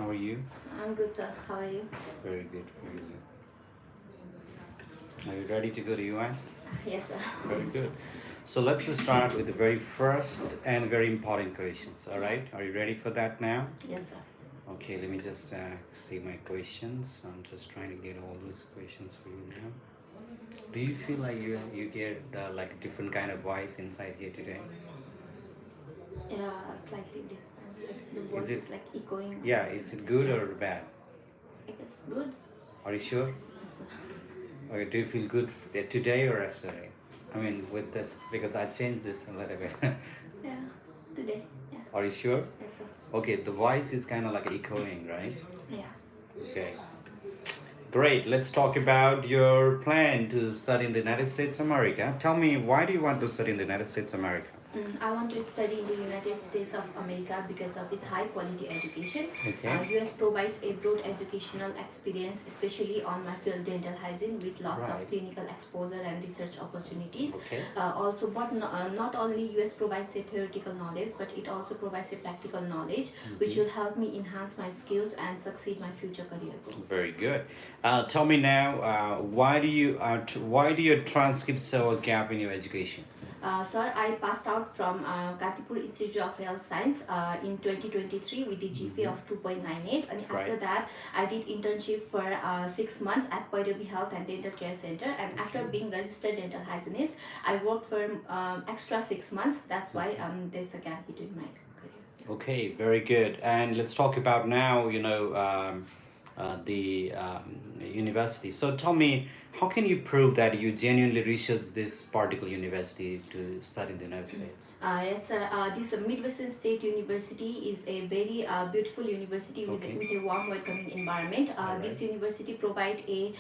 How are you? I'm good, sir. How are you? Very good, very good. Are you ready to go to US? Yes, sir. Very good. So let's just start with the very first and very important questions. All right? Are you ready for that now? Yes, sir. Okay, let me just see my questions. I'm just trying to get all those questions for you now. Do you feel like you get like a different kind of voice inside here today? Yeah, slightly different. Like the Is voice it? is like echoing. Yeah. Is it good Yeah, or bad? I guess good. Are you sure? Yes, sir. Okay, do you feel good today or yesterday? I mean, with this, because I changed this a little bit. Yeah, today. Yeah. Are you sure? Yes, sir. Okay, the voice is kind of like echoing, right? Yeah. Okay, great. Let's talk about your plan to study in the United States America. Tell me, why do you want to study in the United States America? I want to study in the United States of America because of its high quality education. Okay. US provides a broad educational experience, especially on my field dental hygiene, with lots of Right. clinical exposure and research opportunities. Okay. Not only US provides a theoretical knowledge, but it also provides a practical knowledge, which will help me enhance my skills and succeed my future career goal. Very good. Tell me now, why do your transcripts show a gap in your education? Sir, I passed out from Kantipur Institute of Health Science in 2023 with the GPA of 2.98, and after Right. that I did internship for 6 months at Poidobi Health and Dental Care Center, and after being registered dental hygienist I worked for extra 6 months. That's why there's a gap between my career. Okay, very good. And let's talk about now, the university. So tell me, how can you prove that you genuinely researched this particular university to study in the United States? Yes, sir. This Midwestern State University is a very beautiful university with, Okay. with a warm, welcoming environment. Alright. This university provide a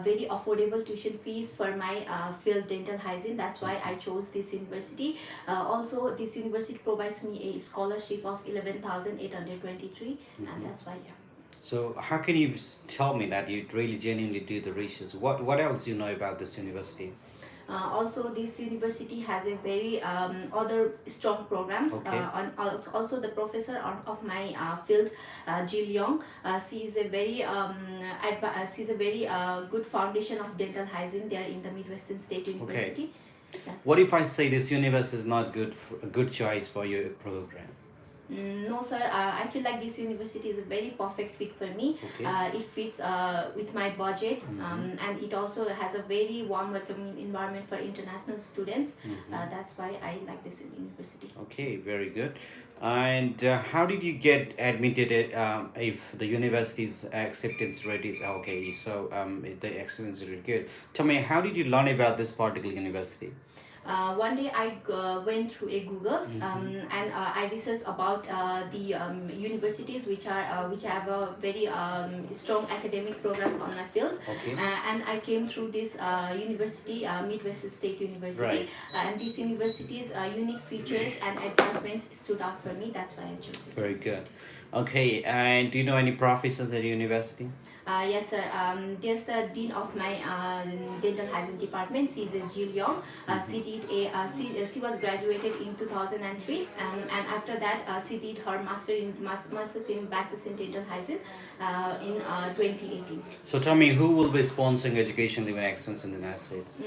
very affordable tuition fees for my field dental hygiene. That's why I chose this university. Also, this university provides me a scholarship of 11,823, and that's why. Yeah. So how can you tell me that you really genuinely do the research? What else you know about this university? Also, this university has a very other strong programs. Okay. Also, the professor of my field, Jill Young, she is a very she's a very good foundation of dental hygiene there in the Midwestern State University. That's What if I say this university is not a good choice for your program? No, sir. I feel like this university is a very perfect fit for me. Okay. It fits with my budget, and it also has a very warm, welcoming environment for international students. That's why I like this university. Okay, very good. And how did you get admitted if the university's acceptance rate is okay? So the acceptance is really good. Tell me, how did you learn about this particular university? One day I went through a Google, and I researched about the universities which have a very strong academic programs on my field. Okay. And I came through this university, Midwest State University. Right. And this university's unique features and advancements stood out for me. That's why I chose this. Very good. Okay, and do you know any professors at the university? Yes, sir. There's the dean of my dental hygiene department. She's Jill Young. She was graduated in 2003, and after that she did her master's in bachelor's in dental hygiene in 2018. So tell me, who will be sponsoring education living excellence in the United States?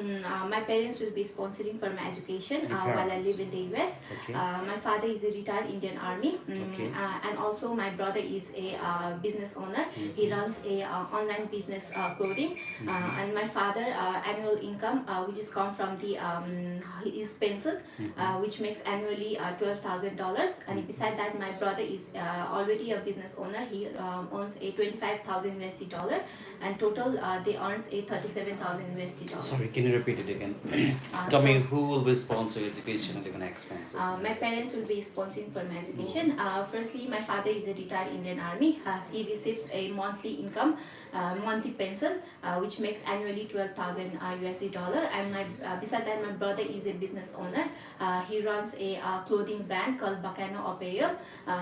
My parents will be sponsoring for my education Your while I parents. live in the US. Okay. My father is a retired Indian Army, Okay. and also my brother is a business owner. He runs a online business clothing, and my father annual income which is come from the his pension, which makes annually $12,000. And beside that, my brother is already a business owner. He owns a 25,000 USD dollar, and total they earns a 37,000 USD dollar. Sorry, can you repeat it again? Tell me, who will be sponsoring education and living expenses? My parents will be sponsoring for my education. Firstly, my father is a retired Indian Army. He receives a monthly income, monthly pension, which makes annually 12,000 USD dollar. And beside that, my brother is a business owner. He runs a clothing brand called Bacano Apparel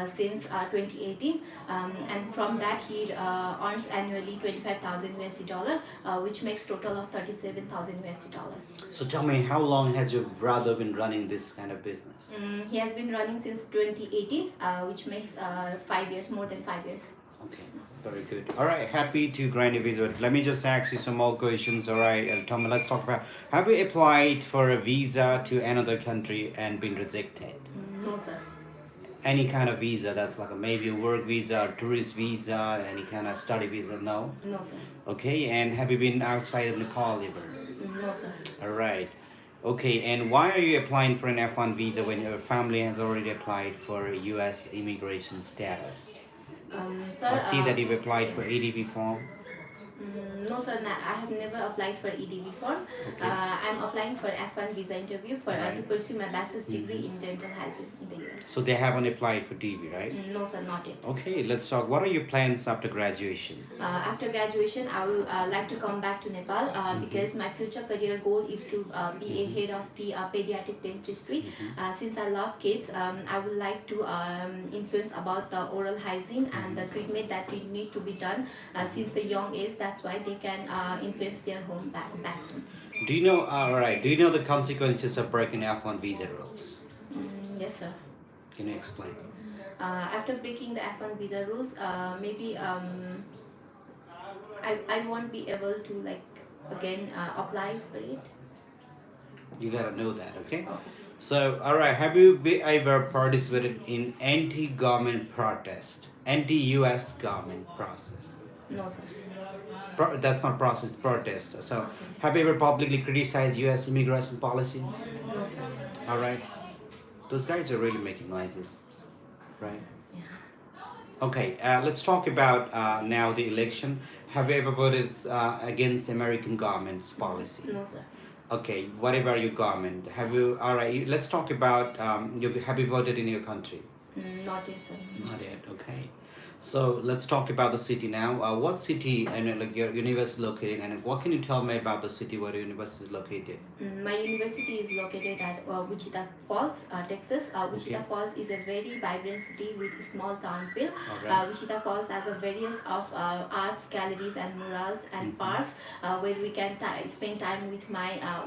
since 2018, and from that he earns annually 25,000 USD dollar, which makes total of 37,000 USD dollar. So tell me, how long has your brother been running this kind of business? He has been running since 2018, which makes 5 years, more than 5 years. Okay, very good. All right, happy to grant a visa. Let me just ask you some more questions. All right, Tommy, let's talk about, have you applied for a visa to another country and been rejected? No, sir. Any kind of visa that's like a, maybe a work visa or tourist visa, any kind of study visa? No? No, sir. Okay, and have you been outside of Nepal ever? No, sir. All right. Okay, and why are you applying for an F1 visa when your family has already applied for a US immigration status? Sir, I see that you've applied for ADP form. No, sir. I have never applied for EDB form. Okay. I'm applying for F1 visa interview for to Right. pursue my bachelor's degree in dental hygiene in the US. So they haven't applied for DV, right? No, sir, not yet. Okay, let's talk. What are your plans after graduation? After graduation, I will like to come back to Nepal because my future career goal is to be a head of the pediatric dentistry. Since I love kids, I would like to influence about the oral hygiene and the treatment that we need to be done since the young age. That's why they can influence their home back home. Do you know, all right, do you know the consequences of breaking F1 visa rules? Yes, sir. Can you explain? After breaking the F1 visa rules, maybe I won't be able to like again apply for it. You gotta know that, okay? Oh, So, all right, have you ever participated in anti-government protest, anti-US government process? no, sir. That's not process, protest. So, have you ever publicly criticized US immigration policies? No, sir. All right, those guys are really making noises, right? Yeah. Okay, let's talk about now the election. Have you ever voted against American government's policy? No, sir. Okay, whatever your government, have you? All right, let's talk about have you voted in your country? Not yet, sir. Not yet. Okay, so let's talk about the city now. What city and like your university is located, and what can you tell me about the city where your university is located? My university is located at Wichita Falls, Texas. Wichita Okay. Falls is a very vibrant city with a small town feel. All right. Wichita Falls has a various of arts galleries and murals and parks where we can spend time with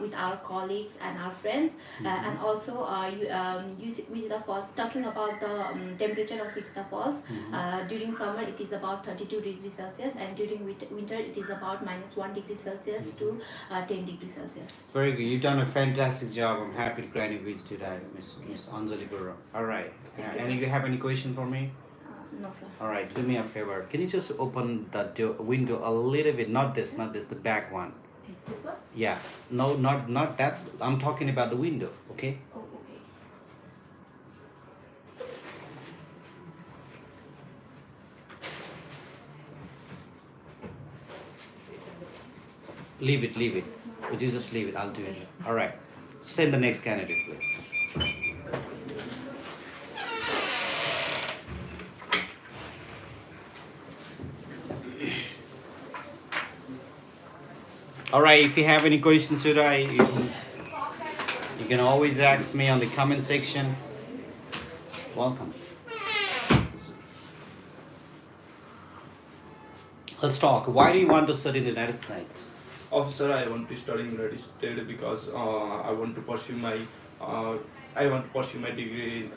with our colleagues and our friends. And also, Wichita Falls. Talking about the temperature of Wichita Falls, during summer it is about 32 degrees Celsius, and during winter it is about -1 degree Celsius to 10 degrees Celsius. Very good. You've done a fantastic job. I'm happy to grant you visit today, Miss Anjali Guru. All right. Thank you, And sir. you have any question for me? No, sir. All right. Do me a favor. Can you just open the window a little bit? Not this. The back one. This one? Yeah. No, not that's. I'm talking about the window. Okay. Oh, okay. Leave it. Leave it. Would you just leave it? I'll do it. All right. Send the next candidate, please. All right. If you have any questions today, you can always ask me on the comment section. Welcome. Let's talk. Why do you want to study in the United States? Officer, I want to study in United States because I want to pursue my degree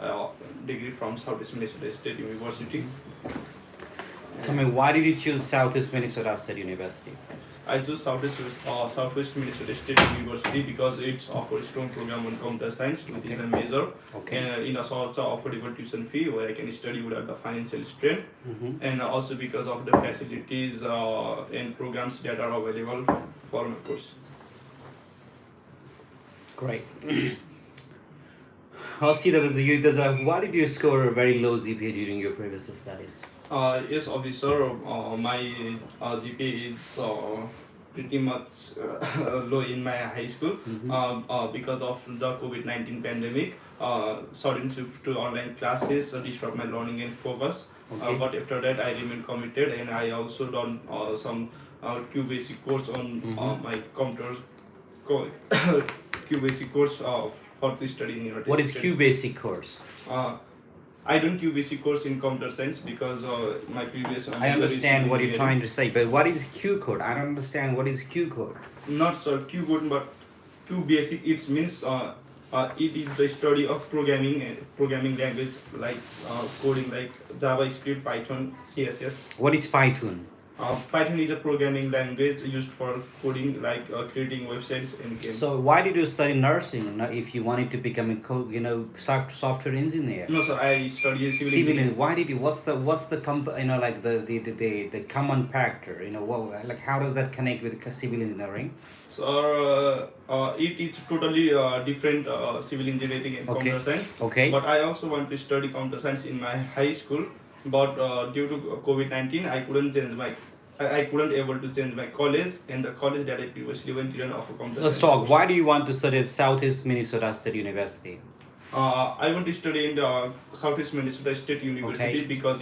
from Southeast Minnesota State University. Tell me, why did you choose Southeast Minnesota State University? I chose Southwest Minnesota State University because it's offers strong program on computer science, which is my major. Okay. And in also affordable tuition fee where I can study without the financial strain. And also because of the facilities and programs that are available for my course. Great. I'll see that why did you score a very low GPA during your previous studies? Yes, officer. My GPA is pretty much low in my high school because of the COVID-19 pandemic. Sudden shift to online classes disrupt my learning and focus. Okay. But after that, I remain committed, and I also done some QBasic course on my computer. QBasic course for to study in United What is States. QBasic course? I don't QBasic course in computer science because my previous. I understand what you're trying to say, but what is Q code? I don't understand what is Q code. Not so Q code, but Q basic. It means It is the study of programming language like coding like JavaScript, Python, CSS. What is Python? Python is a programming language used for coding, like creating websites and games. So why did you study nursing if you wanted to become a software engineer? No, sir, I studied civil Civil engineering. why did you what's the like the common factor, like how does that connect with civil engineering? So it is totally different civil engineering and Okay. computer science. Okay. But I also want to study computer science in my high school. But due to COVID-19, I couldn't change my. I couldn't able to change my college, and the college that I previously went didn't offer computer Let's science. talk. Why do you want to study at Southeast Minnesota State University? I want to study in the Southeast Minnesota State University Okay. because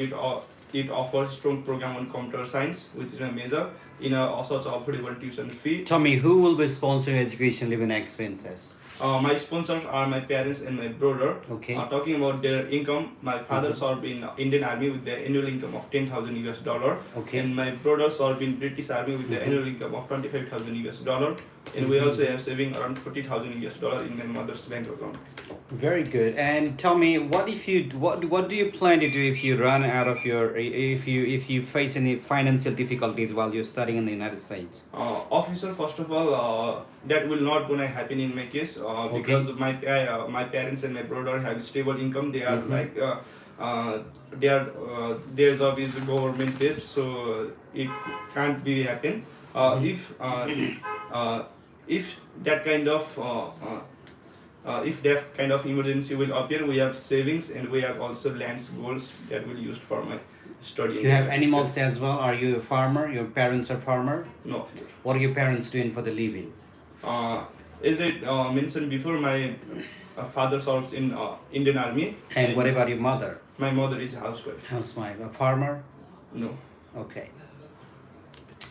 it offers strong program on computer science, which is my major, in a also affordable tuition fee. Tell me, who will be sponsoring education living expenses? My sponsors are my parents and my brother. Okay. Talking about their income, my father served in Indian Army with their annual income of 10,000 US dollar. Okay. And my brother served in British Army with their annual income of 25,000 US dollar. And we also have saving around 40,000 US dollar in my mother's bank account. Very good. And tell me, what do you plan to do if you run out of your if you face any financial difficulties while you're studying in the United States? Officer, first of all, that will not gonna happen in my case because my parents and my brother have stable income. They are like their job is government based, so it can't be happen. If that kind of if that kind of emergency will appear, we have savings and we have also lands goals that will used for my study. You have animals as well. Are you a farmer? Your parents are farmer? No, officer. What are your parents doing for the living? As I mentioned before, my father serves in Indian Army. And what about your mother? My mother is a housewife. Housewife, a farmer? No. Okay.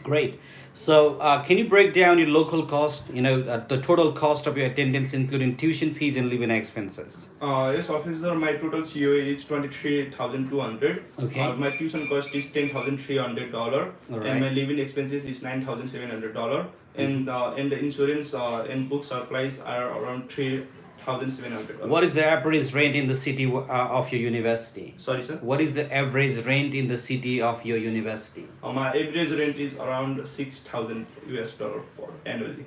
Great. So, can you break down your local cost? The total cost of your attendance, including tuition fees and living expenses. Yes, officer. My total COA is 23,200. Okay. My tuition cost is $10,300. All right. And my living expenses is $9,700. And the insurance and book supplies are around $3,700. What is the average rent in the city of your university? Sorry, sir. What is the average rent in the city of your university? My average rent is around 6,000 US dollar annually.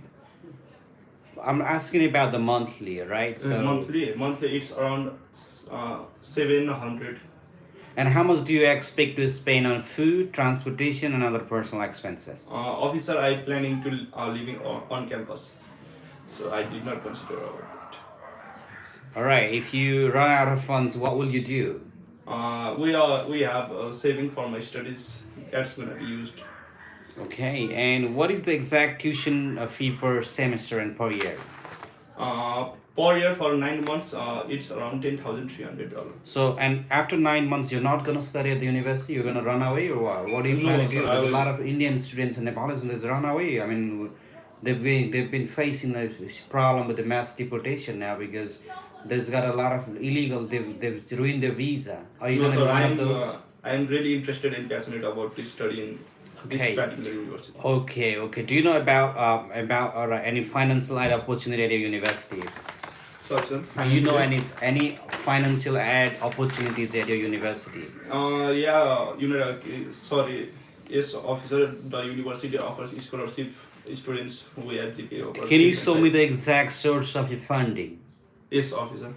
I'm asking about the monthly, right? So, Monthly it's around 700. and how much do you expect to spend on food, transportation, and other personal expenses? Officer, I planning to living on campus, so I did not consider about it. All right. If you run out of funds, what will you do? We have saving for my studies that's gonna be used. Okay. And what is the exact tuition fee per semester and per year? Per year for 9 months, it's around $10,300. So, and after 9 months, you're not gonna study at the university. You're gonna run away, or what? What do you plan No, to do? sir, I There's a will- lot of Indian students and Nepalis and they run away. I mean, they've been facing a problem with the mass deportation now because there's got a lot of illegal. They've ruined their visa. Are you No, gonna sir, be one of those? I am really interested and passionate about this study in Okay. this particular university. Okay. Do you know about any financial aid opportunity at your university? Sorry, sir. Do you know any financial aid opportunities at your university? Sorry. Yes, officer, the university offers scholarship students who have GPA over. Can you 3.5. show me the exact source of your funding? Yes, officer.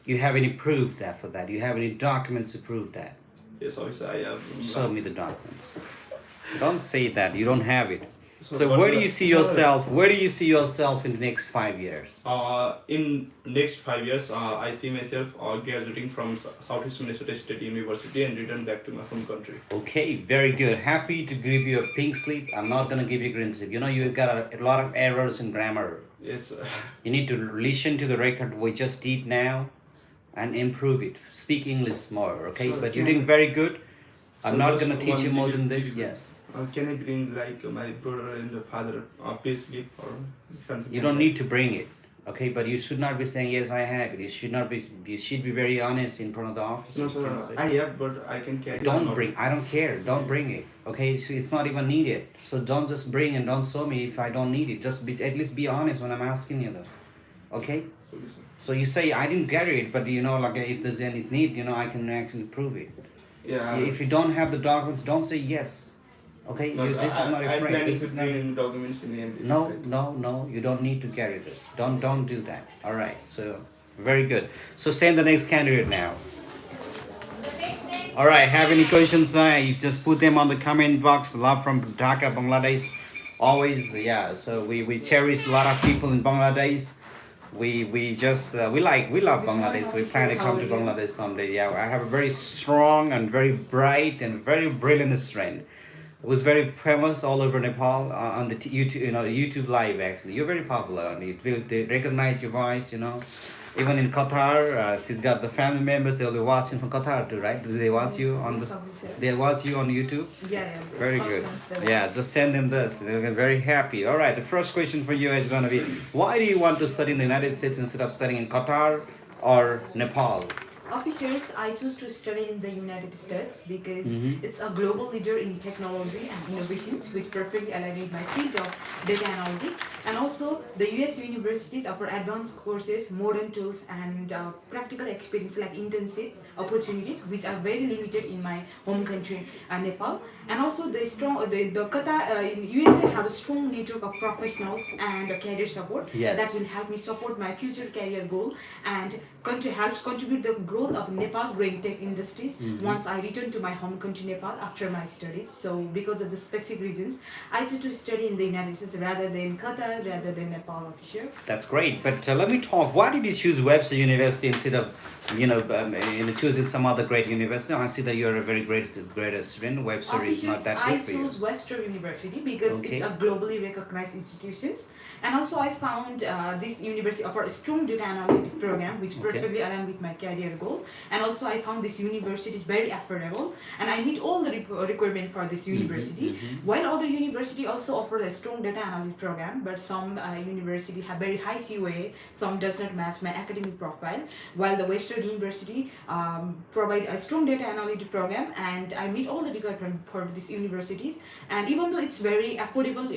You have any proof that for that? You have any documents to prove that? Yes, officer. I have. Show me the documents. Don't say that you don't have it. So what where do the- you see yourself? Where do you see yourself in the next 5 years? In next 5 years, I see myself graduating from Southeast Minnesota State University and return back to my home country. Okay, very good. Happy to give you a pink slip. I'm not gonna give you a green slip. You've got a lot of errors in grammar. Yes. You need to listen to the record we just did now and improve it. Speak English more, okay? Sure. But you're doing very good. I'm So not just gonna teach one you more little- than this. little bit. Yes. Can I bring like my brother and the father payslip or something? You don't need to bring it, okay? But you should not be saying yes, I have it. You should not be. You should be very honest in front of the officer. No, sir. I have, but I can carry. Don't bring. I don't care. Don't bring it. Okay, so it's not even needed. So don't just bring and don't show me if I don't need it. Just be, at least be honest when I'm asking you this. Okay. Okay, sir. So you say I didn't get it, but like if there's any need, I can actually prove it. Yeah. If you don't have the documents, don't say yes. Okay, No, this is not a I'm friend. planning This to is not. bring documents in the embassy. No, right? no. You don't need to carry this. Don't do that. All right. So very good. So send the next candidate now. All right. Have any questions? You just put them on the comment box. Love from Dhaka, Bangladesh. Always, yeah. So we cherish a lot of people in Bangladesh. We just we love Bangladesh. We plan to come to Bangladesh someday. Yeah, I have a very strong and very bright and very brilliant friend. It was very famous all over Nepal on the YouTube, YouTube live. Actually, you're very popular, and they recognize your voice. Even in Qatar, she's got the family members. They'll be watching from Qatar too, right? Do they watch you on the? They watch you on YouTube. Yeah. Very good. Sometimes they Yeah, watch. just send them this. They'll get very happy. All right, the first question for you is gonna be, why do you want to study in the United States instead of studying in Qatar or Nepal? Officers, I choose to study in the United States because Mhm. it's a global leader in technology and innovations, which perfectly align with my field of data analytics. And also, the US universities offer advanced courses, modern tools, and practical experience like internships opportunities, which are very limited in my home country, Nepal. And also, the Qatar in USA has a strong network of professionals and career support Yes. that will help me support my future career goal and helps contribute the growth of Nepal growing tech industries once I return to my home country Nepal after my studies. So because of the specific reasons, I choose to study in the United States rather than Qatar, rather than Nepal, official. That's great, but let me talk. Why did you choose Webster University instead of, choosing some other great university? I see that you're a very great student. Webster is not Officials, that I good for you. chose Western University because Okay. it's a globally recognized institutions. And also I found this university offer a strong data analytic program which Okay. perfectly align with my career goal. And also I found this university is very affordable and I meet all the requirement for this university. While other university also offer a strong data analytic program, but some university have very high COA, some does not match my academic profile. While the Western University provide a strong data analytic program and I meet all the requirement for these universities. And even though it's very affordable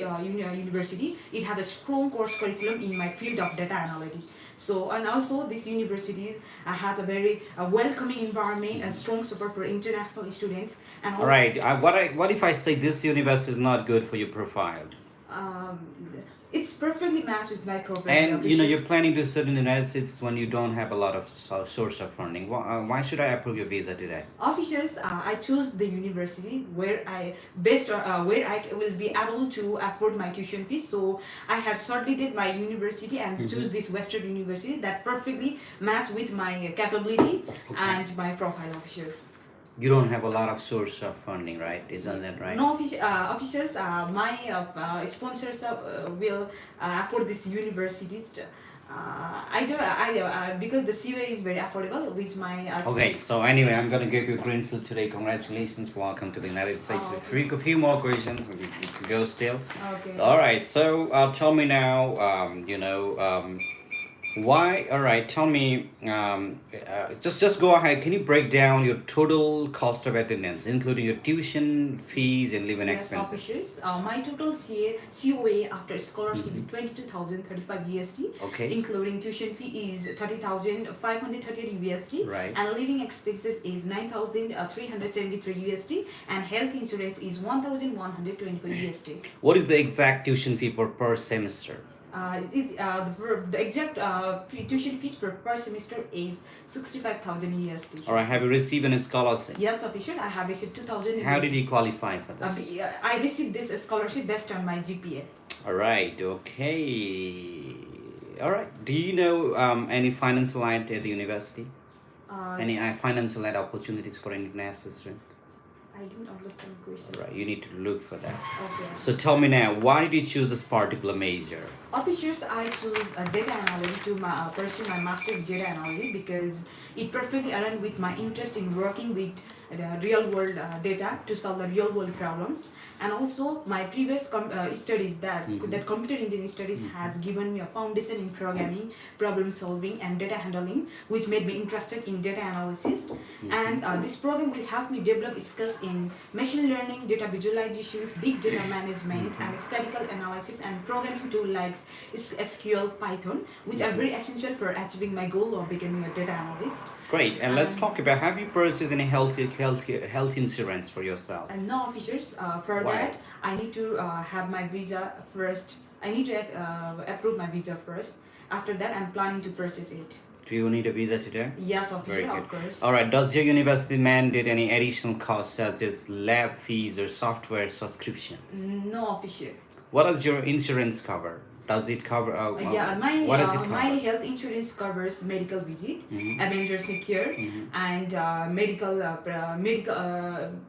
university, it has a strong course curriculum in my field of data analytics. So, and also these universities has a very welcoming environment and strong support for international students. And also, All right. What if I say this university is not good for your profile? um, it's perfectly matched with my profile. And official. you're planning to study in the United States when you don't have a lot of source of funding. Why should I approve your visa today? Officials, I choose the university where I where I will be able to afford my tuition fees. So I had shortlisted my university and choose this Western University that perfectly match with my capability and my profile. Officials. You don't have a lot of source of funding, right? Isn't that right? No officials. My sponsors will afford this universities. I don't. Because the COA is very affordable, which my Okay, so anyway, I'm gonna give you a green seal today. Congratulations, welcome to the United States. Oh, A few more questions, and you can go still. Okay. All right, so tell me now. Why? All right, tell me. Just go ahead. Can you break down your total cost of attendance, including your tuition fees and living Yes, expenses? officials. My total COA after scholarship is 22,035 USD. Okay. Including tuition fee is 30,530 USD. Right. And living expenses is 9,373 USD. And health insurance is 1,124 USD. What is the exact tuition fee per semester? The exact tuition fees per semester is 65,000 USD. All right. Have you received any scholarship? Yes, official. I have received 2,000. How did you qualify for this? I received this scholarship based on my GPA. All right. Okay. All right. Do you know any financial aid at the university? Any financial aid opportunities for an international student? I didn't understand the question. All right. You need to look for that. Okay. So tell me now, why did you choose this particular major? Officials, I choose data analytics to pursue my master in data analytics because it perfectly aligned with my interest in working with real world data to solve the real world problems. And also my previous studies that computer engineering studies has given me a foundation in programming, problem solving, and data handling, which made me interested in data analysis. And this program will help me develop skills in machine learning, data visualizations, big data management, and statistical analysis, and programming tools like SQL, Python, which are very essential for achieving my goal of becoming a data analyst. Great. And let's talk about, have you purchased any health insurance for yourself? And no officers. For Why? that, I need to have my visa first. I need to approve my visa first. After that, I'm planning to purchase it. Do you need a visa today? Yes, Very officer, good. of course. All right. Does your university mandate any additional costs such as lab fees or software subscriptions? No officer. What does your insurance cover? Does it cover? What does it cover? My health insurance covers medical visit, emergency care, and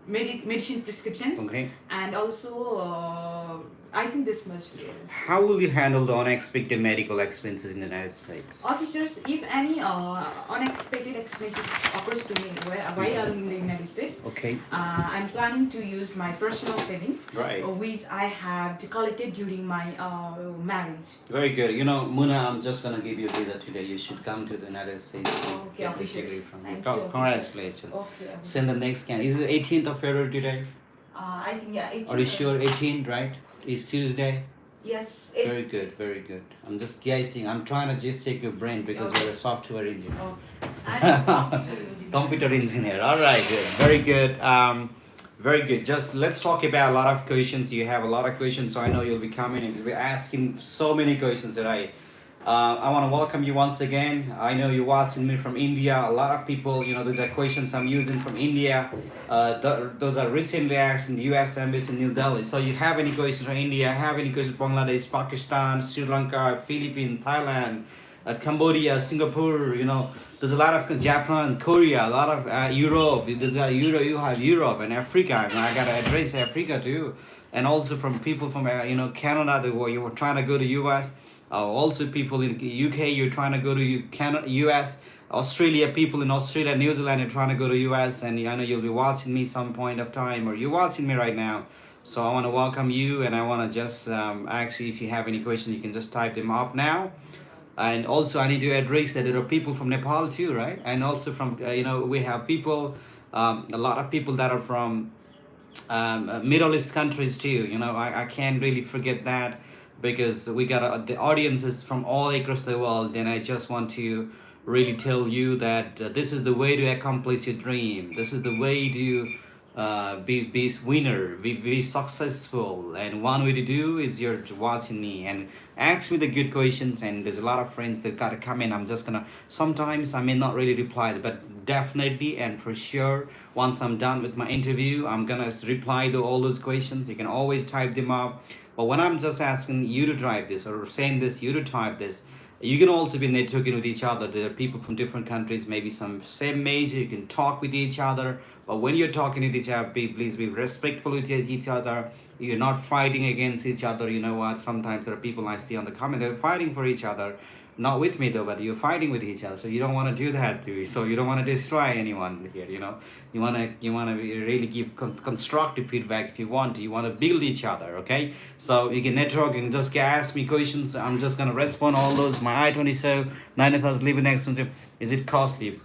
medicine prescriptions, Okay. and also I think this much. How will you handle the unexpected medical expenses in the United States? Officers, if any unexpected expenses occurs to me while I'm in the United States, Okay. I'm planning to use my personal savings, Right. which I have collected during my marriage. Very good. You know, Muna, I'm just gonna give you a visa today. You should come to the United States. and Okay, get a officers. degree from Thank you. you, officers. Congratulations. Okay. Send the next scan. Is it 18th of February today? I think it's. Are you sure 18th, right? It's Tuesday. Yes. Very good, very good. I'm just guessing. I'm trying to just check your brain because Okay. you're a software engineer. Oh, I'm a computer engineer. Computer engineer. All right, good. Very good. Very good. Just let's talk about a lot of questions. You have a lot of questions, so I know you'll be coming and you'll be asking so many questions today. I want to welcome you once again. I know you're watching me from India. A lot of people, you know, those are questions I'm using from India. Those are recently asked in the U.S. Embassy in New Delhi. So you have any questions from India? Have any questions from Bangladesh, Pakistan, Sri Lanka, Philippines, Thailand, Cambodia, Singapore? You know, there's a lot of Japan, Korea, a lot of Europe. There's got Europe. You have Europe and Africa. And I got to address Africa too, and also from people from Canada. You were trying to go to U.S. Also people in UK, you're trying to go to US, Australia, people in Australia, New Zealand, you're trying to go to US, and I know you'll be watching me some point of time, or you're watching me right now. So I want to welcome you, and I want to just actually, if you have any questions, you can just type them up now. And also I need to address that there are people from Nepal too, right? And also from, we have people, a lot of people that are from Middle East countries too. I can't really forget that, because we got the audiences from all across the world, and I just want to really tell you that this is the way to accomplish your dream. This is the way to be winner, be successful, and one way to do is you're watching me and ask me the good questions. And there's a lot of friends that gotta come in. I'm just gonna, sometimes I may not really reply, but definitely and for sure, once I'm done with my interview, I'm gonna reply to all those questions. You can always type them up. But when I'm just asking you to type this, or saying this, you to type this, you can also be networking with each other. There are people from different countries, maybe some same major. You can talk with each other. But when you're talking with each other, please be respectful with each other. You're not fighting against each other. You know what? Sometimes there are people I see on the comment, they're fighting for each other. Not with me though, but you're fighting with each other. So you don't want to do that too. So you don't want to destroy anyone here. You want to really give constructive feedback if you want to. You want to build each other. Okay. So you can network and just ask me questions. I'm just gonna respond all those. My I-27 90,000 living expensive. Is it costly?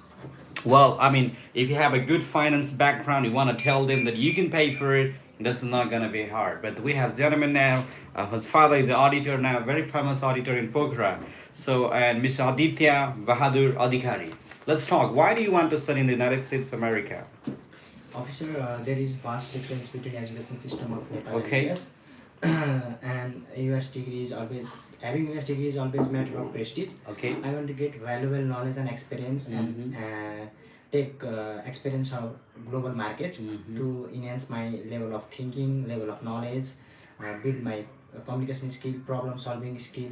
Well, I mean, if you have a good finance background, you want to tell them that you can pay for it. This is not going to be hard. But we have gentleman now, his father is an auditor now, very famous auditor in Pokhara. So, and Mr. Aditya Bahadur Adhikari. Let's talk. Why do you want to study in the United States of America? Officer, there is vast difference between education system of Nepal Okay. and US. And US degree is always, having US degree is always matter of prestige. Okay. I want to get valuable knowledge and experience and take experience of global market to enhance my level of thinking, level of knowledge, build my communication skill, problem solving skill,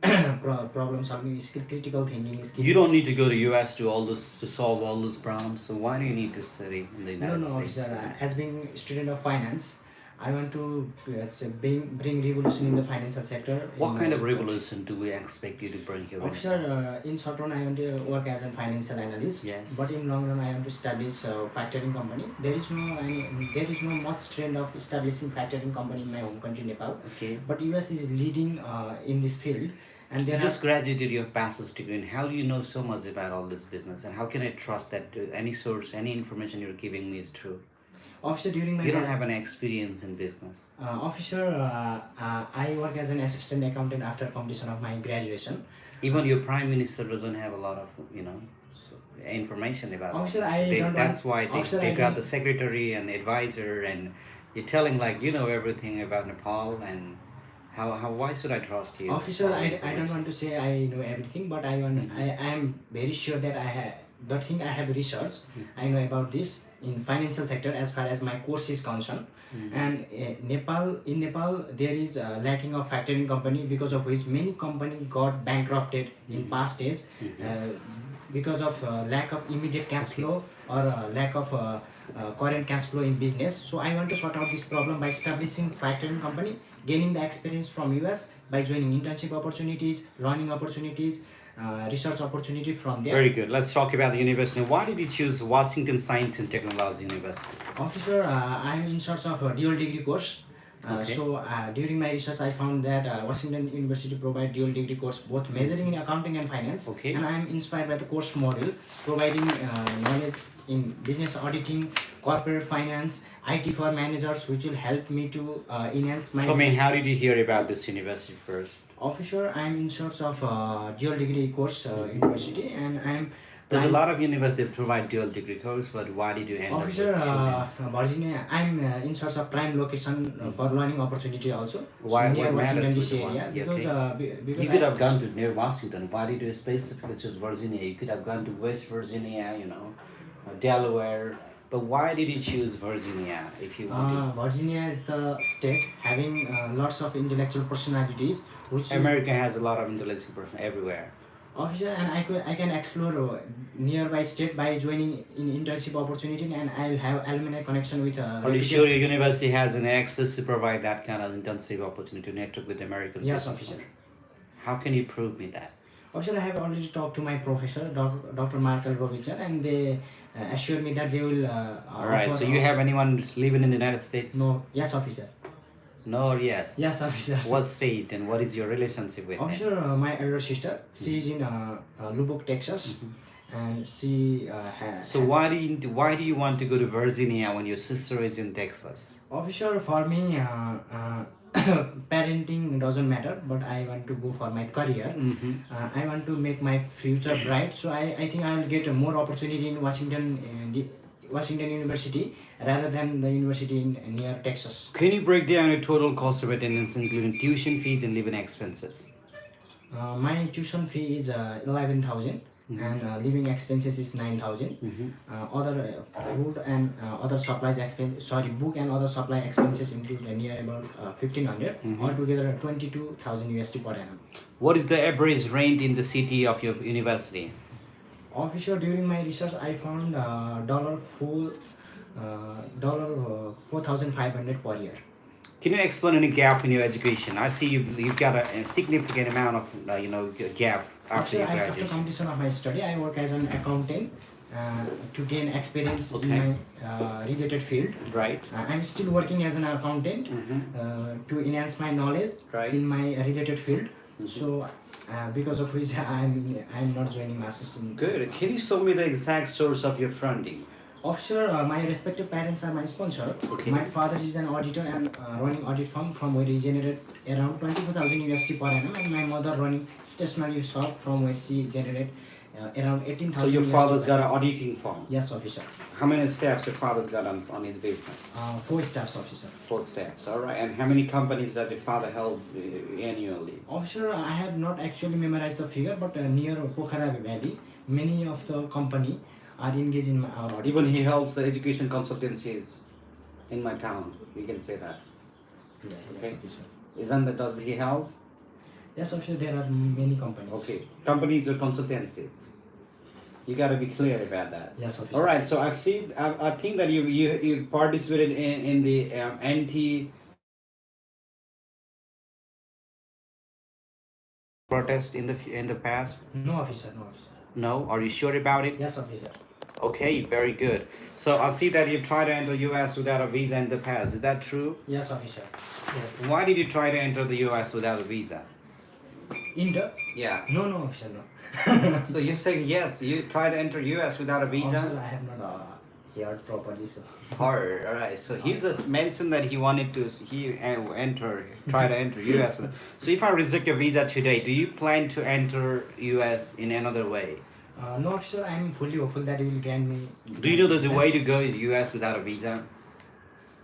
problem solving skill, critical thinking skill. You don't need to go to US to solve all those problems. So why do you need to study in the No, United no, States? officer. As being student of finance, I want to bring revolution in the financial sector. What in kind my of course. revolution do we expect you to bring here? in Officer, Nepal? in short run, I want to work as a financial analyst. Yes. But in long run, I want to establish a factoring company. There is no much trend of establishing factoring company in my home country, Nepal. Okay. But US is leading in this field, and You there just graduated your bachelor's degree, and how do you know so much about all this business? And how can I trust that any source, any information you're giving me is true? officer during my You don't have any experience in business. officer. I work as an assistant accountant after completion of my graduation. Even your prime minister doesn't have a lot of, information about Officer, this. I don't That's want- why Officer, they I got don't- the secretary and advisor, and you're telling like you know everything about Nepal, and how why should I trust you? Officer, for I don't information? want to say I know everything, but I am very sure that I have the thing I have researched. I know about this in financial sector as far as my course is concerned. And in Nepal there is lacking of factoring company, because of which many companies got bankrupted in past days, because of lack of immediate cash flow or lack of current cash flow in business. So I want to sort out this problem by establishing factoring company, gaining the experience from US by joining internship opportunities, learning opportunities, research opportunity from there. Very good. Let's talk about the university. Why did you choose Washington Science and Technology University? Officer, I'm in search of a dual degree course. Okay. So during my research, I found that Washington University provide dual degree course both majoring in accounting and finance. Okay. And I'm inspired by the course model, providing knowledge in business auditing, corporate finance, IT for managers, which will help me to enhance my. Tell me, how did you hear about this university first? Officer, I'm in search of dual degree course university, and I'm. There's a lot of universities that provide dual degree course, but why did you end up Officer, choosing? Virginia, I'm in search of prime location for learning opportunity also. Why? So near What matters Washington with DC the area, Washington? because, Okay. because You could I- have gone to near Washington. Why did you specifically choose Virginia? You could have gone to West Virginia, Delaware. But why did you choose Virginia if you wanted? Virginia is the state having lots of intellectual personalities, which America has a lot of intellectual person everywhere. Officer, and I can explore nearby state by joining in internship opportunity, and I'll have alumni connection with. Are you sure your university has an access to provide that kind of intensive opportunity to network with American Yes, business? officer. How can you prove me that? Officer, I have already talked to my professor, Dr. Markel Rovicher, and they assured me that they will. All right. offer, So you have anyone living in the United States? No. Yes, officer. No or yes? Yes, officer. What state and what is your relationship with them? Officer, my elder sister, she is in Lubbock, Texas, and she has. So why do you want to go to Virginia when your sister is in Texas? Officer, for me, parenting doesn't matter, but I want to go for my career. I want to make my future bright, so I think I will get more opportunity in Washington University rather than the university in near Texas. Can you break down your total cost of attendance, including tuition fees and living expenses? My tuition fee is 11,000. And living expenses is 9,000. Other food and other supplies book and other supply expenses include near about 1,500. Altogether 22,000 USD per annum. What is the average rent in the city of your university? Officer, during my research, I found $4,500 per year. Can you explain any gap in your education? I see you've got a significant amount of gap after your After graduation. completion of my study, I work as an accountant to gain experience Okay. in my related field. Right. I'm still working as an accountant to enhance my knowledge Right. in my related field. So, because of which I'm not joining masters in. Good. Can you show me the exact source of your funding? Officer, my respective parents are my sponsor. Okay. My father is an auditor and running audit firm from where he generated around 24,000 USD per annum, and my mother running stationery shop from where she generated around 18,000. So your USD father's per got an annum. auditing firm. Yes, officer. How many staffs your father's got on his business? 4 staffs, officer. 4 staffs. All right. And how many companies does your father help annually? Officer, I have not actually memorized the figure, but near Pokhara Valley, many of the company are engaged in our audit. Even he helps the education consultancies in my town. We can say that. Yeah, Okay. yes, officer. Isn't that, does he help? Yes, officer, there are many companies. Okay. Companies or consultancies? You got to be clear about that. Yes, officer. All right. So I've seen. I think that you participated in the anti protest in the past. No, officer. No, officer. No. Are you sure about it? Yes, officer. Okay. Very good. So I see that you tried to enter U.S. without a visa in the past. Is that true? Yes, officer. Yes. Why did you try to enter the U.S. without a visa? In the? Yeah. No, no, officer. No. So you're saying yes, you tried to enter U.S. without a visa? Officer, I have not heard properly, so. Alright, alright. So he's just mentioned that he wanted to try to enter U.S. So if I reject your visa today, do you plan to enter U.S. in another way? No, officer, I am fully hopeful that you will grant me. Do you know there's a way to go in U.S. without a visa?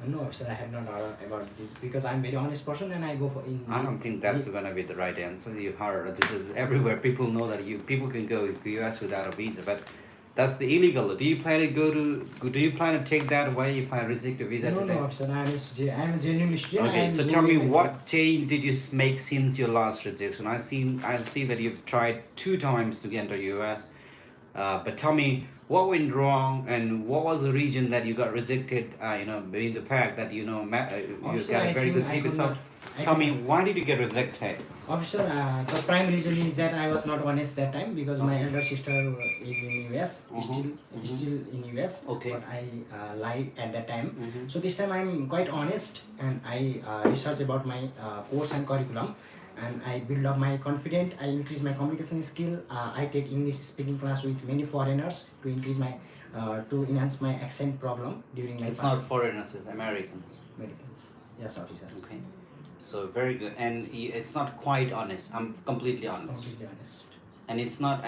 No, officer, I have not about this because I'm very honest person and I go for in. I don't think that's gonna be the right answer. You heard this is everywhere. People know that people can go to U.S. without a visa, but that's the illegal. Do you plan to Do you plan to take that way if I reject a visa No, today? no, officer, I'm a genuine student. Okay, I'm so tell me going with what change did you make since your last rejection? I see that you've tried 2 times to enter US, but tell me what went wrong and what was the reason that you got rejected? Being the fact that you Officer, got a I very think good I CV. could So not- I tell could- me why did you get rejected? Officer, the prime reason is that I was not honest that time because my elder sister is in US, still in US. Okay. But I lied at that time. Mhm. So this time I'm quite honest and I research about my course and curriculum, and I build up my confidence. I increase my communication skill. I take English speaking class with many foreigners to increase my to enhance my accent problem during my. It's not foreigners, it's Americans. Americans. Yes, officer. Okay, so very good, and it's not quite honest. I'm completely honest. Completely honest. And it's not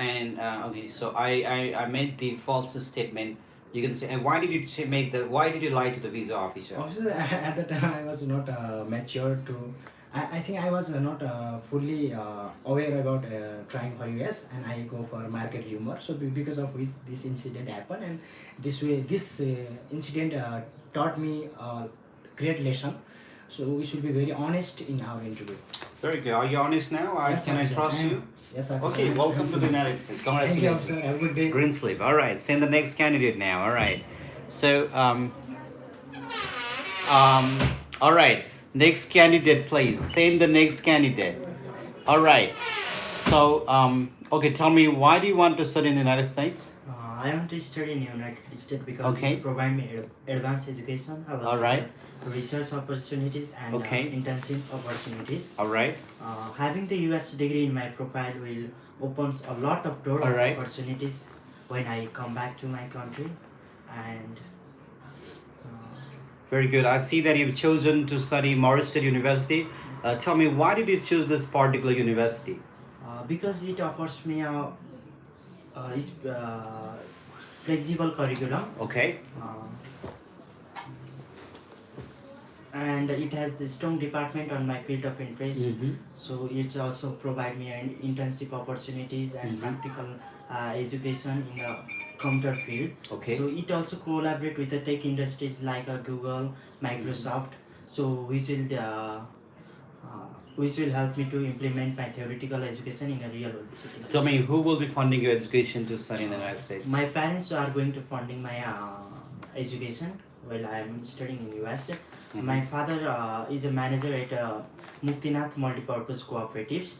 okay, so I made the false statement, you can say. And why did you why did you lie to the visa officer? Officer, at the time I was not mature to. I think I was not fully aware about trying for US, and I go for market humor. So because of which this incident happened, and this incident taught me a great lesson. So we should be very honest in our interview. Very good. Are you honest now? Yes, Can I officer. trust I am. you? Yes, officer. Okay, welcome to the United States. Thank you, Congratulations. officer. Have a good day. Green slip. All right, send the next candidate now. All right. So all right, next candidate, please. Send the next candidate. All right. So okay, tell me, why do you want to study in the United States? I want to study in the United States because Okay. it provide me advanced education, along All right. with research opportunities and Okay. internship opportunities. All right. Having the US degree in my profile will opens a lot of door All of right. opportunities when I come back to my country, and Very good. I see that you've chosen to study Morris State University. Tell me, why did you choose this particular university? because it offers me a flexible curriculum. Okay. And it has the strong department on my field of interest. Mhm. So it also provide me an internship opportunities and Mhm. practical education in the computer field. Okay. So it also collaborate with the tech industries like Google, Microsoft. So which will help me to implement my theoretical education in a real world setting. Tell me, who will be funding your education to study in the United States? My parents are going to funding my education while I am studying in US. Mhm. My father is a manager at Muktinath Multipurpose Cooperatives,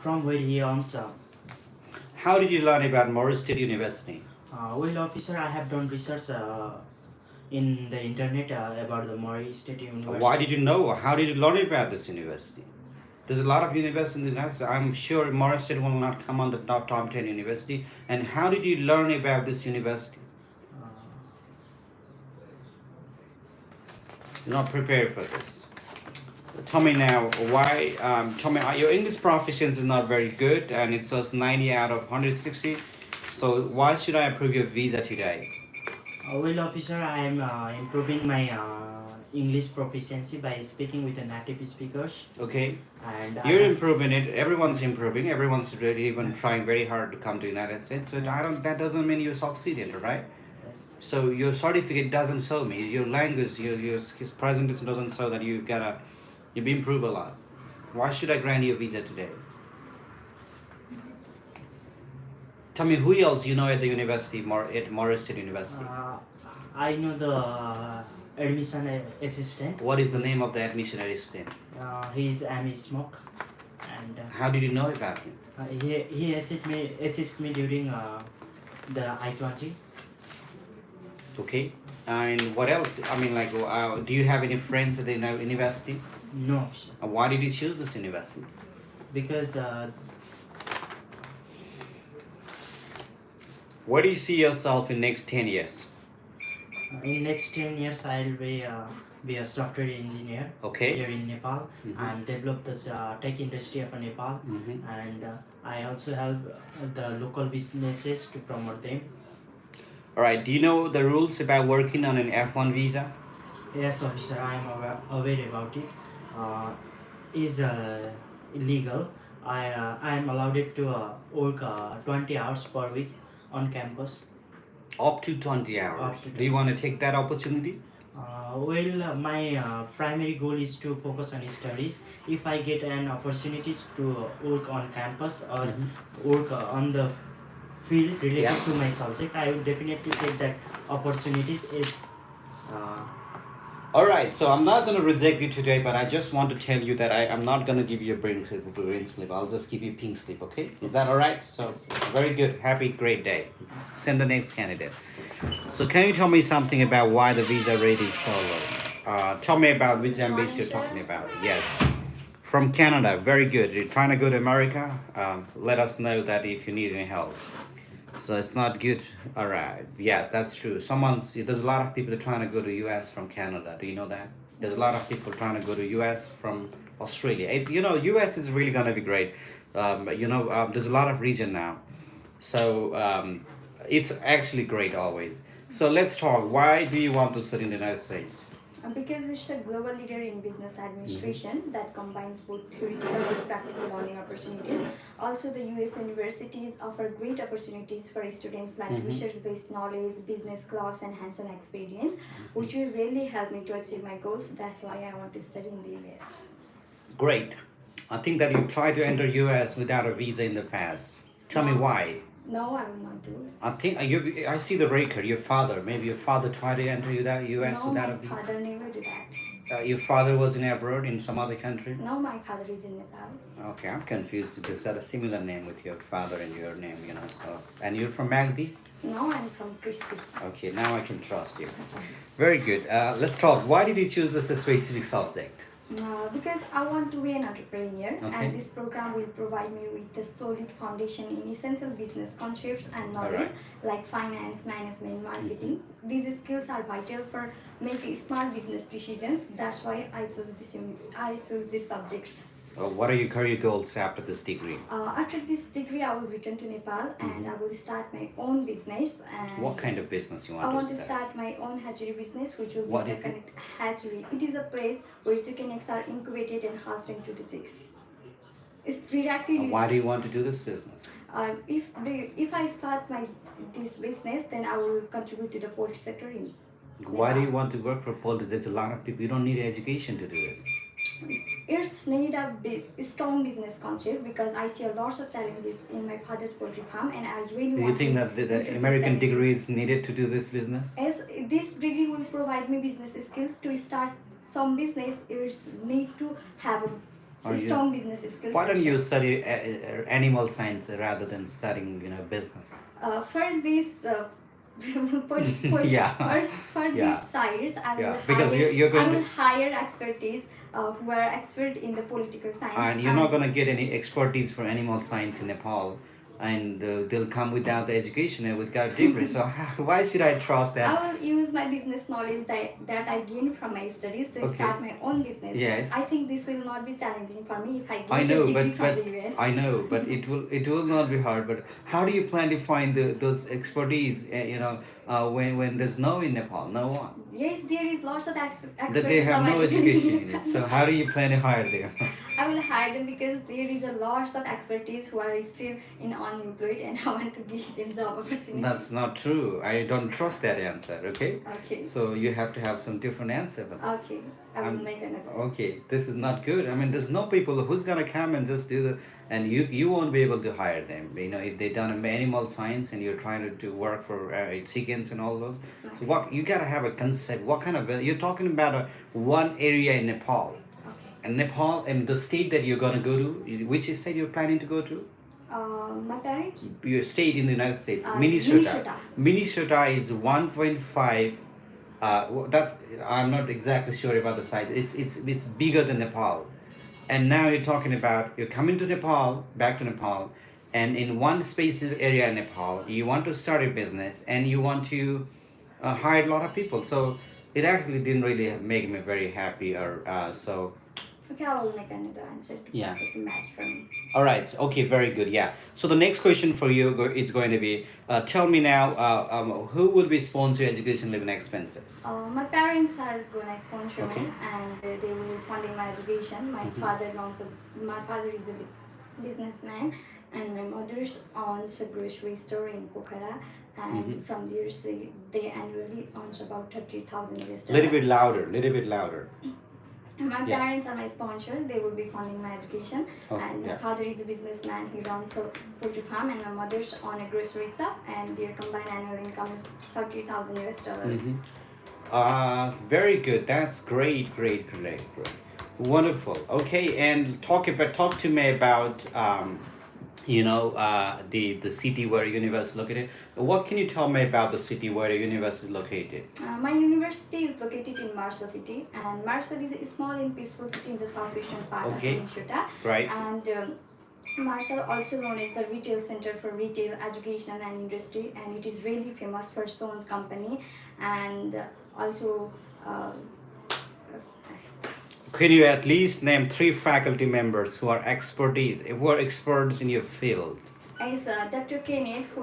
from where he earns. How did you learn about Morris State University? Well, officer, I have done research in the internet about the Murray State University. Why did you know? How did you learn about this university? There's a lot of universities in the United States. I'm sure Morris State will not come on the top 10 university. And how did you learn about this university? You're not prepared for this. Tell me now, why? Tell me, your English proficiency is not very good, and it says 90 out of 160. So why should I approve your visa today? Well, officer, I am improving my English proficiency by speaking with the native speakers. Okay, And you're improving it. Everyone's improving. Everyone's really even trying very hard to come to United States. So that doesn't mean you succeeded, right? Yes. So your certificate doesn't show me. Your language, your presentation doesn't show that you've improved a lot. Why should I grant you a visa today? Tell me who else you know at the university, at Morris State University. I know the admission assistant. What is the name of the admission assistant? He's Amy Smoke, and How did you know about him? he assist me during the I-20. Okay. And what else? I mean, like, do you have any friends at the university? No, Why did you choose this university? because Where do you see yourself in next 10 years? in next 10 years I'll be a software engineer Okay. here in Nepal and develop this tech industry of Nepal, Mhm. and I also help the local businesses to promote them. All right. Do you know the rules about working on an F1 visa? Yes, officer, I am aware about it. Is illegal. I am allowed it to work 20 hours per week on campus. Up to 20 hours. Up to Do you want to take that opportunity? My primary goal is to focus on studies. If I get an opportunity to work on campus or work on the field related Yeah. to my subject, I will definitely take that opportunities. All right. So I'm not going to reject you today, but I just want to tell you that I'm not going to give you a green slip. I'll just give you pink slip. Okay? Is that all right? So very good. Happy, great day. Send the next candidate. So can you tell me something about why the visa rate is so low? Tell me about which embassy you're talking about. Yes. From Canada. Very good. You're trying to go to America? Let us know that if you need any help. So it's not good. All right. Yeah, that's true. There's a lot of people trying to go to US from Canada. Do you know that? There's a lot of people trying to go to US from Australia. US is really gonna be great. There's a lot of region now. So it's actually great always. So let's talk. Why do you want to study in the United States? Because it's a global leader in business administration that combines both theoretical and practical learning opportunities. Also, the US universities offer great opportunities for students like research-based knowledge, business clubs, and hands-on experience, which will really help me to achieve my goals. That's why I want to study in the US. Great. I think that you tried to enter US without a visa in the past. Tell me why. No, I will not do it. I think I see the record. Your father, maybe your father tried to enter US No, without a my visa. father never did that. Your father was in abroad in some other country. No, my father is in Nepal. Okay, I'm confused. It's got a similar name with your father and your name, So, and you're from Magdi? No, I'm from Crispy. Okay, now I can trust you. Very good. Let's talk. Why did you choose this specific subject? Because I want to be an entrepreneur, Okay. and this program will provide me with a solid foundation in essential business concepts and knowledge like finance, management, marketing. These skills are vital for making smart business decisions. That's why I chose these subjects. What are your career goals after this degree? After this degree, I will return to Nepal and I will start my own business. And What kind of business you I want want to to start? start my own hatchery business, which will be What the is it? hatchery. It is a place where chicken eggs are incubated and hatched into the chicks. It's directly. Why do you want to do this business? If I start this business, then I will contribute to the poultry sector in. Why do you want to work for poultry? There's a lot of people. You don't need education to do this. It's need a strong business concept because I see a lot of challenges in my father's poultry farm, and I really Do you want think to that the introduce American science. degree is needed to do this business? As this degree will provide me business skills to start some business, it's need to have Are you- strong business skills. Why don't first. you study animal science rather than studying, business? For this Yeah. for Yeah. these sides, I will Yeah, because hire, you're going I will to- hire expertise who are expert in the political science. And you're not going to get any expertise for animal science in Nepal, and they'll come without the education and without degree. So why should I trust that? I will use my business knowledge that I gained from my studies to Okay. start my own business. Yes. I think this will not be challenging for me if I get I a know, degree but from the US. I know, but it will not be hard. But how do you plan to find those expertise? When there's no in Nepal, no one. Yes, there is lots of experts That they have no available. education in it. So how do you plan to hire them? I will hire them because there is a lots of expertise who are still in unemployed, and I want to give them job opportunity. That's not true. I don't trust that answer. Okay. Okay. So you have to have some different answer for this. Okay. I will make another. Okay, this is not good. I mean, there's no people who's gonna come and just do the, and you won't be able to hire them. You know, if they done animal science and you're trying to do work for chickens and all those. So what you gotta have a concept. What kind of you're talking about one area in Nepal, Okay. and Nepal and the state that you're gonna go to. Which state you're planning to go to? My parents. Your state in the United States, Minnesota. Minnesota. Minnesota is 1.5. That's I'm not exactly sure about the size. It's bigger than Nepal, and now you're talking about you're coming to Nepal, back to Nepal, and in one specific area in Nepal, you want to start a business and you want to hire a lot of people. So it actually didn't really make me very happy, or so. Okay, I will make another answer to Yeah. make it match for me. All right. Okay. Very good. Yeah. So the next question for you is going to be: tell me now, who will be sponsor education living expenses? My parents are gonna sponsor Okay. me, and they will be funding my education. My father is a businessman, and my mother's owns a grocery store in Pokhara, and from there they annually earns about 30,000 US Little bit louder. Little bit louder. My Yeah. parents are my sponsor. They will be funding my education. Oh, And my yeah. father is a businessman. He runs a poultry farm, and my mother's on a grocery shop. And their combined annual income is 30,000 US dollars. Very good. That's great. Wonderful. Okay, and talk to me about the city where your university is located. What can you tell me about the city where your university is located? My university is located in Marshall City, and Marshall is a small and peaceful city in the southwestern part Okay. of Minnesota. Right. And Marshall, also known as the retail center for retail education and industry, and it is really famous for Stone's company, and also. Can you at least name 3 faculty members who are experts in your field? Is Dr. Kenneth, who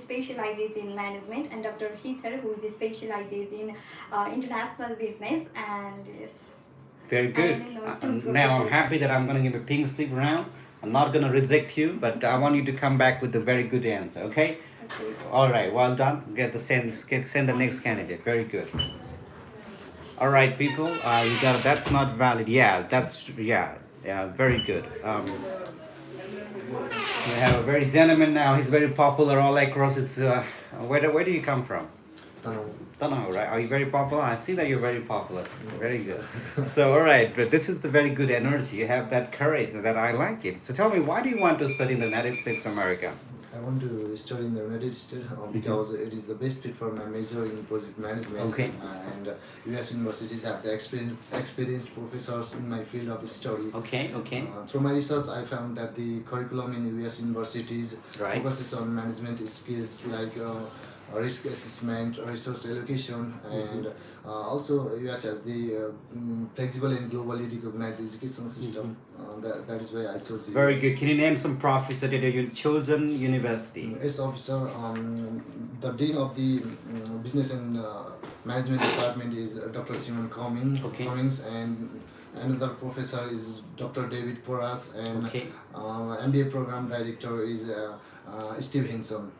specializes in management, and Dr. Heather, who specializes in international business, and yes. Very good. I know 2 Now I'm professions. happy that I'm going to give a pink slip round. I'm not going to reject you, but I want you to come back with a very good answer, okay? Okay. All right, well done. Send the next candidate. Very good. All right, people. You got that's not valid. Yeah, very good. We have a very gentleman now. He's very popular all across. His where do you come from? Don't know, right? Are you very popular? I see that you're very popular. Very good. So, all right, but this is the very good energy. You have that courage, that I like it. So, tell me, why do you want to study in the United States of America? I want to study in the United States because it is the best fit for my major in project management. Okay. And US universities have the experienced professors in my field of study. Okay. Through my research, I found that the curriculum in US universities Right. focuses on management skills like risk assessment, resource allocation, and also US has the flexible and globally recognized education system. That is why I chose Very US. good. Can you name some professors at your chosen university? Yes, officer. The dean of the business and management department is Dr. Simon Okay. Cummings, and another professor is Dr. David Porras, and Okay. MBA program director is Steve Henson.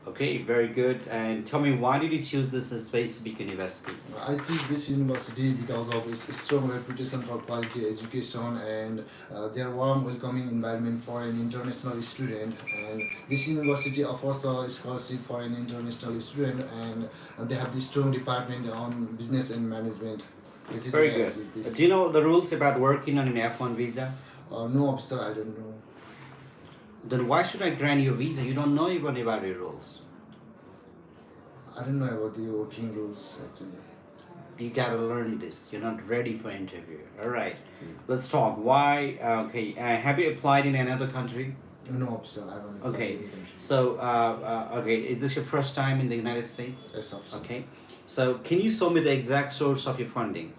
Okay, very good. And tell me, why did you choose this specific university? I choose this university because of its strong reputation for quality education and their warm, welcoming environment for an international student. And this university offers a scholarship for an international student, and they have this strong department on business and management. This is Very why I good. choose this. Do you know the rules about working on an F1 visa? No, officer, I don't know. Then why should I grant you a visa? You don't know even about your rules. I don't know about the working rules actually. You gotta learn this. You're not ready for interview. All right, let's talk. Why? Okay, have you applied in another country? No, officer, I don't know. Okay, so okay, is this your first time in the United States? Yes, officer. Okay, so can you show me the exact source of your funding?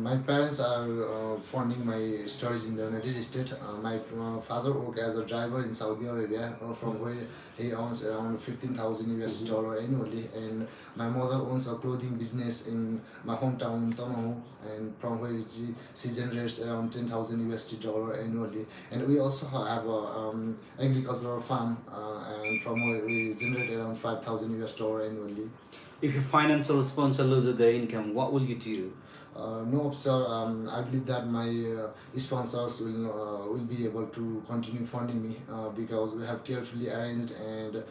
My parents are funding my studies in the United States. My father worked as a driver in Saudi Arabia, from where he earns around 15,000 US dollar annually. And my mother owns a clothing business in my hometown in Tonoho, and from where she generates around 10,000 USD dollar annually. And we also have a agricultural farm, and from where we generate around 5,000 US dollar annually. If your financial sponsor loses their income, what will you do? No, sir. I believe that my sponsors will be able to continue funding me, because we have carefully arranged and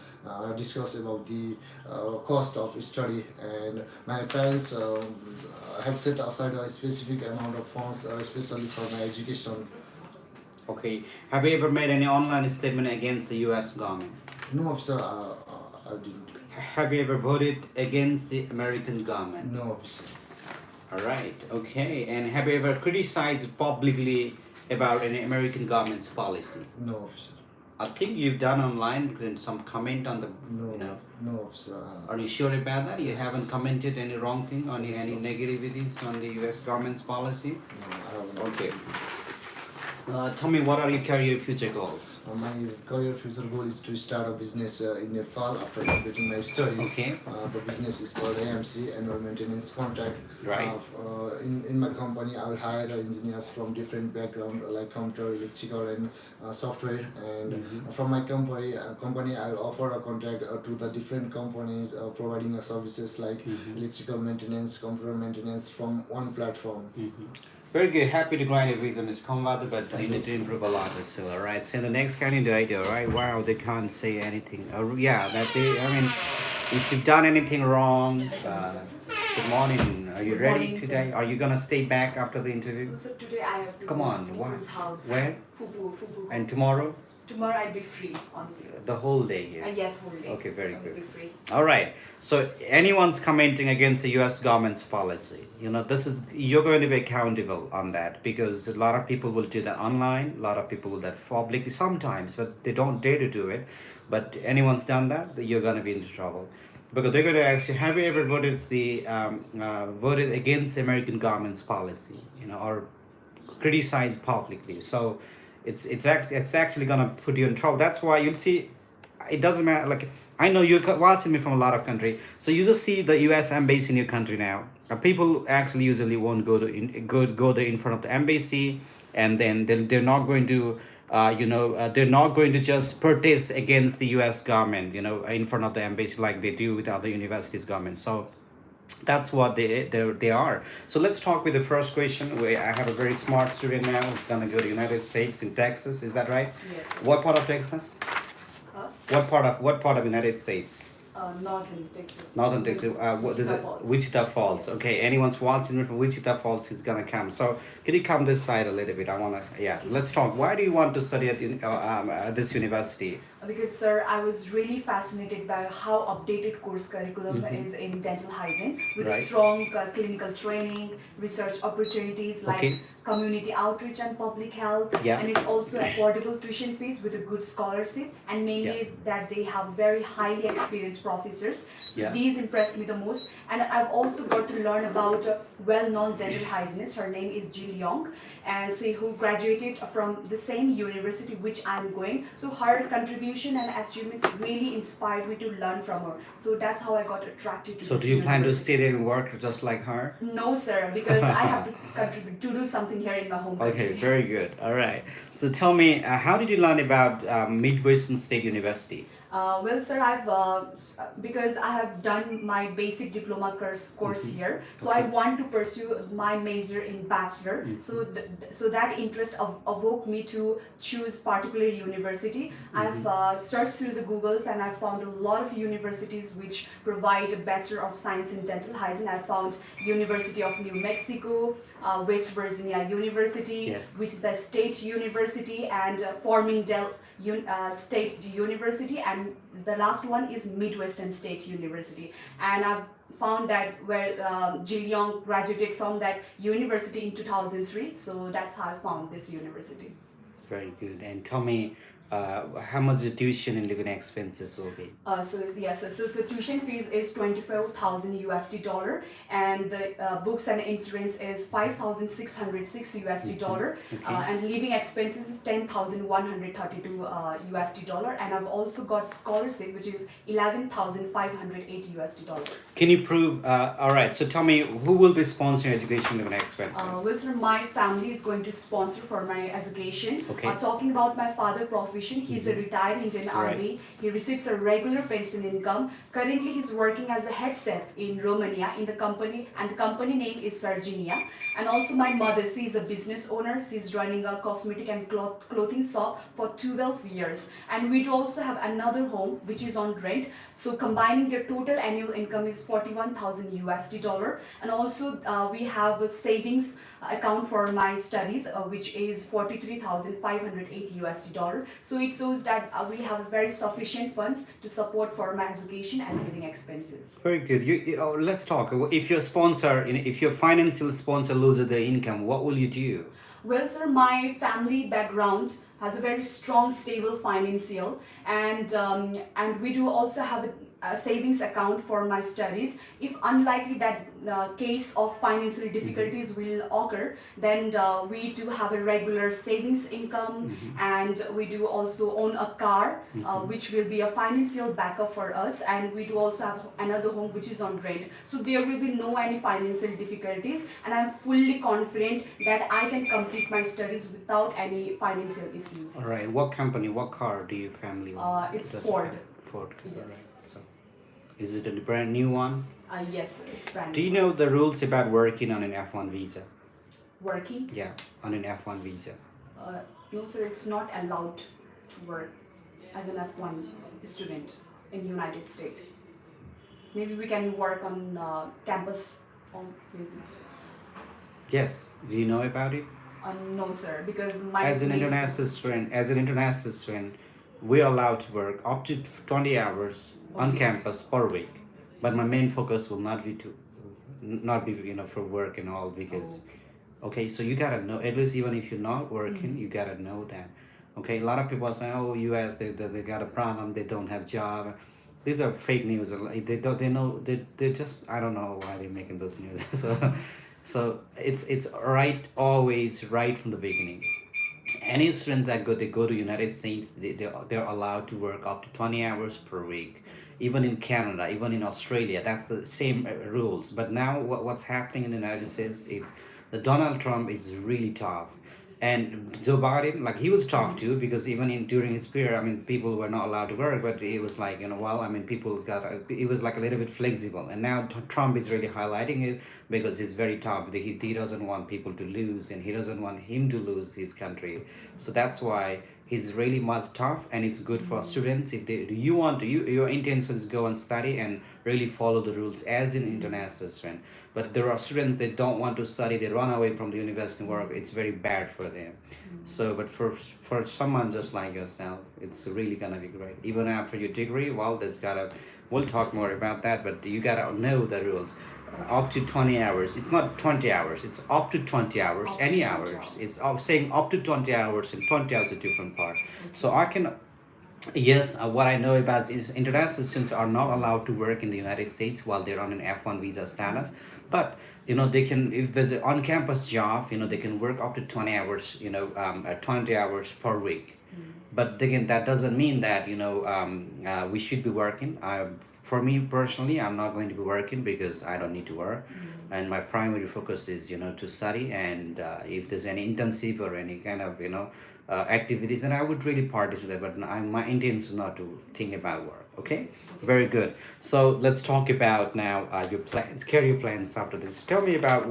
discussed about the cost of study, and my parents have set aside a specific amount of funds, especially for my education. Okay. Have you ever made any online statement against the U.S. government? No, officer. I didn't. Have you ever voted against the American government? No, officer. All right. Okay. And have you ever criticized publicly about any American government's policy? No, officer. I think you've done online some comment on the, No, you know. no, officer. Are you sure about that? You Yes. haven't commented any wrong thing on Yes, any sir. negativities on the U.S. government's policy? No, I haven't. Okay. Tell me, what are your career future goals? My career future goal is to start a business in Nepal after completing my studies. Okay. The business is called AMC, Annual Maintenance Contract. Right. In my company, I will hire engineers from different background, like computer, electrical, and software. And from my company, I will offer a contract to the different companies providing services like electrical maintenance, computer maintenance from one platform. Very good. Happy to grant your visa, Mr. Konvada, but you need to improve a lot still, all right? So the next candidate, all right? Wow, they can't say anything. Yeah, I mean, if you've done anything wrong, good morning. Are you Good ready morning, today? sir. Are you going to stay back after the interview? So today I have to Come go on, to what? Fubu's house. Where? Fubu. And tomorrow? Tomorrow I'll be free, honestly. The whole day here. Yes, whole day. Okay, very I will good. be free. All right. So anyone's commenting against the U.S. government's policy, you're going to be accountable on that, because a lot of people will do that online. A lot of people will do that publicly sometimes, but they don't dare to do it. But anyone's done that, you're going to be into trouble, because they're going to ask you, have you ever voted against the American government's policy, or criticized publicly? So it's actually gonna put you in trouble. That's why you'll see, it doesn't matter. Like, I know you're watching me from a lot of country, so you just see the U.S. embassy in your country now. People actually usually won't go there in front of the embassy, and then they're not going to. They're not going to just protest against the U.S. government, in front of the embassy like they do with other universities' government. So that's what they are. So let's talk with the first question. I have a very smart student now who's gonna go to United States in Texas. Is that right? Yes. What part of Texas? Huh? What part of United States? Northern Texas. Northern Texas. What is it? Falls. Wichita Falls. Okay. Anyone's watching from Wichita Falls, he's gonna come. So can you come this side a little bit? Let's talk. Why do you want to study at this university? Because, sir, I was really fascinated by how updated course curriculum is in dental hygiene, with Right. strong clinical training, research opportunities like Okay. community outreach and public health, Yeah. and it's also affordable tuition fees with a good scholarship, and mainly Yeah. is that they have very highly experienced professors. So Yeah. these impressed me the most, and I've also got to learn about a well-known dental hygienist. Her name is Jill Young, and who graduated from the same university which I'm going. So her contribution and achievements really inspired me to learn from her. So that's how I got attracted to So this do you plan to university. stay there and work just like her? No, sir, because I have to contribute to do something here in my home country. Okay, very good. All right. So tell me, how did you learn about Midwestern State University? Well, sir, because I have done my basic diploma course here, so I want to pursue my major in bachelor. So that interest awoke me to choose particular university. I've searched through the Googles, and I found a lot of universities which provide a Bachelor of Science in Dental Hygiene. I found University of New Mexico, West Virginia University, Yes. which is the State University, and Farmingdale State University, and the last one is Midwestern State University. And I've found that where Jill Young graduated from that university in 2003, so that's how I found this university. Very good. And tell me, how much the tuition and living expenses will be? So the tuition fees is 25,000 USD dollar, and the books and insurance is 5,606 USD dollar, and living expenses is 10,132 USD dollar, and I've also got scholarship which is 11,580 USD dollar. Can you prove? All right. So tell me, who will be sponsoring education living expenses? Well, sir, my family is going to sponsor for my education. Okay. Talking about my father profession, he's a retired Indian Army. He receives a regular pension income. Currently, he's working as a head chef in Romania in the company, and the company name is Sardinia. And also my mother, she's a business owner. She's running a cosmetic and clothing shop for 12 years. And we do also have another home which is on rent. So combining their total annual income is 41,000 USD dollar. And also we have a savings account for my studies, which is 43,580 USD dollars. So it shows that we have very sufficient funds to support for my education and living expenses. Very good. Let's talk. If your sponsor, if your financial sponsor loses the income, what will you do? Well, sir, my family background has a very strong, stable financial, and we do also have a savings account for my studies. If unlikely that case of financial difficulties will occur, then we do have a regular savings income, and we do also own a car, which will be a financial backup for us, and we do also have another home which is on rent. So there will be no any financial difficulties, and I'm fully confident that I can complete my studies without any financial issues. All right. What company, what car do your family own? It's Does Ford. Ford. Yes. All right. So, is it a brand new one? Yes, it's brand Do you new. know the rules about working on an F1 visa? Working? Yeah, on an F1 visa. No, sir, it's not allowed to work as an F1 student in United States. Maybe we can work on campus or maybe. Yes. Do you know about it? No, sir, because my As an main international student, we're allowed to work up to 20 hours on campus per week. But my main focus will not be for work and all, because okay, so you gotta know, at least even if you're not working, you gotta know that. Okay, a lot of people are saying, oh, US, they got a problem, they don't have job. These are fake news. They just, I don't know why they're making those news. So it's right, always right from the beginning. Any student that they go to United States, they're allowed to work up to 20 hours per week. Even in Canada, even in Australia, that's the same rules. But now what's happening in the United States is the Donald Trump is really tough. And Joe Biden, like, he was tough too, because even during his period, I mean, people were not allowed to work, but it was like, well, I mean, it was like a little bit flexible. And now Trump is really highlighting it because he's very tough. He doesn't want people to lose, and he doesn't want him to lose his country. So that's why he's really much tough, and it's good for students. If your intention is to go and study and really follow the rules as an international student. But there are students that don't want to study, they run away from the university work. It's very bad for them. So, but for someone just like yourself, it's really gonna be great. Even after your degree, well, we'll talk more about that, but you gotta know the rules. Up to 20 hours. It's not 20 hours. It's up to 20 hours. Any hours. It's saying up to 20 hours, and 20 hours is a different part. So I can, yes, what I know about is international students are not allowed to work in the United States while they're on an F1 visa status. But they can, if there's an on-campus job, they can work up to 20 hours, 20 hours per week. But again, that doesn't mean that we should be working. For me personally, I'm not going to be working because I don't need to work, and my primary focus is to study. And if there's any intensive or any kind of activities, then I would really participate. But my intention is not to think about work. Okay, very good. So let's talk about now your plans, career plans after this. Tell me about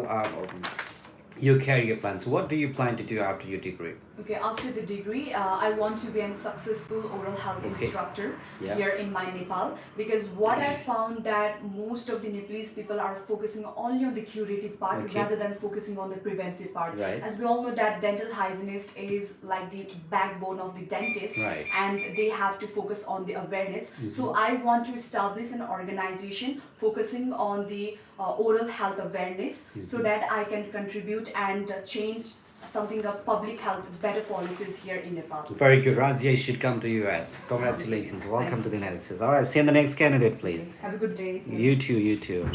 your career plans. What do you plan to do after your degree? Okay, after the degree, I want to be a successful oral health instructor here in my Nepal, because what I found that most of the Nepalese people are focusing only on the curative part rather than focusing on the preventive part. Right. As we all know that dental hygienist is like the backbone of the dentist, Right. and they have to focus on the awareness. So I want to establish an organization focusing on the oral health awareness so that I can contribute and change something the public health better policies here in Nepal. Very good. Razia should come to US. Congratulations. Welcome to the United States. All right, send the next candidate, please. Have a good day. See You too, you too.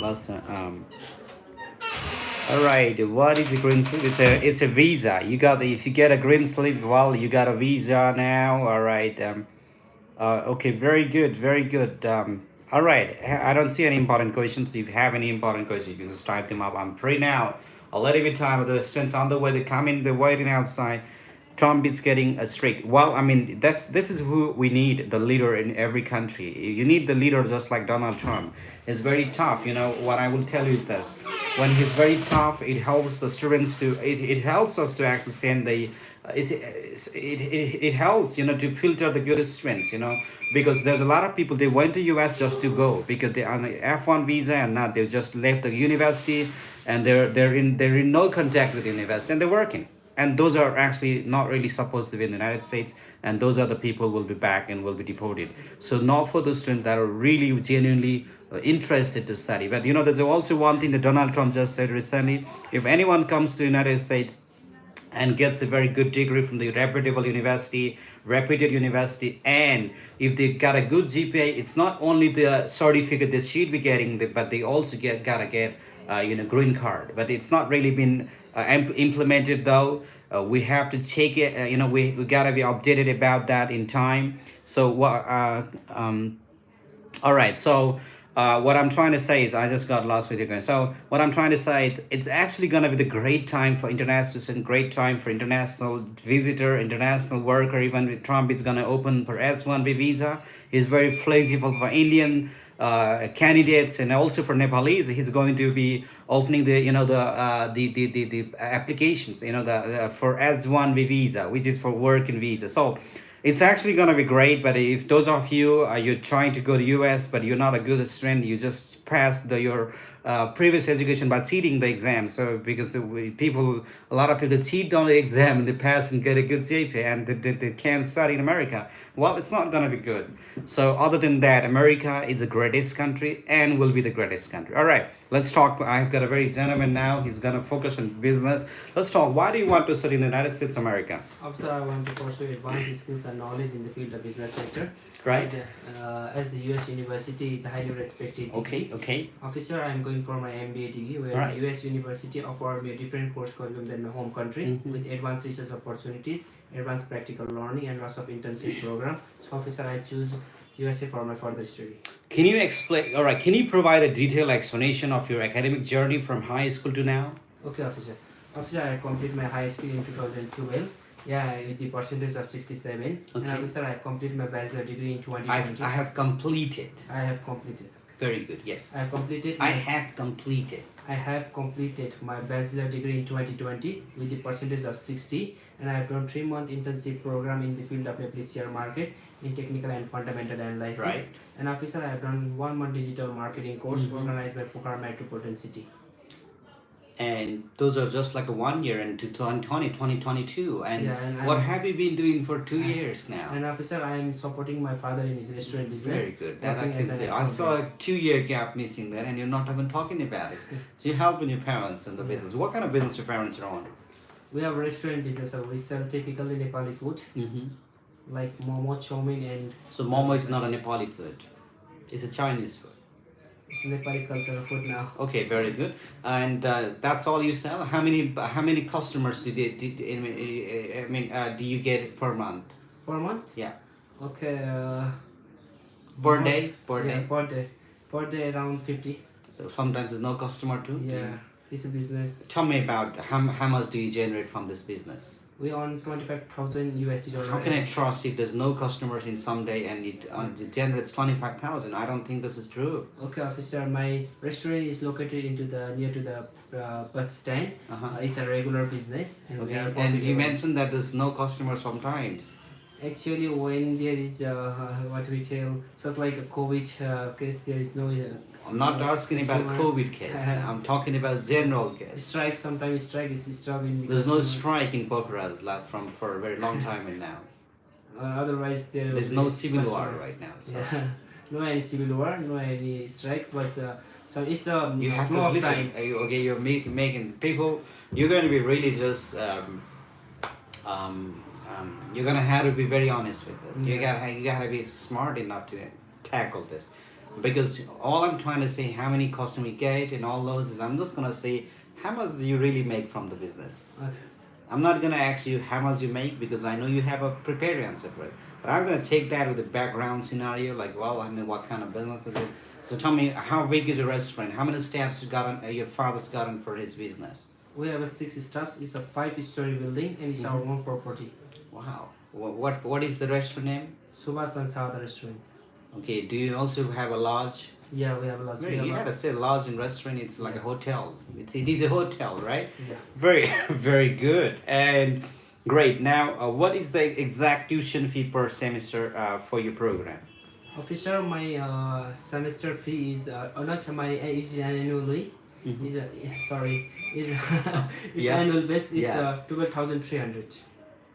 All right, what is a green slip? It's a visa. You got if you get a green slip, well, you got a visa now. All right. Okay, very good, very good. All right, I don't see any important questions. If you have any important questions, you can just type them up. I'm free now. A little bit time of the students on the way. They come in. They're waiting outside. Trump is getting a streak. Well, I mean, this is who we need, the leader in every country. You need the leader just like Donald Trump. It's very tough. You know, what I will tell you is this. When he's very tough, it helps the students to, it helps us to actually send the, it helps, you know, to filter the good students, you know, because there's a lot of people, they went to US just to go because they're on an F1 visa and now they just left the university and they're in no contact with the university and they're working. And those are actually not really supposed to be in the United States. And those are the people who will be back and will be deported. So not for the students that are really genuinely interested to study. But, you know, there's also one thing that Donald Trump just said recently. If anyone comes to the United States and gets a very good degree from the reputed university, and if they got a good GPA, it's not only the certificate they should be getting, but they also gotta get green card. But it's not really been implemented though. We have to check it. We gotta be updated about that in time. So all right. So what I'm trying to say is, I just got lost with you guys. So what I'm trying to say, it's actually gonna be the great time for international student, great time for international visitor, international worker. Even with Trump is gonna open for S1B visa. He's very flexible for Indian candidates and also for Nepalese. He's going to be opening the applications, for S1B visa, which is for working visa. So it's actually going to be great. But if those of you you're trying to go to US but you're not a good student, you just passed your previous education by cheating the exam. So because a lot of people cheat on the exam and they pass and get a good GPA and they can't study in America. Well, it's not going to be good. So other than that, America is the greatest country and will be the greatest country. All right, let's talk. I've got a very gentleman now. He's going to focus on business. Let's talk. Why do you want to study in the United States, America? Officer, I want to pursue advanced skills and knowledge in the field of business sector. Right. As the US University is highly respected. Okay. Officer, I am going for my MBA degree, where Right. the US University offered me a different course curriculum than my home country, with advanced research opportunities, advanced practical learning, and lots of internship program. So, officer, I choose USA for my further study. Can you explain? All right. Can you provide a detailed explanation of your academic journey from high school to now? Okay, officer. Officer, I completed my high school in 2012. Yeah, with the percentage of 67. Okay. And officer, I completed my bachelor degree in 2020. I have completed. I have completed. Very good. Yes. I have completed. I have completed. I have completed my bachelor degree in 2020 with the percentage of 60, and I have done 3-month internship program in the field of Nepalese share market in technical and fundamental analysis. Right. And officer, I have done 1-month digital marketing course organized by Pokhara Metropolitan City. And those are just like a 1 year in 2020, 2022. And, Yeah, and what I'm- have you been doing for 2 years now? And officer, I am supporting my father in his restaurant business. Very good. That I working can as an say. I accountant. saw a 2 year gap missing there, and you're not even talking about it. So you're helping your parents in the business. What kind of business your parents are on? We have a restaurant business, so we sell typically Nepali food like momo, chow mein, and So momo is not a Nepali food. It's a Chinese food. it's Nepali cultural food now. Okay, very good. And that's all you sell. How many customers do you get per month? Per month? Yeah. Okay. Per day? Per Yeah, day. per day. Per day around 50. Sometimes there's no customer too. Yeah, it's a business. Tell me about how much do you generate from this business? We earn 25,000 USD dollars. How can I trust if there's no customers in some day and it generates 25,000? I don't think this is true. Okay, officer. My restaurant is located near to the bus stand. It's a regular business. And we Okay. are And you profitable. mentioned that there's no customers sometimes. Actually, when there is what we tell, such like a COVID case, there is no I'm not asking about consumer- COVID case. I'm talking about general case. strike. Sometimes strike is struggling. There's no strike in Pokhara for a very long time and now. Otherwise, There's no civil war right now. So Yeah. No any civil war, no any strike, but so it's a you have flow to of listen. time. Okay, you're making people. You're going to be really just you're gonna have to be very honest with this. You gotta be smart enough to tackle this, because all I'm trying to say, how many customers you get and all those, is I'm just gonna say how much you really make from the business. Okay. I'm not gonna ask you how much you make, because I know you have a prepared answer for it. But I'm gonna take that with the background scenario, like, well, I mean, what kind of business is it? So tell me, how big is your restaurant? How many staffs you got on, your father's got on for his business? We have a 6 staffs. It's a 5-story building and it's our own property. Wow. What is the restaurant name? Subhas and Sada restaurant. Okay. Do you also have a lodge? Yeah, we have a lot. You had to say lodge and restaurant. It's like a hotel. It is a hotel, right? Yeah. Very very good and great. Now, what is the exact tuition fee per semester for your program? Officer, my semester fee is not my is annually. Is sorry is it's Yeah. annual base is Yes. 12,300.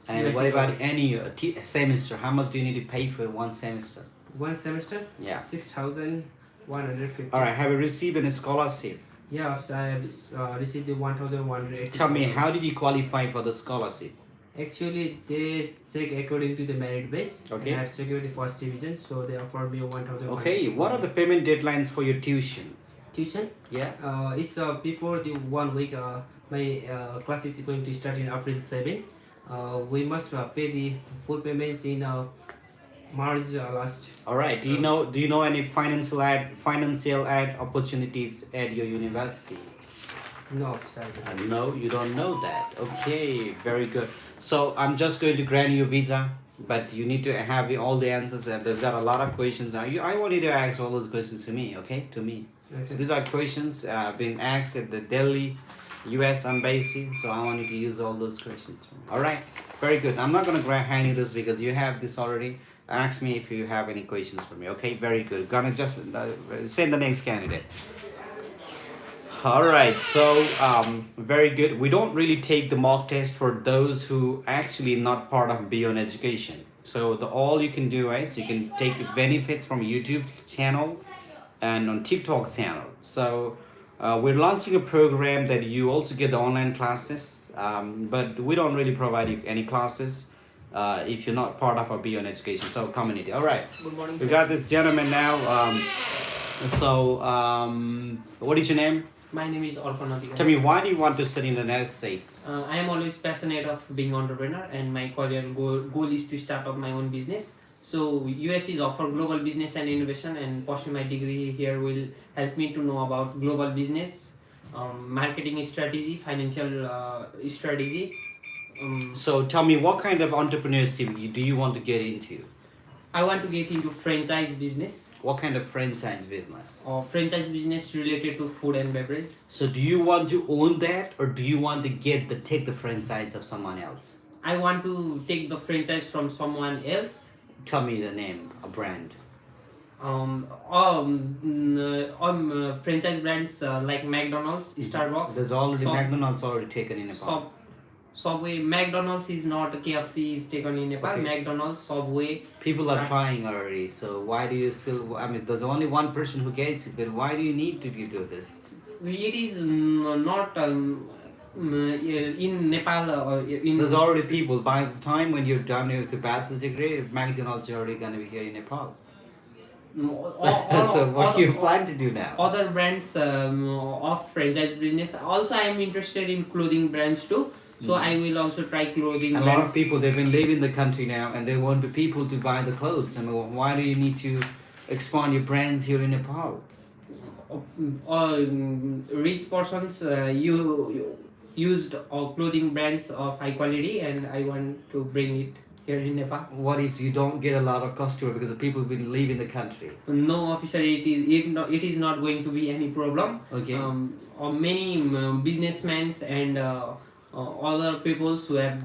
And what about any semester? How much do you need to pay for one semester? One semester? Yeah. 6,150. All right. Have you received any scholarship? Yeah, officer, I have received the 1,180. Tell me, how did you qualify for the scholarship? Actually, they check according to the merit base. Okay. And I have secured the first division, so they offered me 1,000. Okay. What are the payment deadlines for your tuition? Tuition? Yeah. It's before the 1 week. My class is going to start in April 7. We must pay the full payments in March last. All right. Do you know any financial aid opportunities at your university? No, officer. No, you don't know that. Okay, very good. So I'm just going to grant you a visa, but you need to have all the answers. And there's got a lot of questions. I want you to ask all those questions to me. Okay, to me. Okay. So these are questions being asked at the Delhi, U.S. embassy. So I want you to use all those questions. All right, very good. I'm not gonna hand you this because you have this already. Ask me if you have any questions for me. Okay, very good. Gonna just send the next candidate. All right, so very good. We don't really take the mock test for those who actually not part of Beyond Education. So all you can do is you can take benefits from YouTube channel and on TikTok channel. So we're launching a program that you also get the online classes, but we don't really provide you any classes if you're not part of our Beyond Education community. All right, Good morning. we got this gentleman now. What is your name? My name is Arpan Adhikari. Tell me, why do you want to study in the United States? I am always passionate of being entrepreneur, and my career goal is to start up my own business. So US is offer global business and innovation, and pursuing my degree here will help me to know about global business, marketing strategy, financial strategy. So tell me, what kind of entrepreneurship do you want to get into? I want to get into franchise business. What kind of franchise business? Franchise business related to food and beverage. So do you want to own that, or do you want to take the franchise of someone else? I want to take the franchise from someone else. Tell me the name, a brand. Franchise brands like McDonald's, Starbucks. There's already McDonald's already taken in Nepal. Subway. McDonald's is not, KFC is taken in Nepal. Okay. McDonald's, Subway. People are trying already, so why do you still? I mean, there's only one person who gets it, but why do you need to do this? It is not in Nepal. There's already people. By the time when you're done with the bachelor's degree, McDonald's is already going to be here in Nepal. So what do you plan to do now? Other brands of franchise business. Also, I am interested in clothing brands too. So I will also try clothing A brands. lot of people, they've been living in the country now, and they want the people to buy the clothes. I mean, why do you need to expand your brands here in Nepal? Rich persons you used clothing brands of high quality, and I want to bring it here in Nepal. What if you don't get a lot of customer because the people have been leaving the country? No, officer, it is not going to be any problem. Okay. Many businessmen and other peoples who have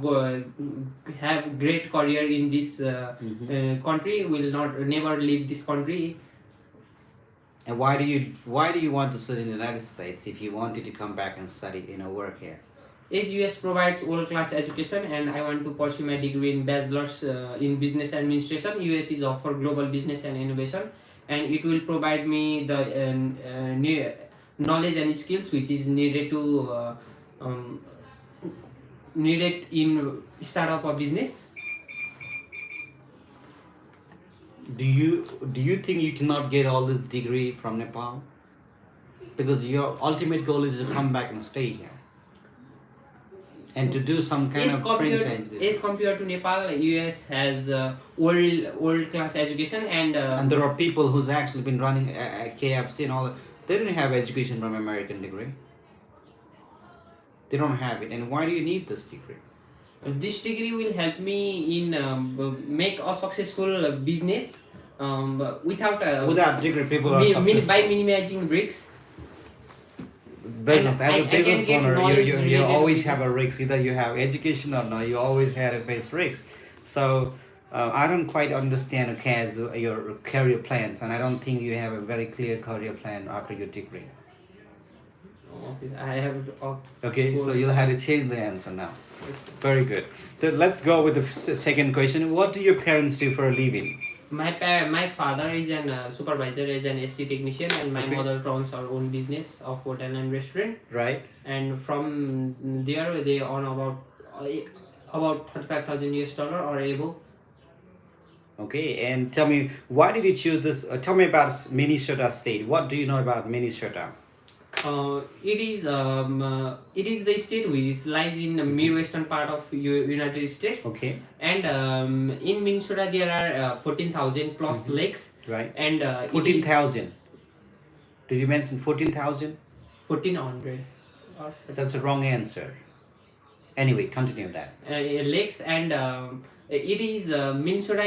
great career in this country will never leave this country. And why do you want to study in the United States if you wanted to come back and study, work here? As US provides world-class education, and I want to pursue my degree in bachelor's in business administration. US is offer global business and innovation, and it will provide me the knowledge and skills which is needed to needed in start up a business. Do you think you cannot get all this degree from Nepal? Because your ultimate goal is to come back and stay here. And to do some kind of franchise business. As compared to Nepal, US has world class education And there are people who's actually been running KFC and all that. They don't have education from American degree. They don't have it. And why do you need this degree? this degree will help me in make a successful business Without degree, people are successful. by minimizing risks. Business, as a I business can get owner, knowledge you related always to have a risk. Either you have education or not, you always had to face risks. So I don't quite understand, okay, as your career plans, and I don't think you have a very clear career plan after your degree. Okay, I have Okay, so you'll have to change the answer now. Very good. So let's go with the second question. What do your parents do for a living? my father is an supervisor as an SC technician, and my Okay. mother runs our own business of hotel and restaurant. Right. And from there they earn about $35,000 or above. Okay, and tell me, why did you choose this? Tell me about Minnesota State. What do you know about Minnesota? It is the state which lies in the midwestern part of United States. Okay, And in Minnesota there are 14,000 plus lakes. right. And 14,000. Did you mention 14,000? 1,400 That's a wrong answer. Anyway, continue that. lakes, and it is Minnesota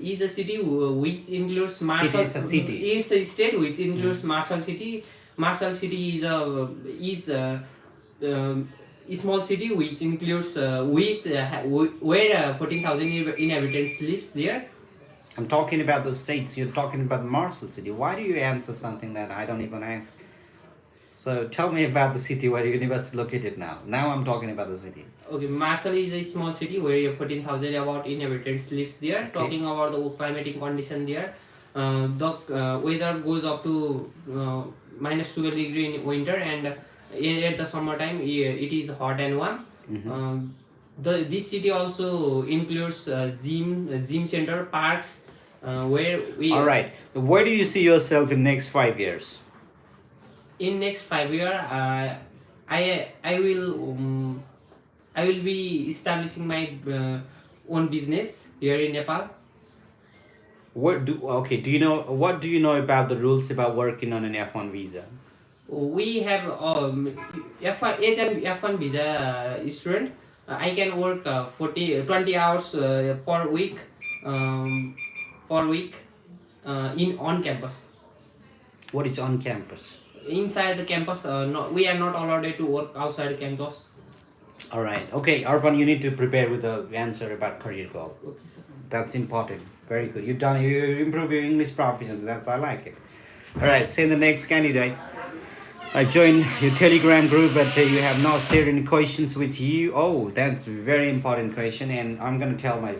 is a city which includes Marshall. It's a city. It's a state which includes Marshall City. Marshall City is a small city which includes where 14,000 inhabitants lives there. I'm talking about the states. You're talking about Marshall City. Why do you answer something that I don't even ask? So tell me about the city where the university is located now. Now I'm talking about the city. Okay, Marshall is a small city where 14,000 about inhabitants lives there. Okay. Talking about the climatic condition there, the weather goes up to minus 12 degree in winter, and at the summertime it is hot and warm. This city also includes gym center, parks, where we. All right. Where do you see yourself in next 5 years? In next 5 years, I will be establishing my own business here in Nepal. What do you know about the rules about working on an F1 visa? We have F1 age and F1 visa student. I can work 20 hours per week in on campus. What is on campus? Inside the campus, we are not allowed to work outside the campus. All right. Okay, Arpan, you need to prepare with the answer about career goal. Okay, sir. That's important. Very good. You improve your English proficiency. I like it. All right. Say the next candidate. I joined your Telegram group, but you have not shared any questions with you. Oh, that's a very important question, and I'm gonna tell my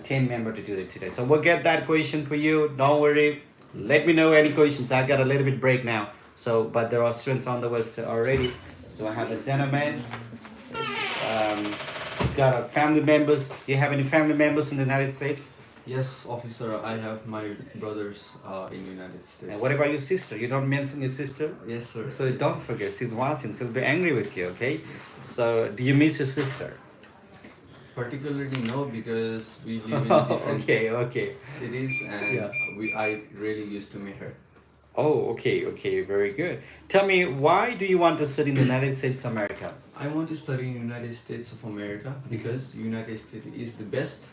team member to do it today. So we'll get that question for you. Don't worry. Let me know any questions. I got a little bit break now. So, but there are students on the list already. So I have a gentleman. He's got a family members. Do you have any family members in the United States? Yes, officer. I have my brothers in the United States. And what about your sister? You don't mention your sister? Yes, sir. So don't forget, she's watching. She'll be angry with you, okay? So do you miss your sister? Particularly no, because we live in different Okay. cities, and Yeah. I really used to meet her. Oh, okay, very good. Tell me, why do you want to study in the United States of America? I want to study in United States of America because United States is the best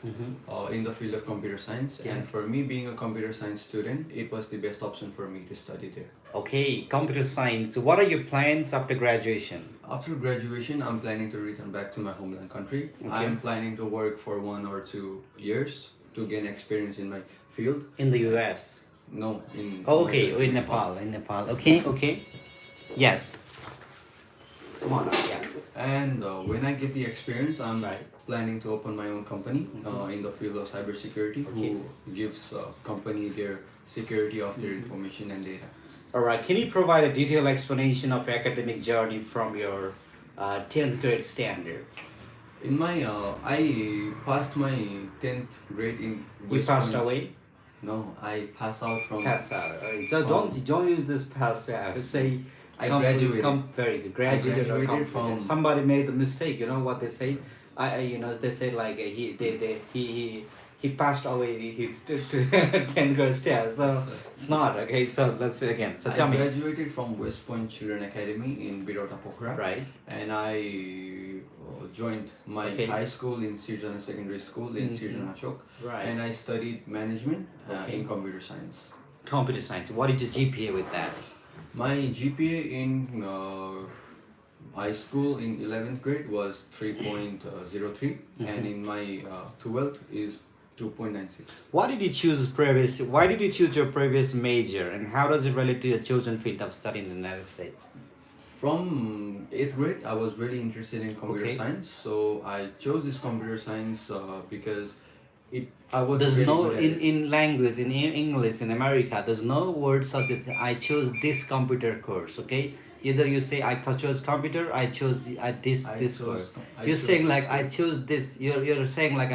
in the field of computer science, and Yes. for me being a computer science student, it was the best option for me to study there. Okay, computer science. So what are your plans after graduation? After graduation, I'm planning to return back to my homeland country. Okay. I'm planning to work for 1 or 2 years to gain experience in my field. In the US? No, in Oh, okay, my- in Nepal. Okay. Yes. Come on, yeah. And when I get the experience, I'm Right. planning to open my own company in the field of cybersecurity, Okay. who gives company their security of their information and data. All right. Can you provide a detailed explanation of your academic journey from your 10th grade standard? In my, I passed my 10th grade in You West passed Point. away? No, I passed out from. Pass out. So don't use this pass out. Say I graduated. Very good. Graduated or graduated completed. from- Somebody made the mistake. You know what they say? They say like he passed away his 10th grade stare. So Yes, sir. it's not okay. So let's say again. So tell I me. graduated from West Point Children Academy in Birota Pokhara. Right. And I joined my Okay. high school in Sirjana Secondary School in Mhm. Sirjana Chowk. Right. And I studied management Okay. in computer science. Computer science. What is your GPA with that? My GPA in high school in 11th grade was 3.03 and in my 12th is 2.96. Why did you choose previous? Why did you choose your previous major, and how does it relate to your chosen field of study in the United States? From 8th grade, I was really interested in computer Okay. science, so I chose this computer science because I was There's really no good at it. in language in English in America. There's no word such as I chose this computer course. Okay, either you say I chose computer, I chose this course. You're saying like I chose this. You're saying like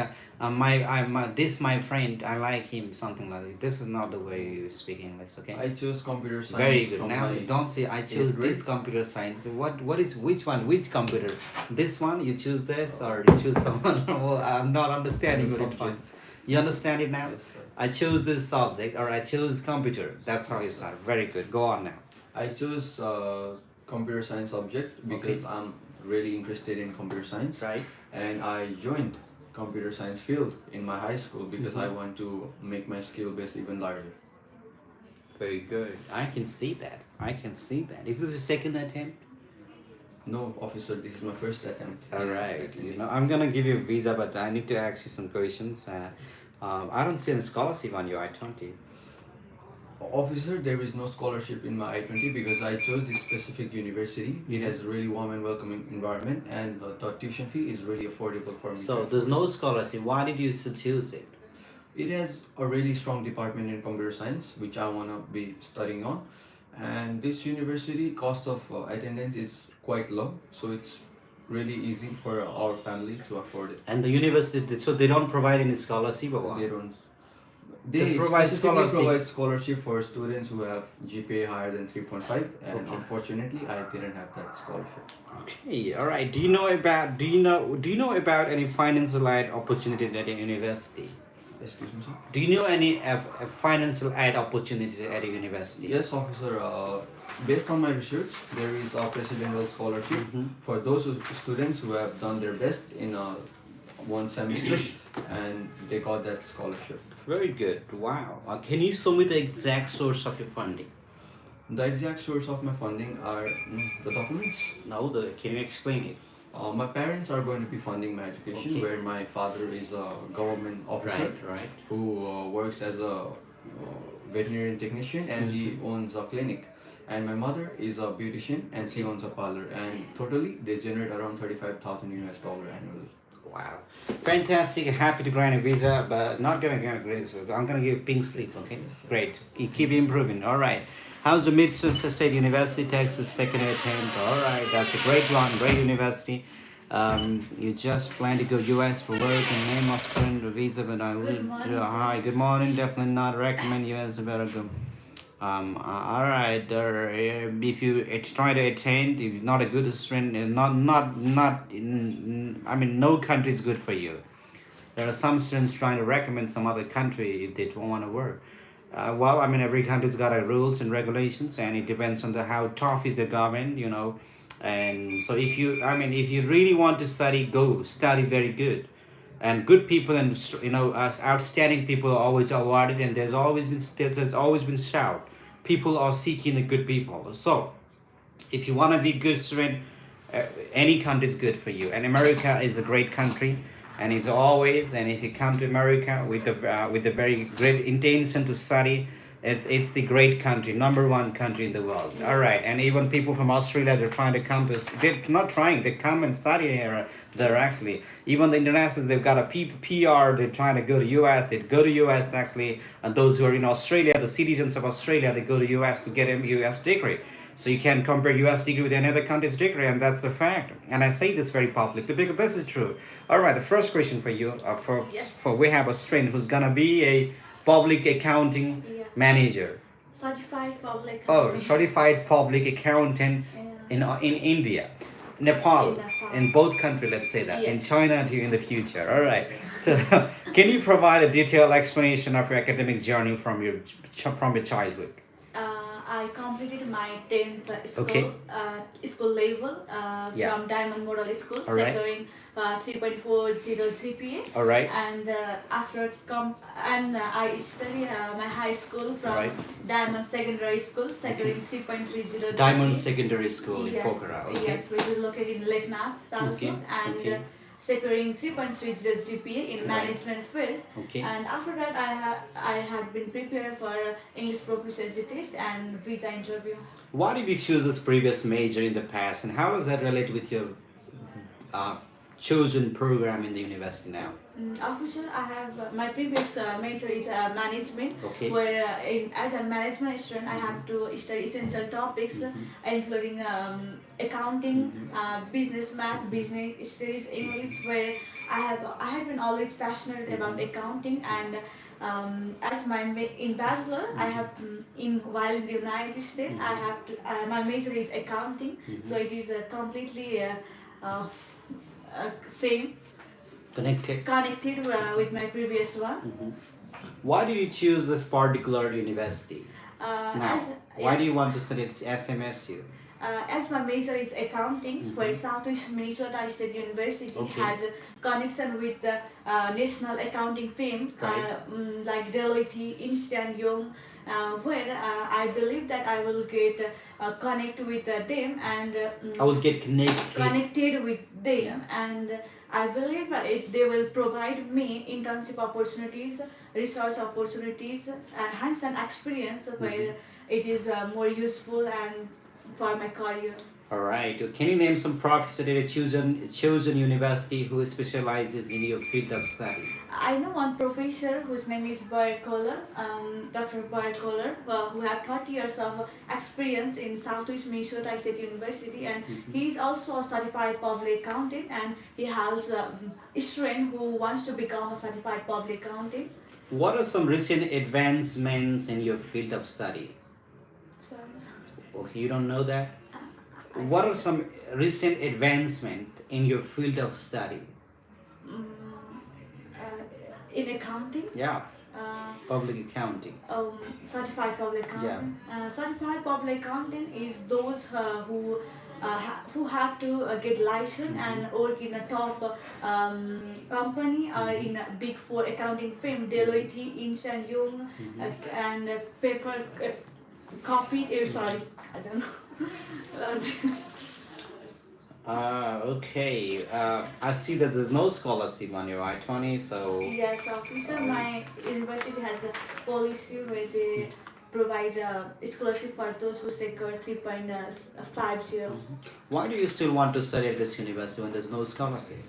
my friend, I like him, something like that. This is not the way you speak English. Okay. I chose computer science. Very good. from Now my don't say I chose grade. this computer science. What is which one? Which computer? This one? You choose this or you choose someone? Well, I'm not understanding what you're trying. You understand it now? Yes, sir. I chose this subject or I chose computer. That's how you start. Very good. Go on now. I chose computer science subject because I'm really interested in computer science. Right. And I joined computer science field in my high school because I Mhm. want to make my skill base even larger. Very good. I can see that. I can see that. Is this the second attempt? No, officer, this is my first attempt. All right. You know, I'm gonna give you a visa, but I need to ask you some questions. I don't see any scholarship on your I-20. Officer, there is no scholarship in my I-20 because I chose this specific university. It has a really warm and welcoming environment, and the tuition fee is really affordable for me. So there's no scholarship. Why did you choose it? It has a really strong department in computer science, which I want to be studying on. And this university cost of attendance is quite low, so it's really easy for our family to afford it. And the university, so they don't provide any scholarship or what? They don't. They They provide specifically scholarship. provide scholarship for students who have GPA higher than 3.5, and Okay. unfortunately, I didn't have that scholarship. Okay, all right. Do you know about any financial aid opportunity at a university? Excuse me, sir. Do you know any financial aid opportunities at a university? Yes, officer. Based on my research, there is a presidential scholarship Mhm. for those students who have done their best in one semester, and they got that scholarship. Very good. Wow. Can you show me the exact source of your funding? The exact source of my funding are the documents. No, can you explain it? My parents are going to be funding my education, Okay. where my father is a government officer Right. who works as a veterinarian technician, and he owns a clinic. And my mother is a beautician and she owns a parlor, and totally they generate around $35,000 annually. Wow. Fantastic. Happy to grant a visa, but not gonna grant a visa. I'm gonna give pink slip, okay? Great. You keep improving. All right. How's the Mid-Central State University, Texas, second attempt? All right. That's a great one. Great university. You just plan to go U.S. for work and name of student visa, but I will. Hi. Good morning. Definitely not recommend U.S. Better go. All right. If you try to attend, if you're not a good student, no country is good for you. There are some students trying to recommend some other country if they don't want to work. Every country's got rules and regulations, and it depends on how tough is the government, you know. And so if you really want to study, go study very good. And good people and outstanding people are always awarded, and there's always been shout. People are seeking the good people. So if you want to be good student, any country is good for you. And America is a great country, and it's always. And if you come to America with the very great intention to study, It's the great country, number one country in the world. All right, and even people from Australia, they're trying to come to. They're not trying. They come and study here. They're actually even the internationals. They've got a PR. They're trying to go to US. They go to US actually, and those who are in Australia, the citizens of Australia, they go to US to get a US degree. So you can compare US degree with any other country's degree, and that's the fact. And I say this very publicly because this is true. All right, the first question for you, for we have a student who's gonna be a public accounting manager. Certified public. Oh, certified public accountant in India, Nepal, in both countries. Let's say that in China too in the future. All right. So, can you provide a detailed explanation of your academic journey from your childhood? I completed my 10th school, Okay. School level Yeah. from Diamond Model School, All right. securing 3.40 GPA. All right. And I studied my high school from Right. Diamond Secondary School, securing 3.30 Diamond GPA. Secondary School in Yes, Pokhara. Okay. yes, which is located in Leknath, Okay, Tarsu, and okay. securing 3.30 GPA in Right. management field. Okay. And after that, I had been prepared for English proficiency test and visa interview. Why did you choose this previous major in the past, and how does that relate with your chosen program in the university now? Officer, I have my previous major is management, Okay. where as a management student, I have to study essential topics, including accounting, business math, business studies, English. Where I have been always passionate about accounting, and as in bachelor, I have while in the United States, I have to my major is accounting, so it is completely same. Connected with my previous one. Why did you choose this particular university? Now, why do you want to study at SMSU? As my major is accounting, where Southeast Minnesota State University Okay. has a connection with the national accounting firm Right. like Deloitte, Ernst and Young, where I believe that I will get connect with them and I will get connected. with them, and I believe if they will provide me internship opportunities, research opportunities, hands-on experience where it is more useful and for my career. All right. Can you name some professor at a chosen university who specializes in your field of study? I know one professor whose name is Bayer Kohler, Dr. Bayer Kohler, who have 30 years of experience in Southeast Minnesota State University, and he is also a certified public accountant, and he has a student who wants to become a certified public accountant. What are some recent advancements in your field of study? Sorry. Okay, you don't know that? What are some recent advancement in your field of study? In accounting, Yeah, public accounting. certified public accountant. Certified public accountant is those who have to get license and work in a top company or in a big four accounting firm, Deloitte, Ernst and Young, and paper copy. Sorry, I don't know. Okay. I see that there's no scholarship on your I-20, so Yes, officer. My university has a policy where they provide scholarship for those who secure 3.50. why do you still want to study at this university when there's no scholarship?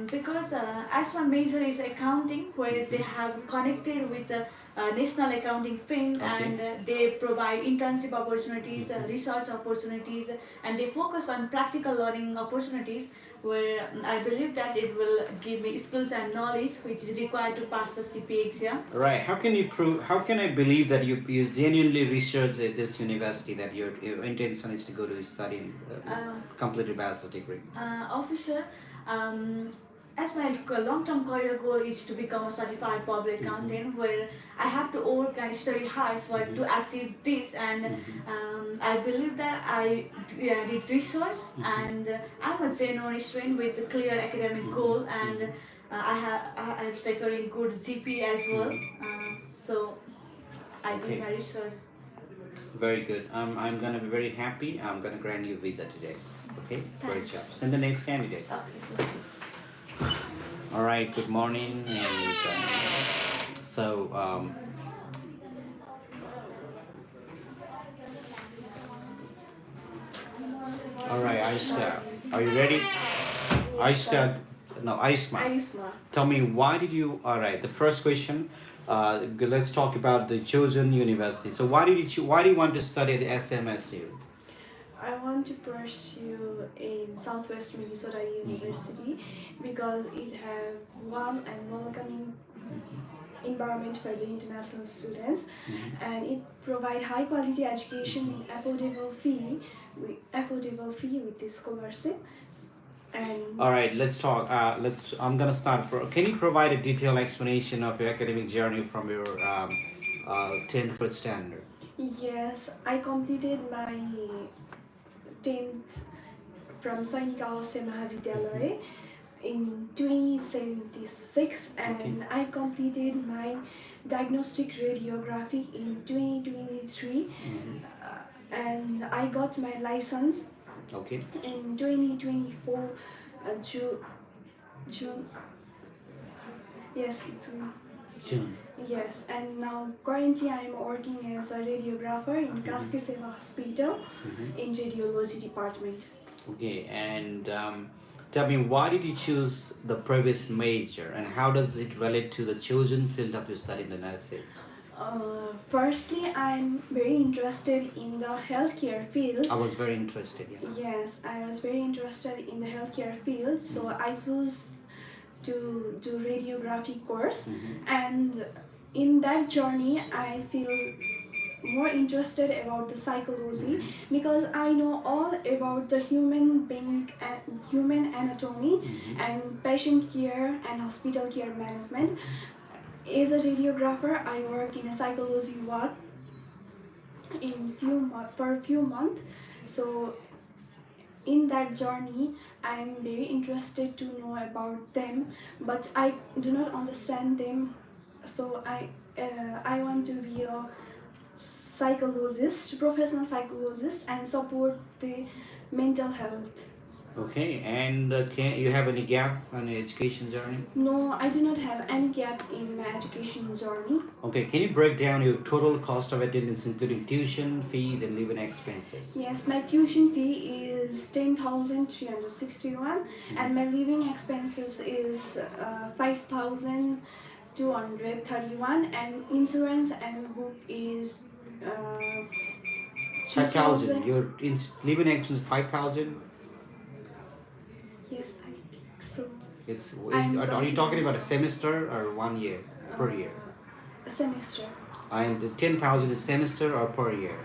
Because as my major is accounting, where they have connected with the national accounting firm, and they provide internship opportunities, research opportunities, and they focus on practical learning opportunities, where I believe that it will give me skills and knowledge which is required to pass the CPA exam. Right. How can you prove? How can I believe that you genuinely research at this university that your intention is to go to study and complete a bachelor's degree? Officer, as my long-term career goal is to become a certified public accountant, where I have to work and study hard to achieve this, and I believe that I did research, and I'm a genuine student with a clear academic goal, and I'm securing good GP as well, so I did my research. Very good. I'm gonna be very happy. I'm gonna grant you visa today. Okay. Great Thanks. job. Send the next candidate. Okay. All right. Good morning. And All right, Aishka, are you ready? Aishka, no, Aisma. Aisma. Tell me, why did you? All right, the first question. Let's talk about the chosen university. So, why did you? Why do you want to study at SMSU? I want to pursue in Southwest Minnesota University because it has warm and welcoming environment for the international students, and it provide high quality education in affordable fee with this scholarship. And All right, let's talk. I'm gonna start. Can you provide a detailed explanation of your academic journey from your 10th grade standard? yes, I completed my 10th from Sainika Mahavidyalaya in 2076, and I completed my diagnostic radiography in 2023, and I got my license Okay. in 2024 June. Yes, June. yes, and now currently I am working as a radiographer in Kaskiseva Hospital in radiology department. Okay, and tell me, why did you choose the previous major, and how does it relate to the chosen field of your study in the United States? Firstly, I'm very interested in the healthcare field. I was very interested. Yeah. Yes, I was very interested in the healthcare field, so I chose to do radiography course, and in that journey I feel more interested about the psychology because I know all about the human being and human anatomy and patient care and hospital care management. As a radiographer, I work in a psychology ward for a few months. So in that journey, I am very interested to know about them, but I do not understand them. So I want to be a psychologist, professional psychologist, and support the mental health. Okay, and can you have any gap on your education journey? No, I do not have any gap in my education journey. Okay, can you break down your total cost of attendance, including tuition, fees, and living expenses? Yes, my tuition fee is 10,361, and my living expenses is 5,231, and insurance and book is 5,000. Your living expenses 5,000. Yes, I think so. It's. I'm Are you talking confused. about a semester or 1 year per year? A semester. And the 10,000 is semester or per year?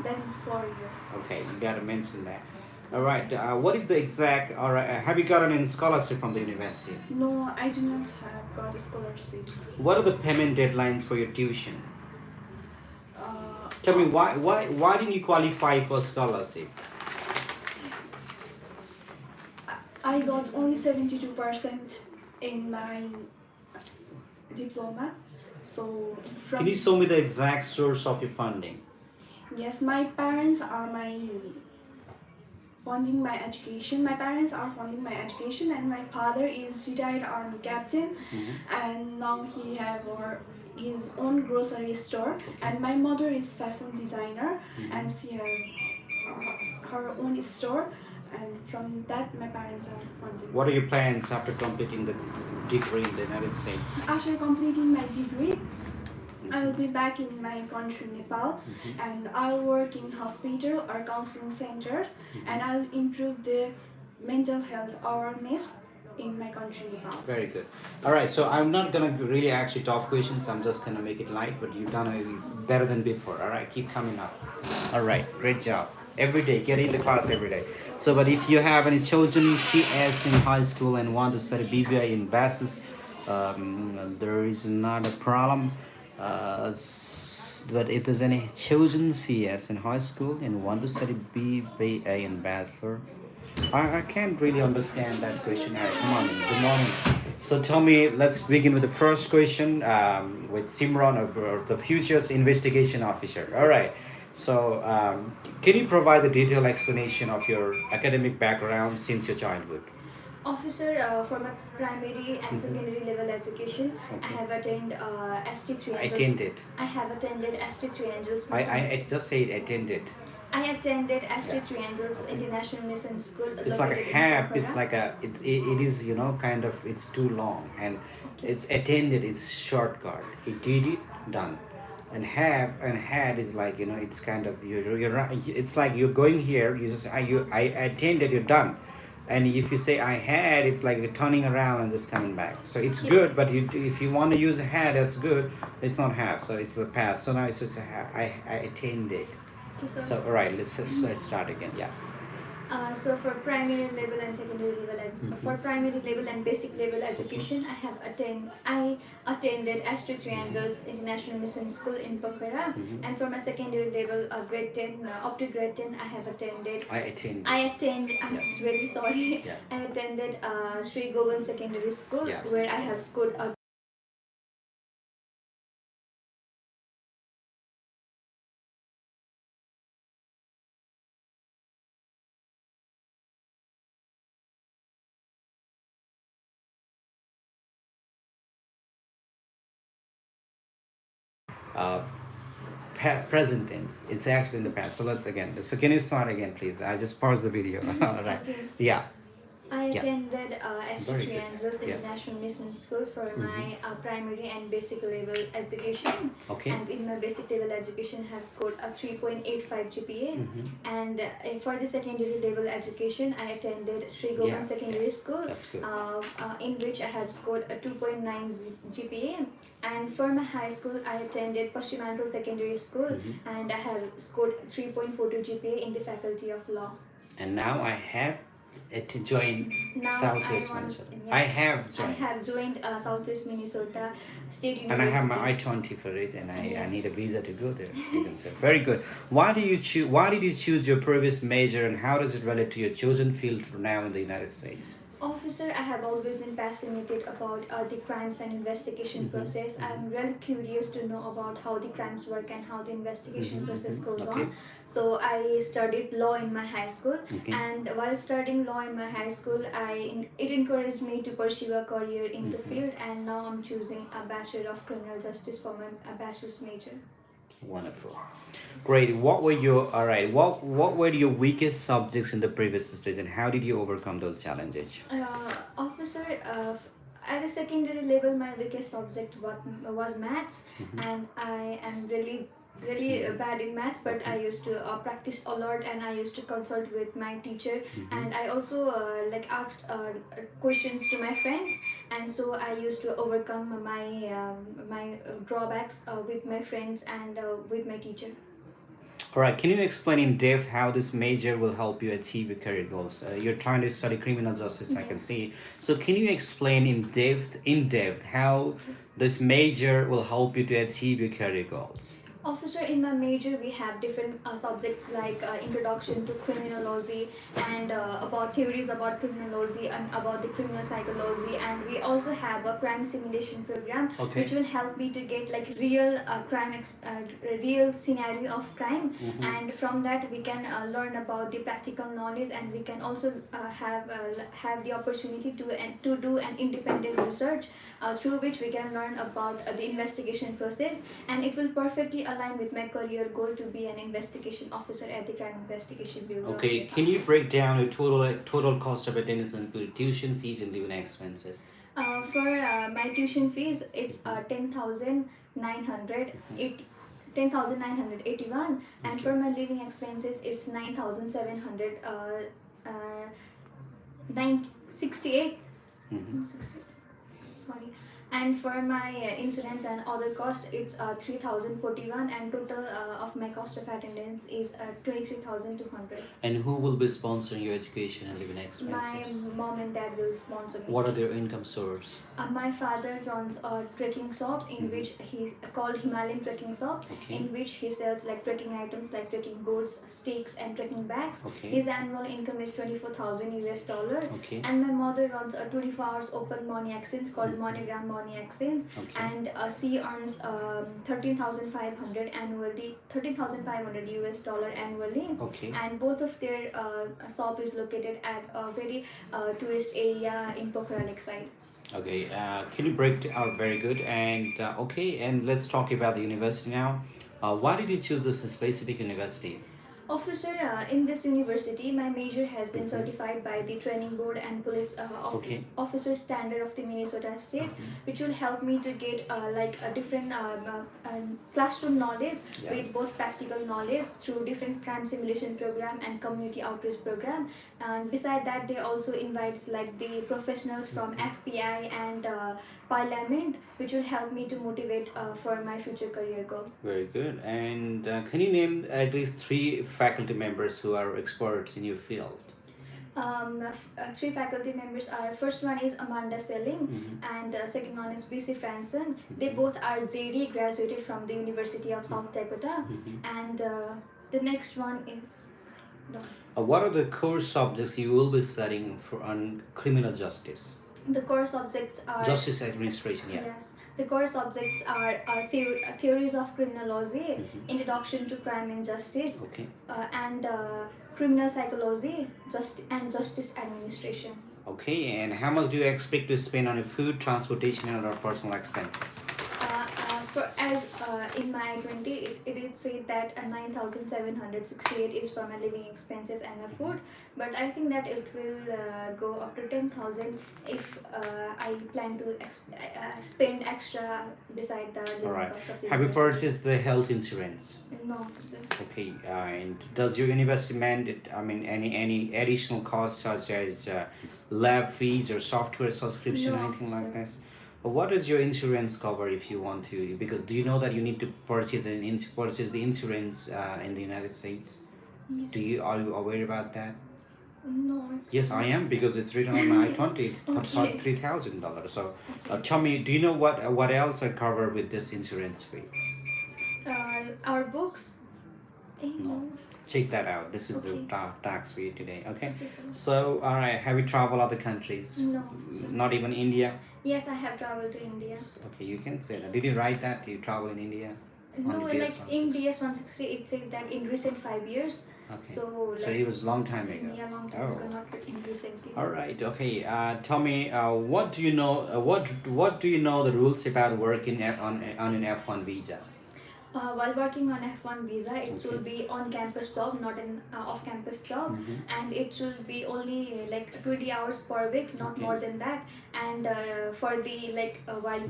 That is 4 year. Okay, you gotta mention that. All right. What is the exact? All right. Have you gotten any scholarship from the university? No, I do not have got a scholarship. What are the payment deadlines for your tuition? Uh, Tell me why didn't you qualify for scholarship? I got only 72% in my diploma. So from Can you show me the exact source of your funding? yes, my parents are funding my education. My parents are funding my education, and my father is retired army captain, and now he have his own grocery store. And my mother is fashion designer, and she has her own store. And from that, my parents are funding. What are your plans after completing the degree in the United States? After completing my degree, I will be back in my country, Nepal, and I'll work in hospital or counseling centers, and I'll improve the mental health awareness in my country, Nepal. Very good. All right, so I'm not gonna really ask you tough questions. I'm just gonna make it light, but you've done it better than before. All right, keep coming up. All right, great job. Every day, get in the class every day. So, but if you have any children CS in high school and want to study BBA in BASIS, there is not a problem. But if there's any chosen CS in high school and want to study BBA in bachelor, I can't really understand that question. All right, come on, good morning. So tell me, let's begin with the first question with Simran, or the future's investigation officer. All right. So can you provide the detailed explanation of your academic background since your childhood? Officer, for my primary and secondary level education, I have attended ST3 Angels. Attended. I have attended ST3 Angels. I just said attended. I attended St. Three Angels International Mission School. It's like a located in have. It's Pokhara. like it is kind of it's too long, and it's attended. It's shortcut. It did it done, and have and had is like it's kind of it's like you're going here. You just I attended. You're done. And if you say I had, it's like you're turning around and just coming back. So it's good, but if you want to use a had, that's good. It's not have, so it's the past. So now it's just a have. I attended. Okay, So all right, let's start again. Yeah. So for primary level and secondary level, for primary level and basic level education, I attended St. Three Angels International Mission School in Pokhara, and for my secondary level, grade 10 up to grade 10, I have attended. I attend. I'm really sorry. Yeah. I attended Sri Govind Secondary School, Yeah. where I have scored a Uh, present tense. It's actually in the past. So let's again. So can you start again, please? I just paused the video. All right. Okay. Yeah. I Yeah. attended St. Very Three good. Angels Yeah. International Mission School for my primary and basic level education. Okay. And in my basic level education, I have scored a 3.85 GPA. And for the secondary level education, I attended Sri Govind Yeah, Secondary yes, School, that's good. in which I had scored a 2.9 GPA. And for my high school, I attended Paschimanchal Secondary School, and I have scored 3.42 GPA in the Faculty of Law. And now I have to join Now Southwest I want- Minnesota. yeah. I have I joined. have joined Southwest Minnesota State University. And I have my I-20 for it, and I Yes. need a visa to go there. You can say. Very good. Why did you choose your previous major, and how does it relate to your chosen field for now in the United States? Officer, I have always been fascinated about the crimes and investigation process. I'm really curious to know about how the crimes work and how the investigation process goes Okay. on. So I studied law in my high school, Okay. and while studying law in my high school, it encouraged me to pursue a career in the field, and now I'm choosing a Bachelor of Criminal Justice for my bachelor's major. Wonderful. Great. What were your weakest subjects in the previous stage, and how did you overcome those challenges? Officer, at the secondary level, my weakest subject was maths, and I am really bad in math, but I used to practice a lot, and I used to consult with my teacher, and I also asked questions to my friends, and so I used to overcome my drawbacks with my friends and with my teacher. All right. Can you explain in depth how this major will help you achieve your career goals? You're trying to study criminal justice, I can see. So can you explain in depth how this major will help you to achieve your career goals? Officer, in my major, we have different subjects like introduction to criminology, and about theories about criminology and about the criminal psychology, and we also have a crime simulation program, Okay. which will help me to get like real real scenario of crime, and from that we can learn about the practical knowledge, and we can also have the opportunity to do an independent research, through which we can learn about the investigation process, and it will perfectly align with my career goal to be an investigation officer at the Crime Investigation Bureau. Okay. Can you break down your total cost of attendance, including tuition fees and living expenses? For my tuition fees, it's 10,981, and for my living expenses, it's 9,768. Sorry. And for my insurance and other cost, it's 3,041, and total of my cost of attendance is 23,200. And who will be sponsoring your education and living expenses? My mom and dad will sponsor me. What are their income source? My father runs a trekking shop in which he called Himalayan Trekking Shop, Okay. in which he sells like trekking items like trekking boots, sticks, and trekking bags. Okay. His annual income is 24,000 US dollar. Okay. And my mother runs a 24 hours open money exchange called MoneyGram Money Exchange, Okay. and she earns 13,500 annually, 13,500 US dollar annually. Okay. And both of their shop is located at a very tourist area in Pokhara Lakeside. Okay, can you break out? Very good. And okay, and let's talk about the university now. Why did you choose this specific university? Officer, in this university, my major has been certified by the Training Board and Police Okay. Officer Standard of the Minnesota State, which will help me to get like a different classroom knowledge Yeah. with both practical knowledge through different crime simulation program and community outreach program. And beside that, they also invites like the professionals from FBI and Parliament, which will help me to motivate for my future career goal. Very good. And can you name at least three faculty members who are experts in your field? Three faculty members are, first one is Amanda Selling, and second one is BC Franson. They both are JD, graduated from the University of South Dakota, and the next one is What are the core subjects you will be studying for on criminal justice? the core subjects are Justice administration, yeah. Yes, the core subjects are theories of criminology, introduction to crime and justice, Okay. and criminal psychology, and justice administration. Okay, and how much do you expect to spend on your food, transportation, and other personal expenses? In my 20, it did say that 9,768 is for my living expenses and my food, but I think that it will go up to 10,000 if I plan to spend extra beside the living All right. cost of the Have you university. purchased the health insurance? No, sir. Okay, and does your university mandate, any additional costs such as lab fees or software subscription, No, anything like sir. this? What does your insurance cover if you want to? Because do you know that you need to purchase the insurance in the United States? Yes. Are you aware about that? No. Yes, I am, because it's written on my I-20. It's Okay. $3,000. So, tell me, do you know what else are covered with this insurance fee? Our books. No. Check that out. This is the Okay. tax fee today. Okay. Okay, sir. So, all right. Have you traveled other countries? No, sir. Not even India. Yes, I have traveled to India. Okay, you can say that. Did you write that? You travel in India? No, On like DS-160. in DS-160, it said that in recent 5 years. Okay. So, So like, it was long time ago. yeah, long time Oh. ago, not in recently. All right. Okay. Tell me, what do you know? What do you know the rules about working on an F1 visa? While working on F1 visa, it Okay. should be on-campus job, not an off-campus job, and it should be only like 20 hours per week, not Okay. more than that. And for the while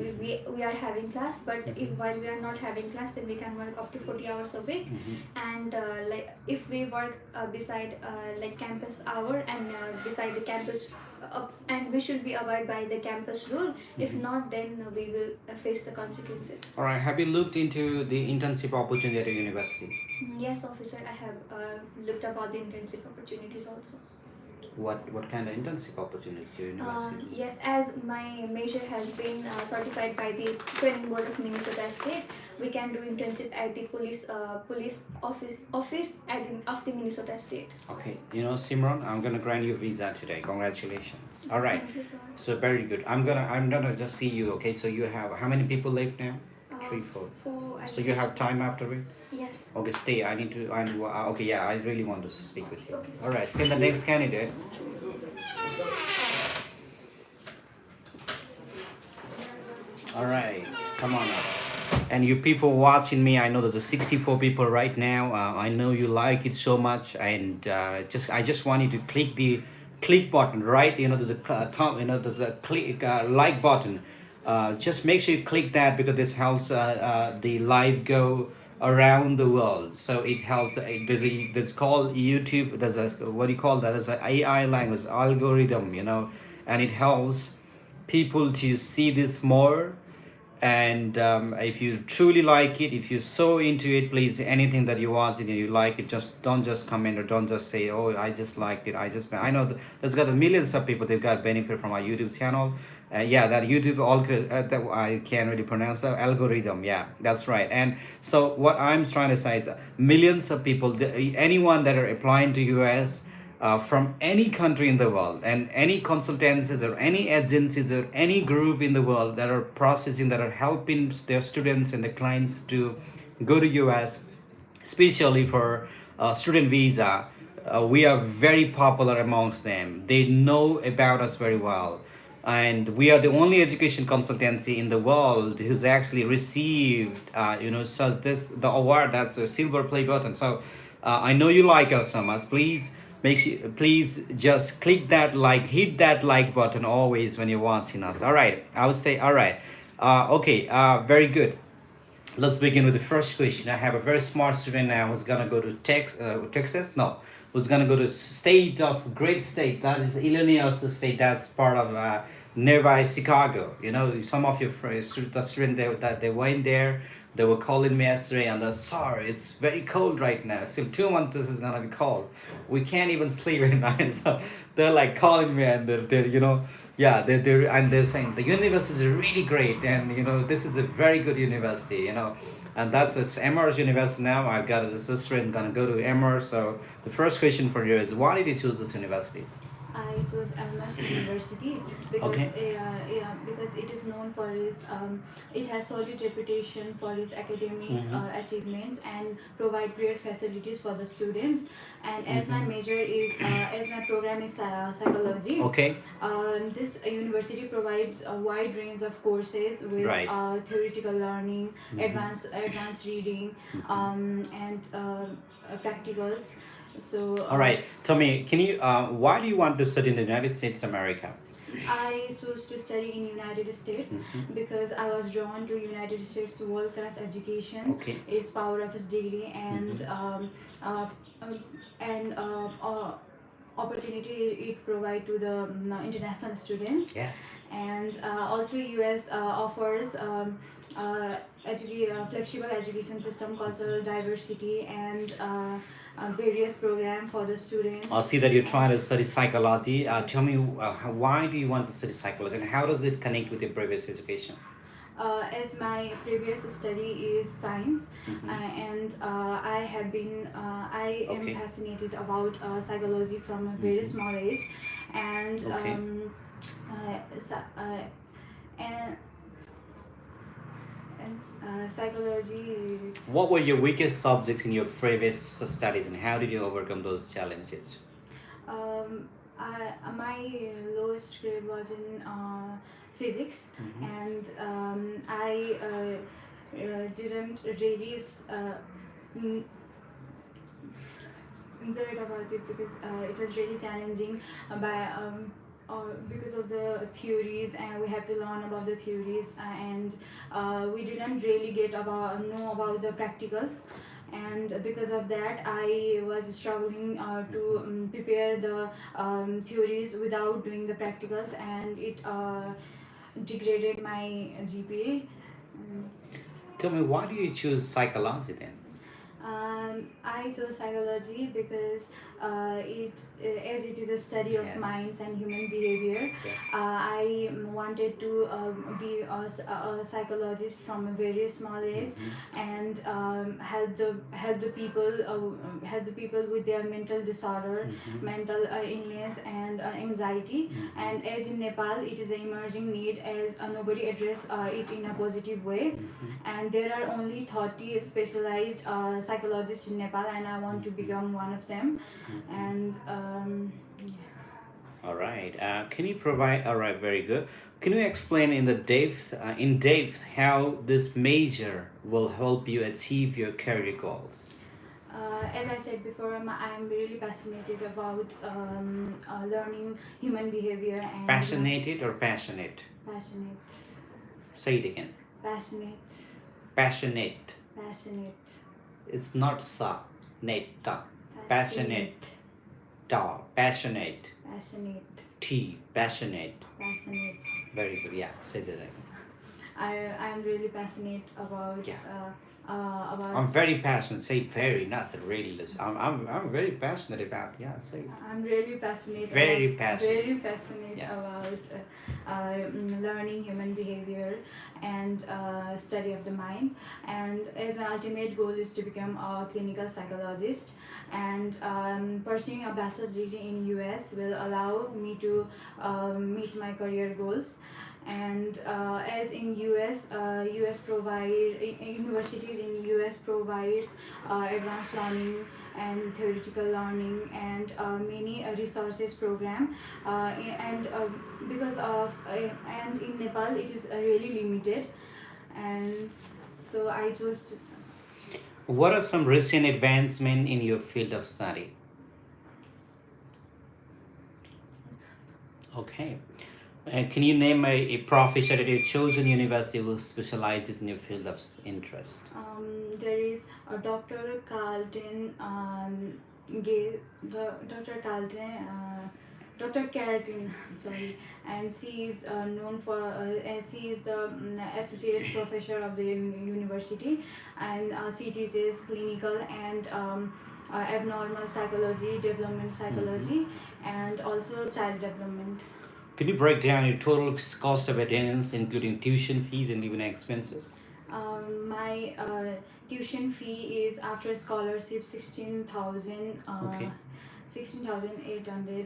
we are having class, but while we are not having class, then we can work up to 40 hours a week. And if we work beside campus hour and beside the campus. And we should be abide by the campus rule. If not, then we will face the consequences. All right. Have you looked into the internship opportunity at your university? Yes, officer, I have looked about the internship opportunities also. What kind of internship opportunities your university? Yes, as my major has been certified by the Training Board of Minnesota State, we can do internship at the police office of the Minnesota State. Okay. You know, Simran, I'm gonna grant you a visa today. Congratulations. All right. Thank you, sir. So very good. I'm gonna just see you. Okay. So you have how many people left now? 3, 4. I So you guess- have time after it? Yes. Okay, stay. Okay, yeah, I really want to speak with you. Okay, sir. All right, send the next candidate. All right, come on up. And you people watching me, I know there's 64 people right now. I know you like it so much, and I just want you to click the click button, right? You know, there's the click like button. Just make sure you click that, because this helps the live go around the world. So it helps. There's called YouTube. There's a, what do you call that? There's an AI language algorithm, you know, and it helps people to see this more. And if you truly like it, if you're so into it, please, anything that you watch and you like it, don't just comment, or don't just say, oh, I just liked it. I know there's got millions of people, they've got benefit from our YouTube channel. Yeah, that YouTube that I can't really pronounce the algorithm. Yeah, that's right. And so what I'm trying to say is millions of people, anyone that are applying to US from any country in the world, and any consultancies or any agencies or any group in the world that are processing, that are helping their students and the clients to go to US, especially for student visa, we are very popular amongst them. They know about us very well. And we are the only education consultancy in the world who's actually received, the award, that's a silver play button. So I know you like us so much. Please just click that like, hit that like button always when you're watching us. All right, I would say all right. Okay, very good. Let's begin with the first question. I have a very smart student now who's gonna go to Texas. No, who's gonna go to state of great state. That is Illinois state. That's part of nearby Chicago. You know, some of your friends, the student that they went there. They were calling me yesterday and they're sorry. It's very cold right now. Still 2 months. This is gonna be cold. We can't even sleep at night. So they're like calling me and they're yeah, they're saying the university is really great, and this is a very good university, and that's it's Emory's University now. I've got a sister and gonna go to Emory. So the first question for you is, why did you choose this university? I chose Almas University because Okay. because it is known for its it has solid reputation for its academic achievements and provide great facilities for the students. And as my major is as my program is psychology, Okay. this university provides a wide range of courses with Right. theoretical learning, advanced reading, and practicals. So All right. Tell me, can you? Why do you want to study in the United States of America? I chose to study in United States because I was drawn to United States world-class education, Okay. its power of its degree, and opportunity it provide to the international students. Yes. And also US offers flexible education system, cultural diversity, and various program for the students. I see that you're trying to study psychology. Tell me, why do you want to study psychology, and how does it connect with your previous education? As my previous study is science, and I am Okay. fascinated about psychology from a very small age, and Okay. And psychology. What were your weakest subjects in your previous studies, and how did you overcome those challenges? My lowest grade was in physics, and I didn't really enjoyed about it because it was really challenging because of the theories, and we have to learn about the theories, and we didn't really know about the practicals. And because of that, I was struggling to prepare the theories without doing the practicals, and it degraded my GPA. Tell me, why do you choose psychology then? I chose psychology because as it is a study of Yes. minds and human behavior. Yes. I wanted to be a psychologist from a very small age, and help the people with their mental disorder, mental illness, and anxiety. And as in Nepal, it is an emerging need, as nobody address it in a positive way. And there are only 30 specialized psychologists in Nepal, and I want to become one of them. And All right. Can you provide? All right. Very good. Can you explain in depth how this major will help you achieve your career goals? as I said before, I'm really passionate about learning human behavior and Passionate or passionate? passionate, Say it again. passionate, Passionate. passionate, It's not sa, net ta. Passionate. Ta. Passionate. passionate, T. Passionate. passionate. Very good. Yeah. Say that again. I'm really passionate about Yeah. about. I'm very passionate. Say very, not really. I'm very passionate about. Yeah. Say it. I'm really passionate. Very about, passionate. Very passionate Yeah. about learning human behavior and study of the mind. And as my ultimate goal is to become a clinical psychologist. And pursuing a bachelor's degree in US will allow me to meet my career goals. And as in US universities in US provides advanced learning and theoretical learning and many resources program, and because of and in Nepal it is really limited, and so I chose to, What are some recent advancements in your field of study? Okay. Can you name a professor at your chosen university who specializes in your field of interest? There is a Dr. Carlton, Dr. Carlton, Dr. Keratin, sorry, and she is known for, and she is the associate professor of the university, and she teaches clinical and abnormal psychology, development psychology, and also child development. Can you break down your total cost of attendance, including tuition fees and living expenses? My tuition fee is after scholarship 16,000. Okay. 16,800,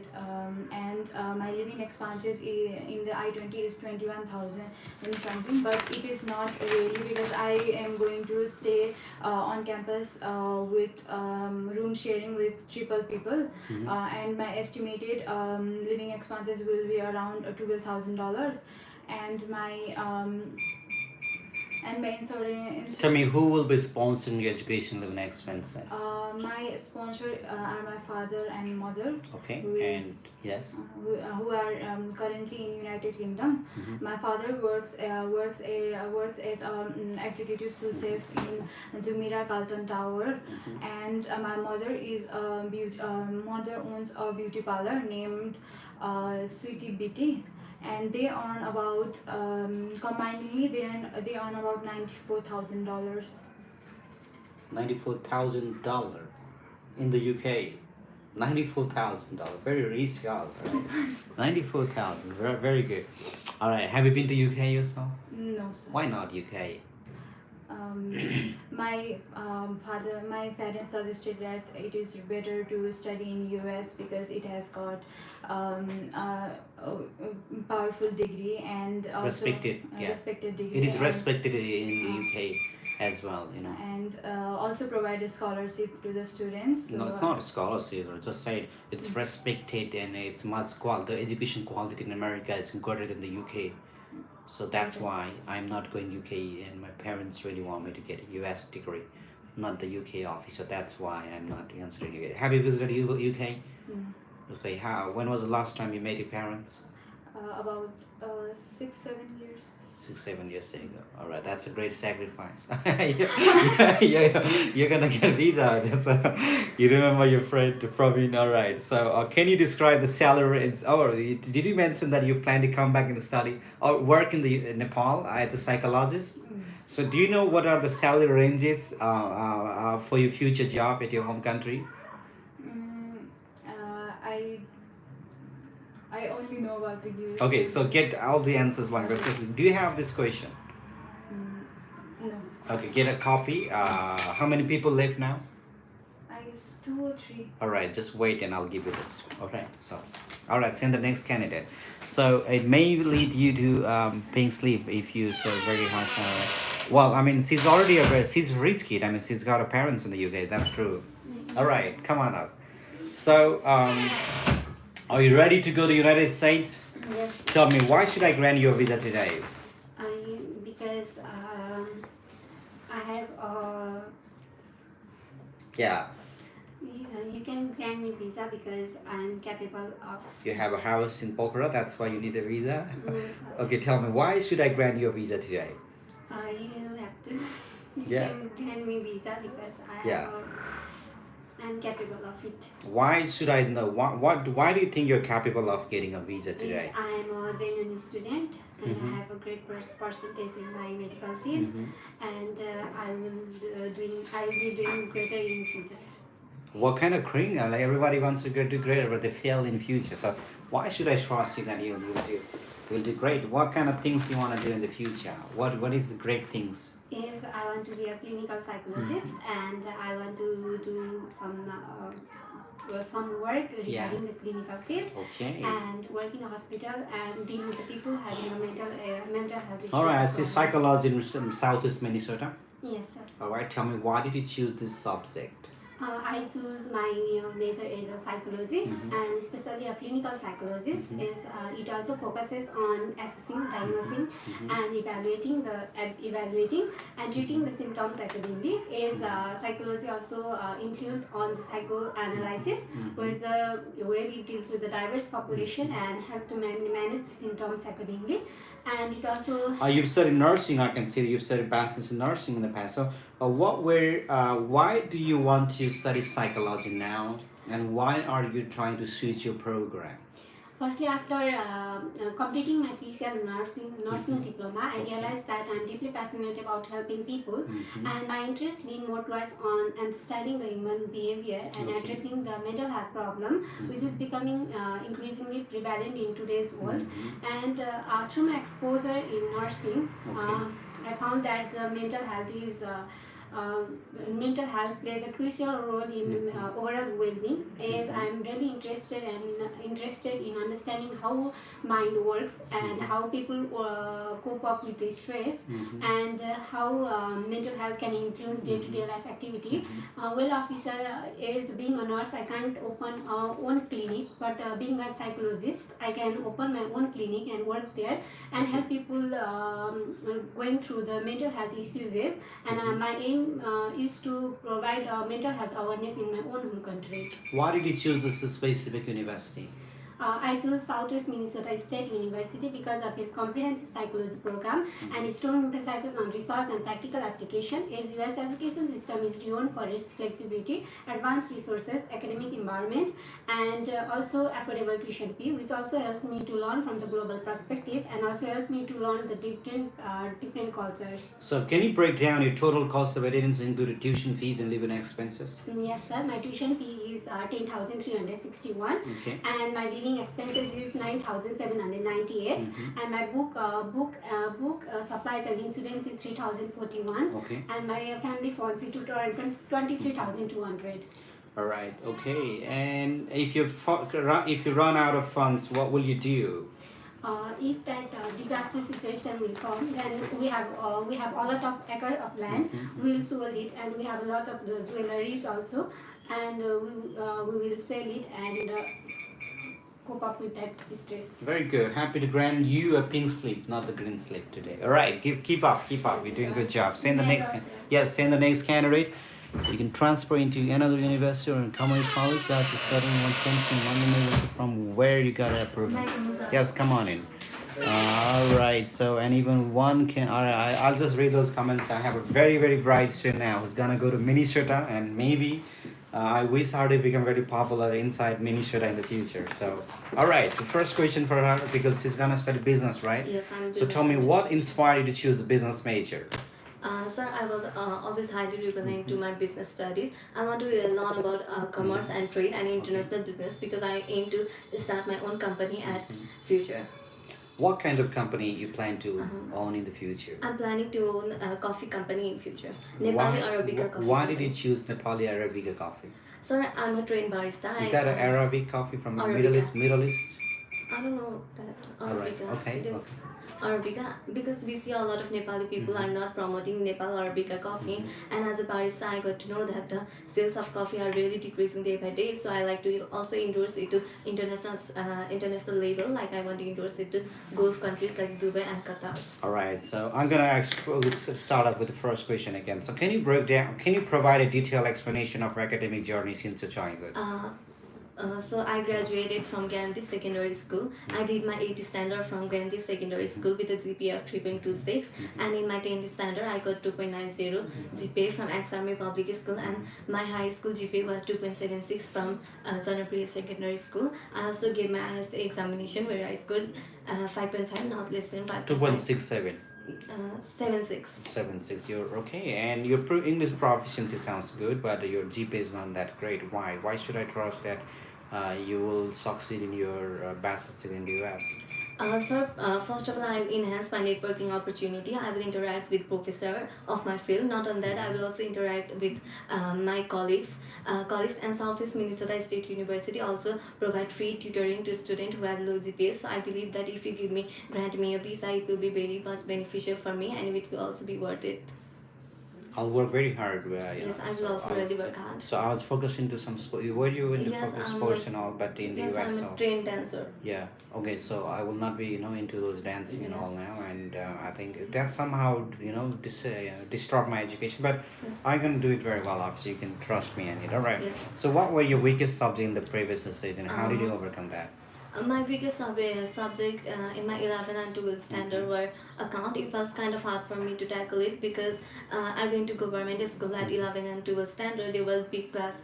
and my living expenses in the I-20 is 21,000 and something, but it is not really because I am going to stay on campus with room sharing with triple people, and my estimated living expenses will be around $12,000, and my insurance. Tell me, who will be sponsoring your education living expenses? My sponsor are my father and mother. Okay, who is- and yes. who are currently in United Kingdom. My father works as executive sous chef in Jumeirah Carlton Tower, and my mother is mother owns a beauty parlor named Sweetie Beauty, and they earn about combinedly they earn about $94,000. $94,000 in the UK. $94,000. Very rich girls, right? 94,000. Very, very good. All right. Have you been to UK yourself? No, sir. Why not UK? My parents suggested that it is better to study in US because it has got a powerful degree and also Respected, a yeah. respected degree. It is and- respected in the UK as well, you know. And also provide a scholarship to the students. No, it's not a scholarship. I just said it's respected and it's much quality. The education quality in America is greater than the UK. So that's why I'm not going UK, and my parents really want me to get a US degree, not the UK office. So that's why I'm not answering UK. Have you visited UK? Okay. How? When was the last time you met your parents? About 6-7 years. 6-7 years ago. All right, that's a great sacrifice. You're gonna get a visa. You remember your friend Praveen. All right. So can you describe the salary? Did you mention that you plan to come back and study or work in the in Nepal as a psychologist? So do you know what are the salary ranges for your future job at your home country? I only know about the US. Okay, so get all the answers like this. Do you have this question? No. Okay, get a copy. How many people live now? I guess 2 or 3. All right, just wait and I'll give you this. Okay, so, all right, send the next candidate. So it may lead you to paying sleep if you say very high salary. Well, I mean, she's already she's a rich kid. I mean, she's got her parents in the UK. That's true. All right, come on up. So, are you ready to go to the United States? Yes. Tell me, why should I grant you a visa today? Because I have Yeah, you can grant me visa because I'm capable of. you have a house in Pokhara. That's why you need a visa. Yes, Okay, tell me, why should I grant you a visa today? you have to. You Yeah. can grant me visa because Yeah. I'm capable of it. Why should I know? Why do you think you're capable of getting a visa today? Yes, I am a genuine student and I have a great percentage in my medical field, and I will be doing greater in future. What kind of career? Like everybody wants to do great, but they fail in future. So why should I trust you that you'll do great? What kind of things you want to do in the future? What is the great things? Yes, I want to be a clinical psychologist, and I want to do some work regarding the clinical field, Okay. and work in a hospital and deal with the people having a mental health issues. All right. I see problem. psychology in Southeast Minnesota. Yes, sir. All right. Tell me, why did you choose this subject? I choose my major as a psychology, and especially a clinical psychologist. Is it also focuses on assessing, diagnosing, and evaluating and treating the symptoms accordingly. Is psychology also includes on the psychoanalysis, where it deals with the diverse population and help to manage the symptoms accordingly. And it also You've studied nursing. I can see that you've studied masters in nursing in the past. So, why do you want to study psychology now, and why are you trying to switch your program? firstly, after completing my PCL nursing diploma, I realized that I'm deeply passionate about helping people, and my interest lean more towards on understanding the human behavior and addressing the mental health problem, which is becoming increasingly prevalent in today's world. And through my exposure in nursing, I found that mental health plays a crucial role in overall well-being, as I'm really interested in understanding how mind works and how people cope up with the stress, and how mental health can influence day-to-day life activity. Well, officer, is being a nurse, I can't open own clinic, but being a psychologist, I can open my own clinic and work there and help people going through the mental health issues. And my aim is to provide mental health awareness in my own home country. Why did you choose this specific university? I chose Southwest Minnesota State University because of its comprehensive psychology program and strong emphasis on resource and practical application. As U.S. education system is renowned for its flexibility, advanced resources, academic environment, and also affordable tuition fee, which also helped me to learn from the global perspective and also helped me to learn the different cultures. So, can you break down your total cost of attendance into the tuition fees and living expenses? Yes, sir. My tuition fee is 10,361, and my living expenses is 9,798, and my book supplies and insurance is 3,041, and my family funds is 23,200. All right. Okay. And if you run out of funds, what will you do? If that disaster situation will come, then we have a lot of acre of land. We will sold it, and we have a lot of the jewelries also, and we will sell it and cope up with that stress. Very good. Happy to grant you a pink slip, not the green slip today. All right. Keep up. You're doing a good job. Send the next candidate. You can transfer into another university or community college after studying one semester in one university from where you got approved. Yes, come on in. All right. So, and even one can. All right. I'll just read those comments. I have a very, very bright student now who's gonna go to Minnesota, and maybe I wish her to become very popular inside Minnesota in the future. So, all right. The first question for her, because she's gonna study business, right? Yes, I'm. So, tell me, what inspired you to choose a business major? Sir, I was always highly relevant to my business studies. I want to learn about commerce and trade and international business because I aim to start my own company at future. What kind of company you plan to own in the future? I'm planning to own a coffee company in future. Nepali Arabica coffee. Why did you choose Nepali Arabica coffee? Sir, I'm a trained barista. Is that an Arabic coffee from Middle East? I don't know that. Arabica. All right. Okay. It is Arabica, because we see a lot of Nepali people are not promoting Nepal Arabica coffee, and as a barista I got to know that the sales of coffee are really decreasing day by day, so I like to also endorse it to international level, like I want to endorse it to Gulf countries like Dubai and Qatar. Alright, so I'm gonna let's start off with the first question again. So can you provide a detailed explanation of your academic journey since your childhood? So I graduated from Gandhi Secondary School. I did my 8th standard from Gandhi Secondary School with a GPA of 3.26, and in my 10th standard I got 2.90 GPA from Ex-Army Public School, and my high school GPA was 2.76 from Janapriya Secondary School. I also gave my ISA examination where I scored 5.5, not less than 5.5. 2.67. 7.6. 7.6. You're okay, and your English proficiency sounds good, but your GPA is not that great. Why? Why should I trust that you will succeed in your bachelor's in the US? Sir, first of all, I will enhance my networking opportunity. I will interact with professor of my field. Not on that, I will also interact with my colleagues. And Southeast Minnesota State University also provide free tutoring to students who have low GPA. So I believe that if you grant me a visa, it will be very much beneficial for me, and it will also be worth it. I'll work very hard. Yes, I will also really work hard. So I was focused into some sport. Were you into Yes, sports and all, but in the yes, US? I'm a trained dancer. Yeah. Okay. So I will not be, into those dancing and all now, and I think that somehow, distort my education. But I'm gonna do it very well. Obviously, you can trust me in it. All right. Yes. So what were your weakest subject in the previous essays, and how did you overcome that? My biggest subject in my 11 and 12 standard were account. It was kind of hard for me to tackle it because I went to government school at 11 and 12 standard. There was big class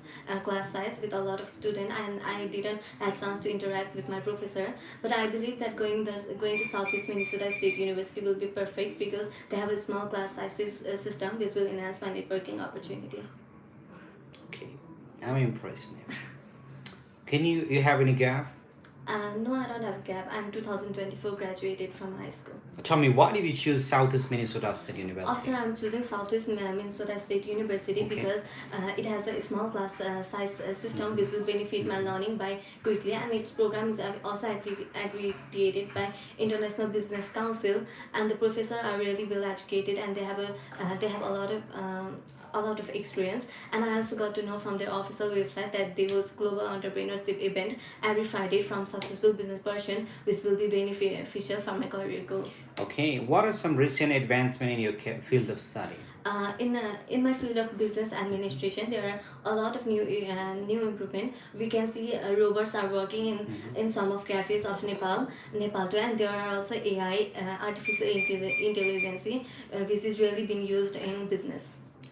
size with a lot of students, and I didn't have chance to interact with my professor. But I believe that going to Southeast Minnesota State University will be perfect because they have a small class size system which will enhance my networking opportunity. Okay, I'm impressed now. Can you have any gap? No, I don't have a gap. I'm 2024 graduated from high school. Tell me, why did you choose Southeast Minnesota State University? Also, I'm choosing Southeast Minnesota State University because it has a small class size system which will benefit my learning by quickly, and its program is also accredited by International Business Council, and the professors are really well educated, and they have a lot of experience. And I also got to know from their official website that there was global entrepreneurship event every Friday from successful business person, which will be beneficial for my career goal. Okay, what are some recent advancements in your field of study? In my field of business administration, there are a lot of new improvement. We can see robots are working in some of cafes of Nepal too, and there are also AI, artificial intelligence, which is really being used in business.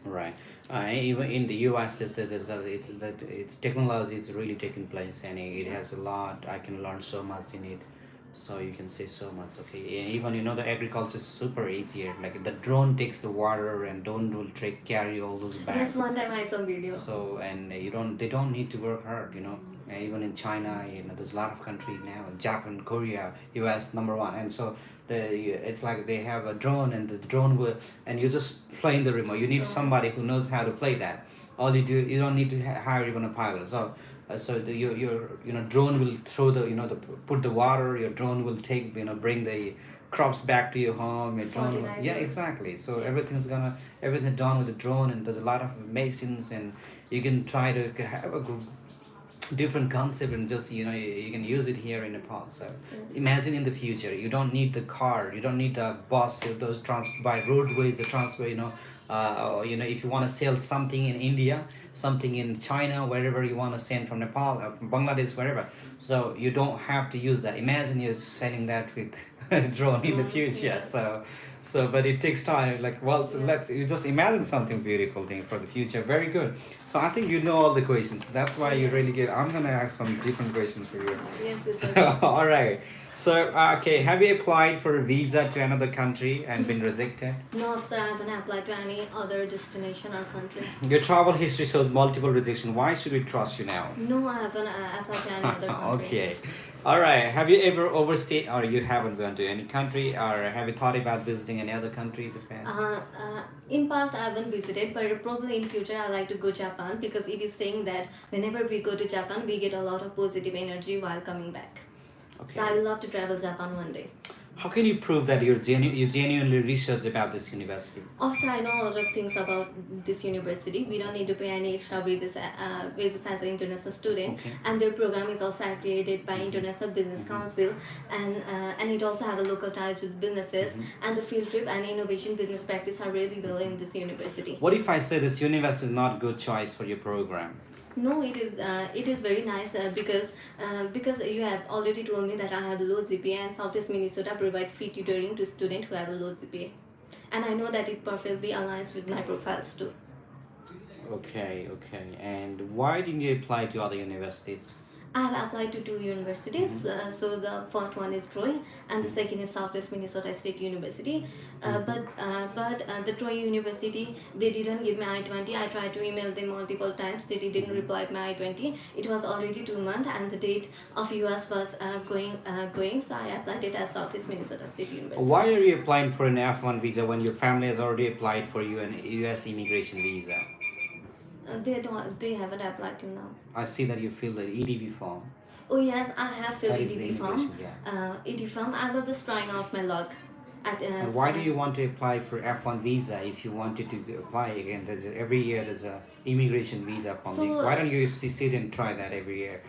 Right. Even in the US, it's technology is really taking place, and it has a lot. I can learn so much in it, so you can say so much. Okay, even the agriculture is super easier. Like the drone takes the water, and drone will carry all those bags. Yes, one time I saw video. So and they don't need to work hard. Even in China, there's a lot of countries now. Japan, Korea, US #1, and so it's like they have a drone, and the drone will, and you just play in the remote. You need somebody who knows how to play that. All you don't need to hire even a pilot. So your drone will throw put the water. Your drone will bring the crops back to your home. Your drone yeah, exactly. So everything's done with the drone, and there's a lot of machines, and you can try to have a different concept, and just you can use it here in Nepal. So imagine in the future, you don't need the car, you don't need the bus, those by roadway, the transfer. If you want to sell something in India, something in China, wherever you want to send from Nepal, Bangladesh, wherever, so you don't have to use that. Imagine you're selling that with drone in the future. So but it takes time. So you just imagine something beautiful thing for the future. Very good. So I think you know all the questions. That's why you really get. I'm gonna ask some different questions for you. Yes, So all right. So okay, have you applied for a visa to another country and been rejected? No, sir, I haven't applied to any other destination or country. Your travel history shows multiple rejection. Why should we trust you now? No, I haven't applied to any other country. Okay. All right. Have you ever overstayed, or you haven't gone to any country, or have you thought about visiting any other country in the past? In past, I haven't visited, but probably in future, I like to go Japan because it is saying that whenever we go to Japan, we get a lot of positive energy while coming back. Okay. So I would love to travel Japan one day. How can you prove that you genuinely research about this university? Also, I know a lot of things about this university. We don't need to pay any extra wages as an international student, and their program is also accredited by International Business Council, and it also have a local ties with businesses, and the field trip and innovation business practice are really well in this university. What if I say this university is not a good choice for your program? No, it is very nice because you have already told me that I have a low GPA, and Southeast Minnesota provide free tutoring to students who have a low GPA, and I know that it perfectly aligns with my profiles too. Okay. And why didn't you apply to other universities? I have applied to 2 universities. So the first one is Troy, and the second is Southwest Minnesota State University. But the Troy University, they didn't give me I-20. I tried to email them multiple times. They didn't reply my I-20. It was already 2 months, and the date of US was going. So I applied it as Southwest Minnesota State University. Why are you applying for an F1 visa when your family has already applied for you an US immigration visa? They haven't applied till now. I see that you filled the EDV form. Oh yes, I have filled That is the EDV form. immigration, yeah. EDV form. I was just trying out my luck. And why do you want to apply for F1 visa if you wanted to apply again? Every year there's a immigration visa from So, why don't you sit and try that every year?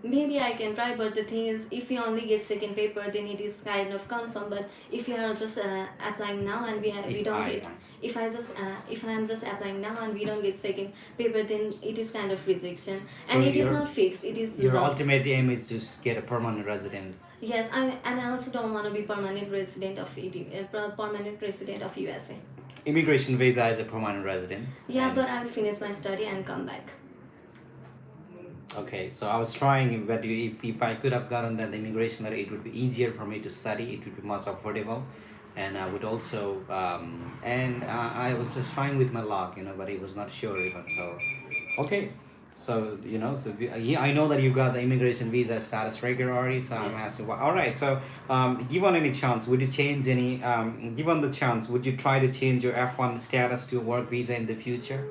Maybe I can try, but the thing is, if you only get second paper, then it is kind of confirmed. But if you are just applying now and we don't get, if I am just applying now and we don't get second paper, then it is kind of rejection, So and it is not fixed. It is your law. ultimate aim is to get a permanent resident. Yes, and I also don't want to be permanent resident of permanent resident of USA. Immigration visa is a permanent resident. Yeah, and- but I'll finish my study and come back. Okay, so I was trying, but if I could have gotten that immigration letter, it would be easier for me to study. It would be much affordable, and I would also I was just trying with my luck, but it was not sure even. So, okay, so I know that you got the immigration visa status regular already. So I'm asking, all right. So, given any chance, would you change any? Given the chance, would you try to change your F1 status to a work visa in the future?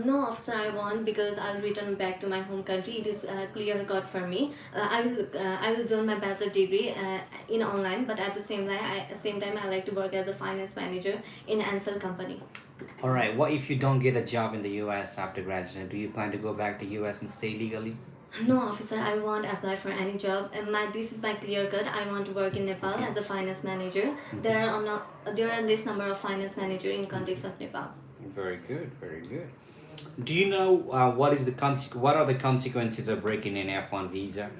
No, officer, I won't, because I'll return back to my home country. It is clear cut for me. I will join my bachelor degree in online, but at the same time I like to work as a finance manager in Ansel company. All right. What if you don't get a job in the U.S. after graduation? Do you plan to go back to U.S. and stay legally? No, officer, I won't apply for any job. And this is my clear cut. I want to work in Nepal as a finance manager. There are less number of finance manager in context of Nepal. Very good. Very good. Do you know what are the consequences of breaking an F1 visa?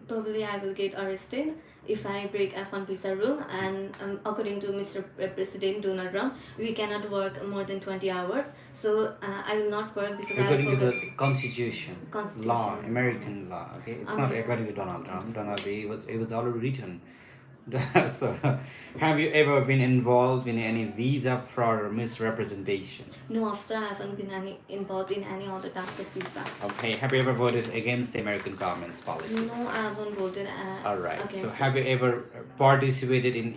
Probably I will get arrested if I break F1 visa rule, and according to Mr. President Donald Trump, we cannot work more than 20 hours. So I will not work because According I to will the Constitution, law, American law. Okay, it's not according to Donald Trump. It was already written. So, have you ever been involved in any visa fraud or misrepresentation? No, officer, I haven't been involved in any other type of visa. Okay, have you ever voted against the American government's policy? No, I haven't voted. All right. Against So, it. have you ever participated in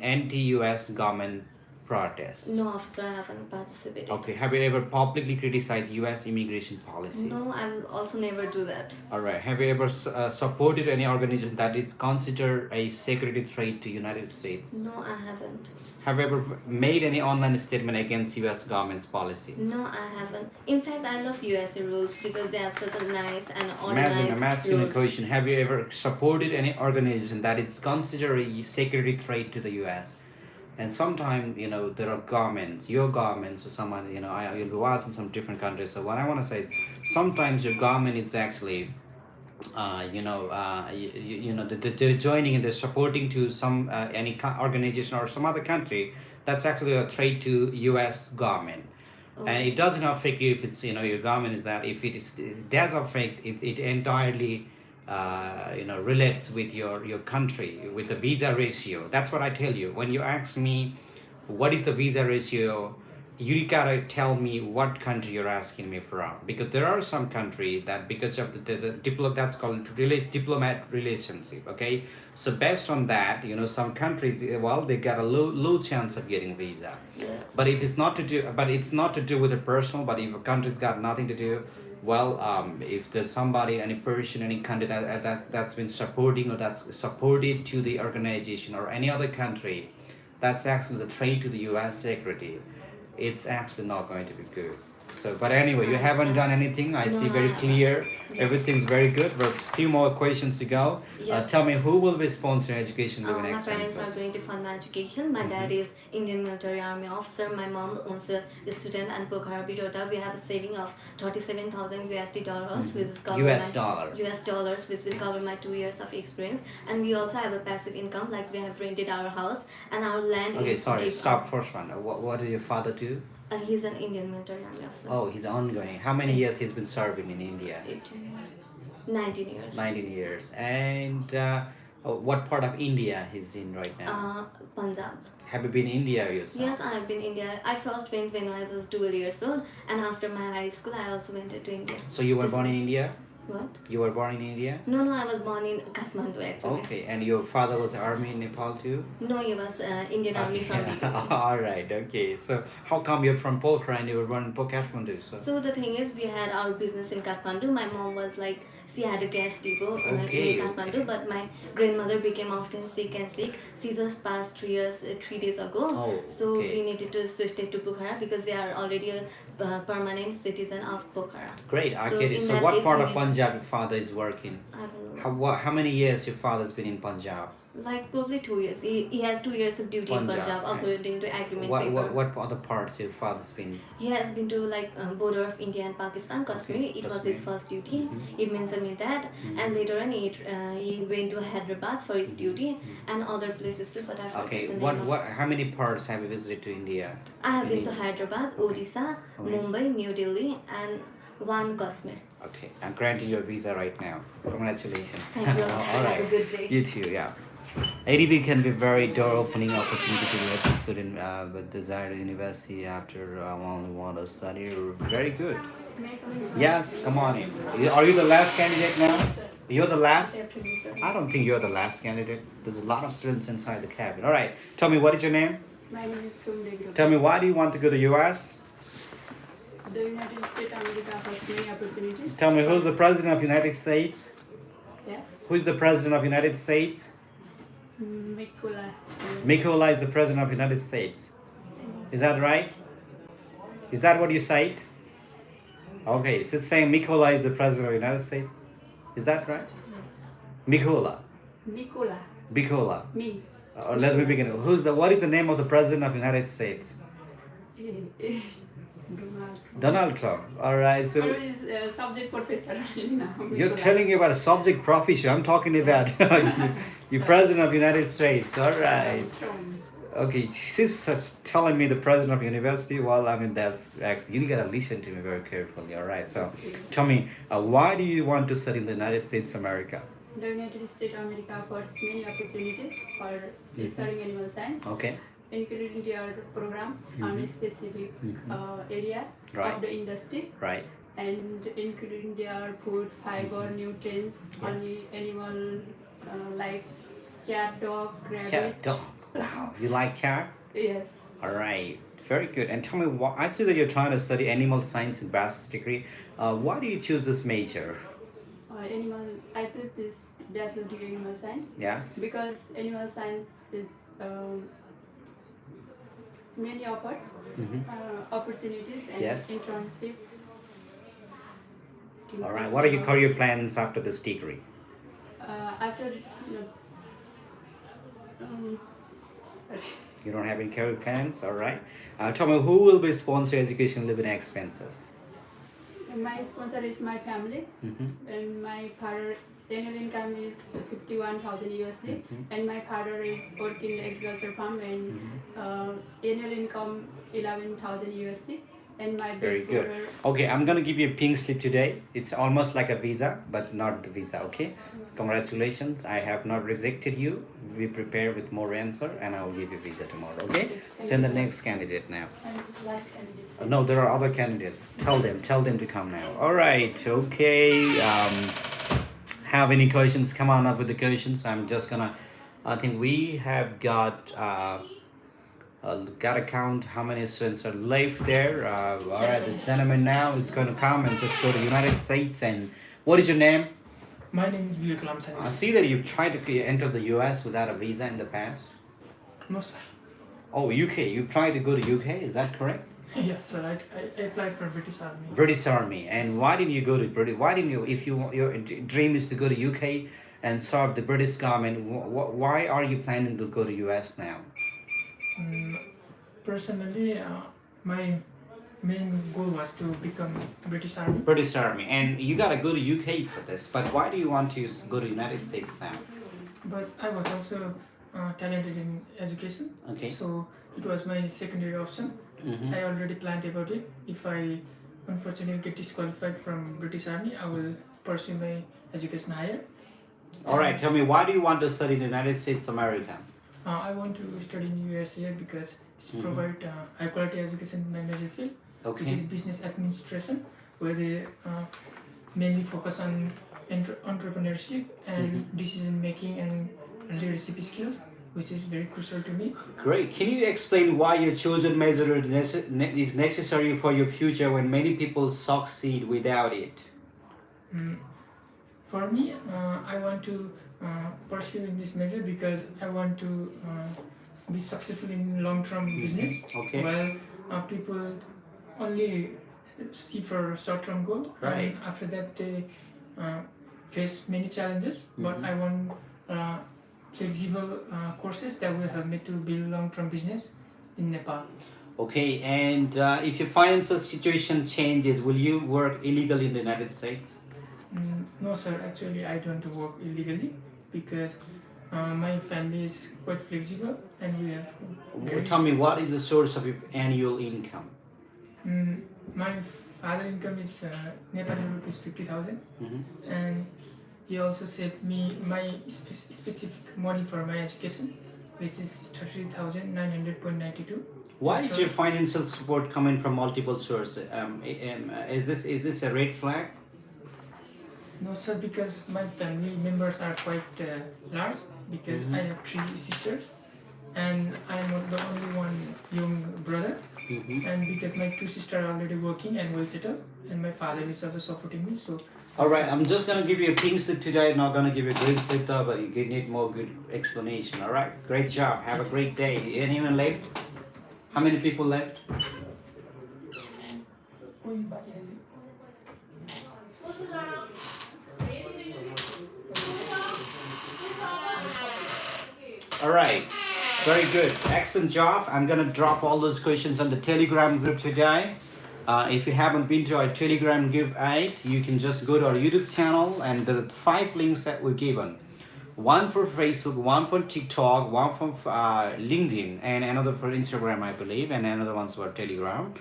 anti-U.S. government protests? No, officer, I haven't participated. Okay. Have you ever publicly criticized U.S. immigration policies? No, I will also never do that. All right. Have you ever supported any organization that is considered a security threat to United States? No, I haven't. Have you ever made any online statement against U.S. government's policy? No, I haven't. In fact, I love USA rules because they have such a nice and organized Imagine, I'm asking a rules. question. Have you ever supported any organization that is considered a security threat to the U.S.? And sometimes, there are governments, your governments, or someone, you'll be watching some different countries. So what I want to say, sometimes your government is actually, they're joining and they're supporting to some any organization or some other country that's actually a threat to U.S. government. And it doesn't affect you if it's, your government is that. If it does affect, if it entirely relates with your country, with the visa ratio. That's what I tell you. When you ask me what is the visa ratio, you gotta tell me what country you're asking me from, because there are some country that because of there's a that's called diplomat relationship. Okay, so based on that, some countries, well, they got a low chance of getting visa. Yes. But if it's not to do with a personal, but if a country's got nothing to do, well, if there's somebody, any person, any country that's been supporting or that's supported to the organization or any other country, that's actually the threat to the U.S. security, it's actually not going to be good. So, but anyway, you haven't done anything. I see very clear. Everything's very good. There's a few more questions to go. Yes. Tell me, who will be sponsoring education living My expenses? parents are going to fund my education. My dad is Indian military army officer. My mom also a student and Pokhara Bidota. We have a saving of 37,000 USD dollars, which will cover US my, dollar. US dollars, which will cover my 2 years of experience. And we also have a passive income, like we have rented our house and our land. Okay, is sorry. give Stop up. first one. What did your father do? He's an Indian military army officer. Oh, he's ongoing. How many years he's been serving in India? 19 years. 19 years. And what part of India he's in right now? Punjab. Have you been in India yourself? Yes, I have been India. I first went when I was 12 years old, and after my high school, I also went to India. So you were born in India? What? You were born in India? No, I was born in Kathmandu actually. Okay, and your father was army in Nepal too? No, he was Indian Army from BPP. All right, okay. So how come you're from Pokhara and you were born in Kathmandu? So the thing is, we had our business in Kathmandu. My mom was like, she had a gas depot Okay, in Kathmandu, but my grandmother became often sick. She just passed 3 days ago. Oh, So okay. we needed to shift it to Pokhara because they are already a permanent citizen of Pokhara. Great, I So get it. in So that what case, part we of need- Punjab your father is working? I don't know. How many years your father's been in Punjab? Like probably 2 years. He has 2 years of duty Punjab, in Punjab okay. according to agreement What, paper. what other parts your father's been? He has been to like border of India and Pakistan, Kashmir. Okay, It was Kashmir. his first duty. Mhm. He mentioned me that, Mhm. and later on he went to Hyderabad for his duty and other places too. But I forgot Okay, the what name of. what? How many parts have you visited to India? I have in been to India? Hyderabad, Okay. Odisha, Okay. Mumbai, New Delhi, and one Kashmir. Okay, I'm granting your visa right now. Congratulations. Thank you. All Have a right. good day. You too, yeah. ADB can be very door-opening opportunity to get a student with desired university after only want to study. Very good. Yes, come on in. Are you the last candidate now? You're the last? I don't think you're the last candidate. There's a lot of students inside the cabin. All right. Tell me, what is your name? My name is Kumde. Tell me, why do you want to go to US? The United States America offers many opportunities. Tell me, who's the president of United States? Yeah. Who's the president of United States? Mikula. Mikola is the president of United States. Is that right? Is that what you said? Okay, so it's saying Mikola is the president of the United States. Is that right? Mikola. Mikula. Mikola. Me. Let me begin. What is the name of the president of the United States? Donald Trump. All right. So I was subject professor now. you're Mikula. telling me about a subject professor. I'm talking about you president of the United States. All right. Okay, she's just telling me the president of university. Well, I mean, that's actually, you gotta listen to me very carefully. All right. So tell me, why do you want to study in the United States of America? The United States America offers many opportunities for studying animal science, Okay. including their programs on a specific area Right. of the industry, Right. and including their food, fiber, nutrients on Yes. the animal like cat, dog, rabbit. Cat, dog. Wow. You like cat? Yes. All right. Very good. And tell me, why, I see that you're trying to study animal science in bachelor's degree. Why do you choose this major? I choose this bachelor degree in animal science Yes. because animal science is many offers opportunities and Yes. internship. All right. What are your career plans after this degree? After You don't have any career plans? All right. Tell me, who will be sponsoring education living expenses? my sponsor is my family, and my father annual income is 51,000 USD, and my father is working in agriculture farm and annual income 11,000 USD, and my Very big good. brother. Okay, I'm gonna give you a pink slip today. It's almost like a visa, but not the visa. Okay, congratulations. I have not rejected you. We prepare with more answer, and I will give you visa tomorrow. Okay, send the next candidate now. And last candidate. No, there are other candidates. Tell them to come now. All right. Okay. Have any questions? Come on up with the questions. I'm just gonna. I think we have got. Gotta count how many students are left there. All right, the gentleman now is going to come and just go to the United States. And what is your name? My name is Vivek I see that you've tried to enter the US without a visa in the past. No, sir. Oh, UK. You tried to go to UK. Is that correct? Yes, sir. I applied for British Army. British Army. And why didn't you go to British? Why didn't you? If your dream is to go to UK and serve the British government, why are you planning to go to US now? Personally, my main goal was to become British Army. British Army. And you gotta go to UK for this. But why do you want to go to United States now? But I was also talented in education. Okay. So it was my secondary option. I already planned about it. If I unfortunately get disqualified from British Army, I will pursue my education higher. All right. Tell me, why do you want to study in the United States of America? I want to study in USA because it's provide high quality education in my major field, which is business administration, where they mainly focus on entrepreneurship and decision making and leadership skills, which is very crucial to me. Great. Can you explain why your chosen major is necessary for your future when many people succeed without it? For me, I want to pursue in this major because I want to be successful in long-term business. Okay. While people only see for short-term goal, Right. and after that they face many challenges. But I want flexible courses that will help me to build long-term business in Nepal. Okay, and if your financial situation changes, will you work illegally in the United States? No, sir. Actually, I don't work illegally because my family is quite flexible and we have. Tell me, what is the source of your annual income? My father income is Nepali rupees 50,000, and he also saved me my specific money for my education, which is 30,900.92. Why is your financial support coming from multiple sources? Is this a red flag? No, sir, because my family members are quite large because I have 3 sisters and I'm the only one young brother, and because my 2 sisters are already working and well settled and my father is also supporting me. So Alright, I'm just gonna give you a pink slip today, not gonna give you a green slip though, but you need more good explanation. Alright, great job, have a great day. Anyone left? How many people left? Alright, very good, excellent job. I'm gonna drop all those questions on the Telegram group today. If you haven't been to our Telegram group yet, you can just go to our YouTube channel, and there are 5 links that we're given. One for Facebook, one for TikTok, one for LinkedIn, and another for Instagram, I believe, and another one's for Telegram.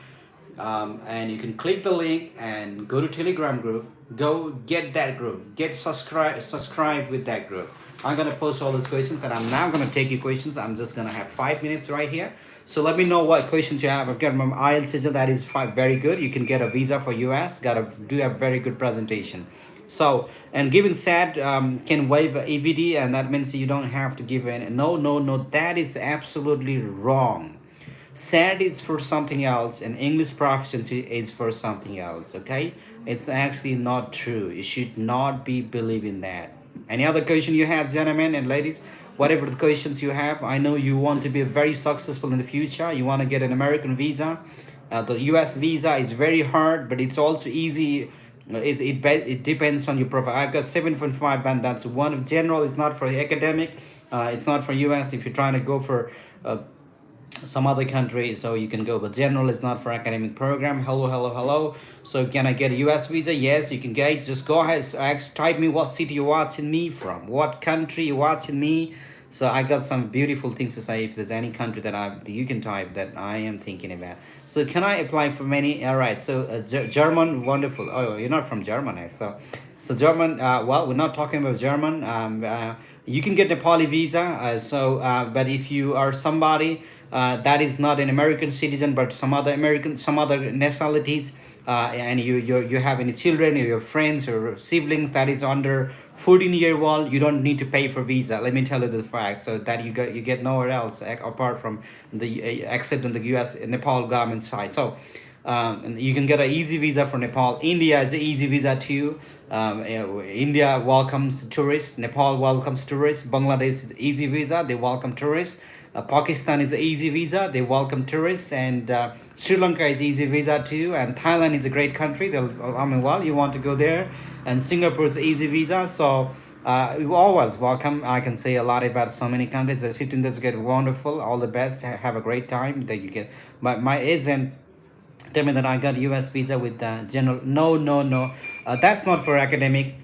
And you can click the link and go to Telegram group. Go get that group. Get subscribed with that group. I'm gonna post all those questions, and I'm now gonna take your questions. I'm just gonna have 5 minutes right here. So let me know what questions you have. I've got my IELTS result, that is very good. You can get a visa for US. Do a very good presentation. So, and given SAT can waive EVD, and that means you don't have to give in. No, that is absolutely wrong. SAT is for something else, and English proficiency is for something else. Okay, it's actually not true. You should not be believing that. Any other question you have, gentlemen and ladies? Whatever the questions you have, I know you want to be very successful in the future. You want to get an American visa. The US visa is very hard, but it's also easy. It depends on your profile. I've got 7.5 band. That's one of general. It's not for academic. It's not for US. If you're trying to go for some other country, so you can go, but general is not for academic program. Hello. So can I get a US visa? Yes, you can get. Just go ahead, type me what city you're watching me from, what country you're watching me. So I got some beautiful things to say. If there's any country that you can type that I am thinking about. So can I apply for many? All right, so German, wonderful. Oh, you're not from Germany. So German, well, we're not talking about German. You can get Nepali visa. But if you are somebody that is not an American citizen, but some other nationalities, and you have any children or your friends or siblings that is under 14-year-old, you don't need to pay for visa. Let me tell you the fact, so that you get nowhere else apart from except on the US Nepal government side. So and you can get an easy visa for Nepal. India is an easy visa too. India welcomes tourists. Nepal welcomes tourists. Bangladesh is easy visa. They welcome tourists. Pakistan is an easy visa. They welcome tourists. And Sri Lanka is easy visa too. And Thailand is a great country. You want to go there. And Singapore is easy visa. So you always welcome. I can say a lot about so many countries. As 15 days get wonderful. All the best. Have a great time that you get. My agent tell me that I got US visa with general. No. That's not for academic.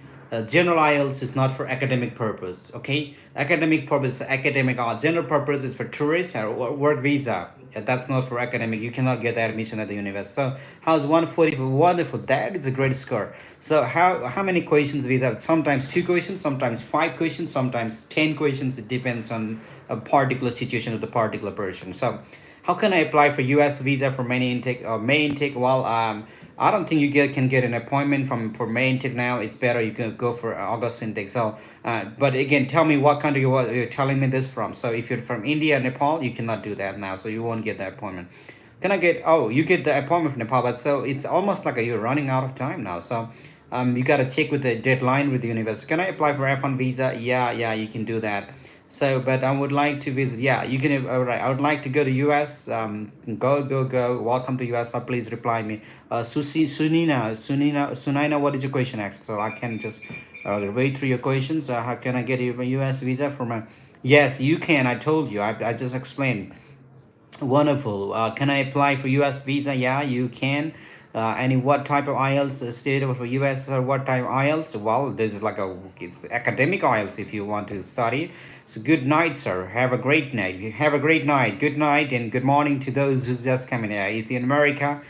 General IELTS is not for academic purpose. Okay, academic purpose, academic or general purpose is for tourists or work visa. That's not for academic. You cannot get admission at the university. So how's 140? Wonderful. That is a great score. So how many questions we have? Sometimes 2 questions, sometimes 5 questions, sometimes 10 questions. It depends on a particular situation of the particular person. So How can I apply for U.S. visa for May intake? May intake. Well, I don't think can get an appointment for May intake now. It's better you can go for August intake. So, but again, tell me what country you're telling me this from. So if you're from India, Nepal, you cannot do that now. So you won't get the appointment. Can I get? Oh, you get the appointment from Nepal, but so it's almost like you're running out of time now. So, you gotta check with the deadline with the university. Can I apply for F1 visa? Yeah, you can do that. So, but I would like to visit. Yeah, you can. All right, I would like to go to US. Go. Welcome to US. Please reply me. Sunina. What is your question next? So I can just wait through your questions. How can I get you a US visa for my? Yes, you can. I told you. I just explained. Wonderful. Can I apply for U.S. visa? Yeah, you can. And in what type of IELTS state for U.S. or what type of IELTS? Well, this is like it's academic IELTS if you want to study. So good night, sir. Have a great night. Have a great night. Good night and good morning to those who's just coming here. If you're in America,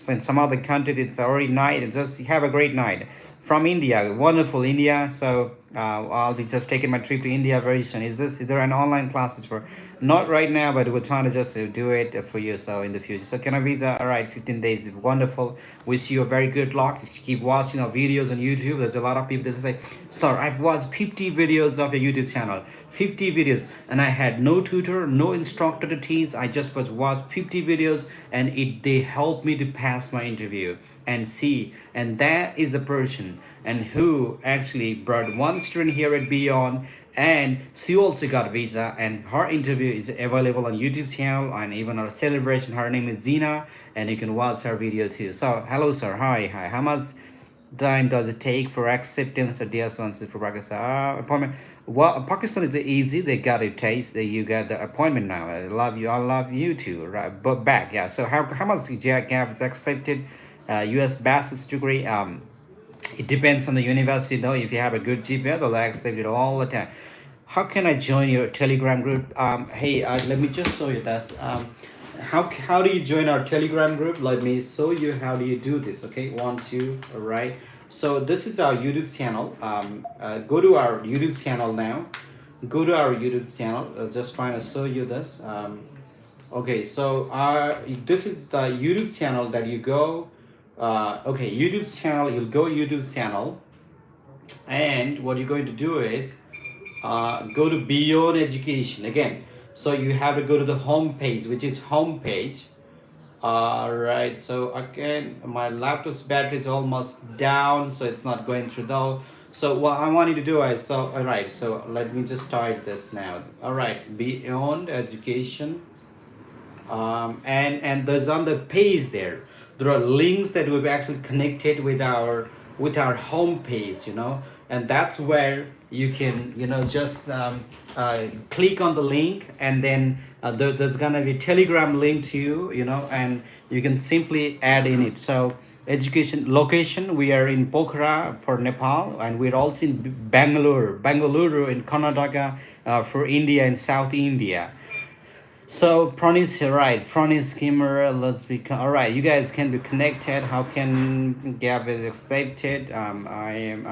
in some other country, it's already night. And just have a great night. From India, wonderful India. So I'll be just taking my trip to India very soon. Is there an online classes for? Not right now, but we're trying to just do it for you. So in the future. So can I visa? All right, 15 days. Wonderful. Wish you a very good luck. Keep watching our videos on YouTube. There's a lot of people that say, sir, I've watched 50 videos of your YouTube channel. 50 videos. And I had no tutor, no instructor to teach. I just watched 50 videos and they helped me to pass my interview and see. And that is the person and who actually brought one student here at Beyond, and she also got visa, and her interview is available on YouTube channel and even our celebration. Her name is Zina, and you can watch her video too. So hello sir, hi. How much time does it take for acceptance of DS1 for Pakistan appointment? Well, Pakistan is easy. They got a taste that you got the appointment now. I love you too, right? But back, yeah. So how much gap is accepted? US bachelor's degree. It depends on the university though. If you have a good GPA, they'll accept it all the time. How can I join your Telegram group? Hey, let me just show you this. How do you join our Telegram group? Let me show you how do you do this. Okay, 1, 2, all right. So this is our YouTube channel. Go to our YouTube channel now. Go to our YouTube channel. Just trying to show you this. Okay, so this is the YouTube channel that you go. Okay, YouTube channel. You'll go YouTube channel, and what you're going to do is go to Beyond Education again. So you have to go to the home page, which is home page. Right, so again my laptop's battery is almost down, so it's not going through though. So what I want you to do is, so all right, so let me just type this now. All right, Beyond Education, and there's on the page there are links that we've actually connected with our home page, and that's where you can just click on the link, and then there's gonna be a Telegram link to you, and you can simply add in it. So education location, we are in Pokhara for Nepal, and we're also in Bangalore in Karnataka for India and South India. So Pranis, right? Pranis skimmer. Let's be all right. You guys can be connected. How can Gab is accepted? I am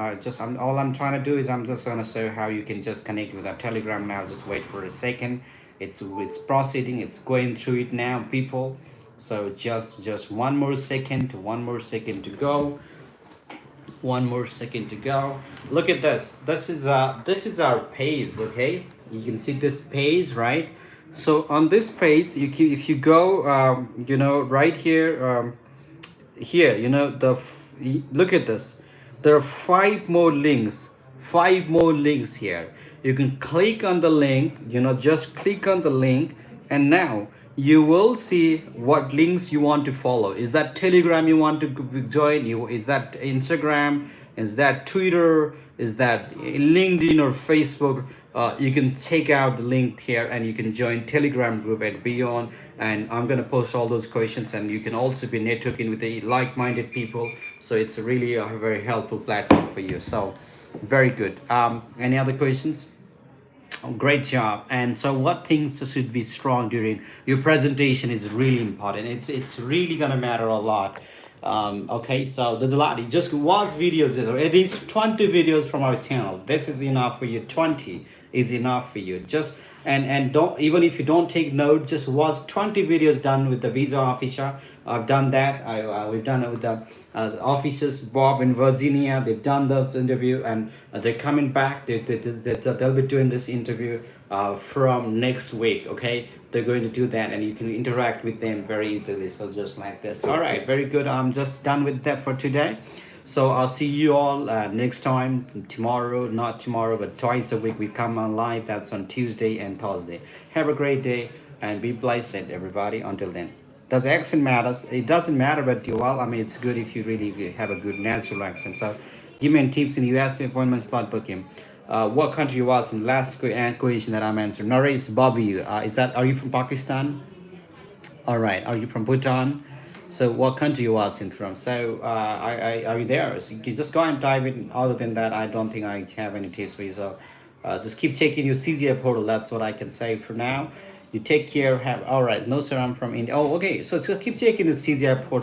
all I'm trying to do is I'm just gonna show how you can just connect with our Telegram now. Just wait for a second. It's proceeding. It's going through it now, people. So just one more second to go. One more second to go. Look at this. This is our page. Okay, you can see this page, right? So on this page, if you go, right here, look at this. There are 5 more links. 5 more links here. You can click on the link. Just click on the link, and now you will see what links you want to follow. Is that Telegram you want to join? Is that Instagram? Is that Twitter? Is that LinkedIn or Facebook? You can take out the link here and you can join Telegram group at Beyond, and I'm going to post all those questions, and you can also be networking with the like-minded people. So it's really a very helpful platform for you. So very good. Any other questions? Oh, great job. And so what things should be strong during your presentation is really important. It's really going to matter a lot. Okay, so there's a lot. You just watch videos, at least 20 videos from our channel. This is enough for you. 20 is enough for you. Just and don't, even if you don't take note, just watch 20 videos done with the visa officer. I've done that. We've done it with the officers, Bob in Virginia. They've done this interview, and they're coming back. They'll be doing this interview from next week. Okay, they're going to do that, and you can interact with them very easily. So just like this. All right, very good. I'm just done with that for today. So I'll see you all next time, tomorrow, not tomorrow, but twice a week we come on live. That's on Tuesday and Thursday. Have a great day and be blessed, everybody. Until then. Does accent matters? It doesn't matter, but well, I mean, it's good if you really have a good natural accent. So give me tips in US appointment slot booking. What country you was in? Last question that I'm answering. Naresh Bobby, are you from Pakistan? All right. Are you from Bhutan? So what country you was in from? So are you there? So you can just go and dive in. Other than that, I don't think I have any tips for you. So just keep checking your CGI portal. That's what I can say for now. You take care. All right. No, sir, I'm from India. Oh, okay. So just keep checking the CGI portal.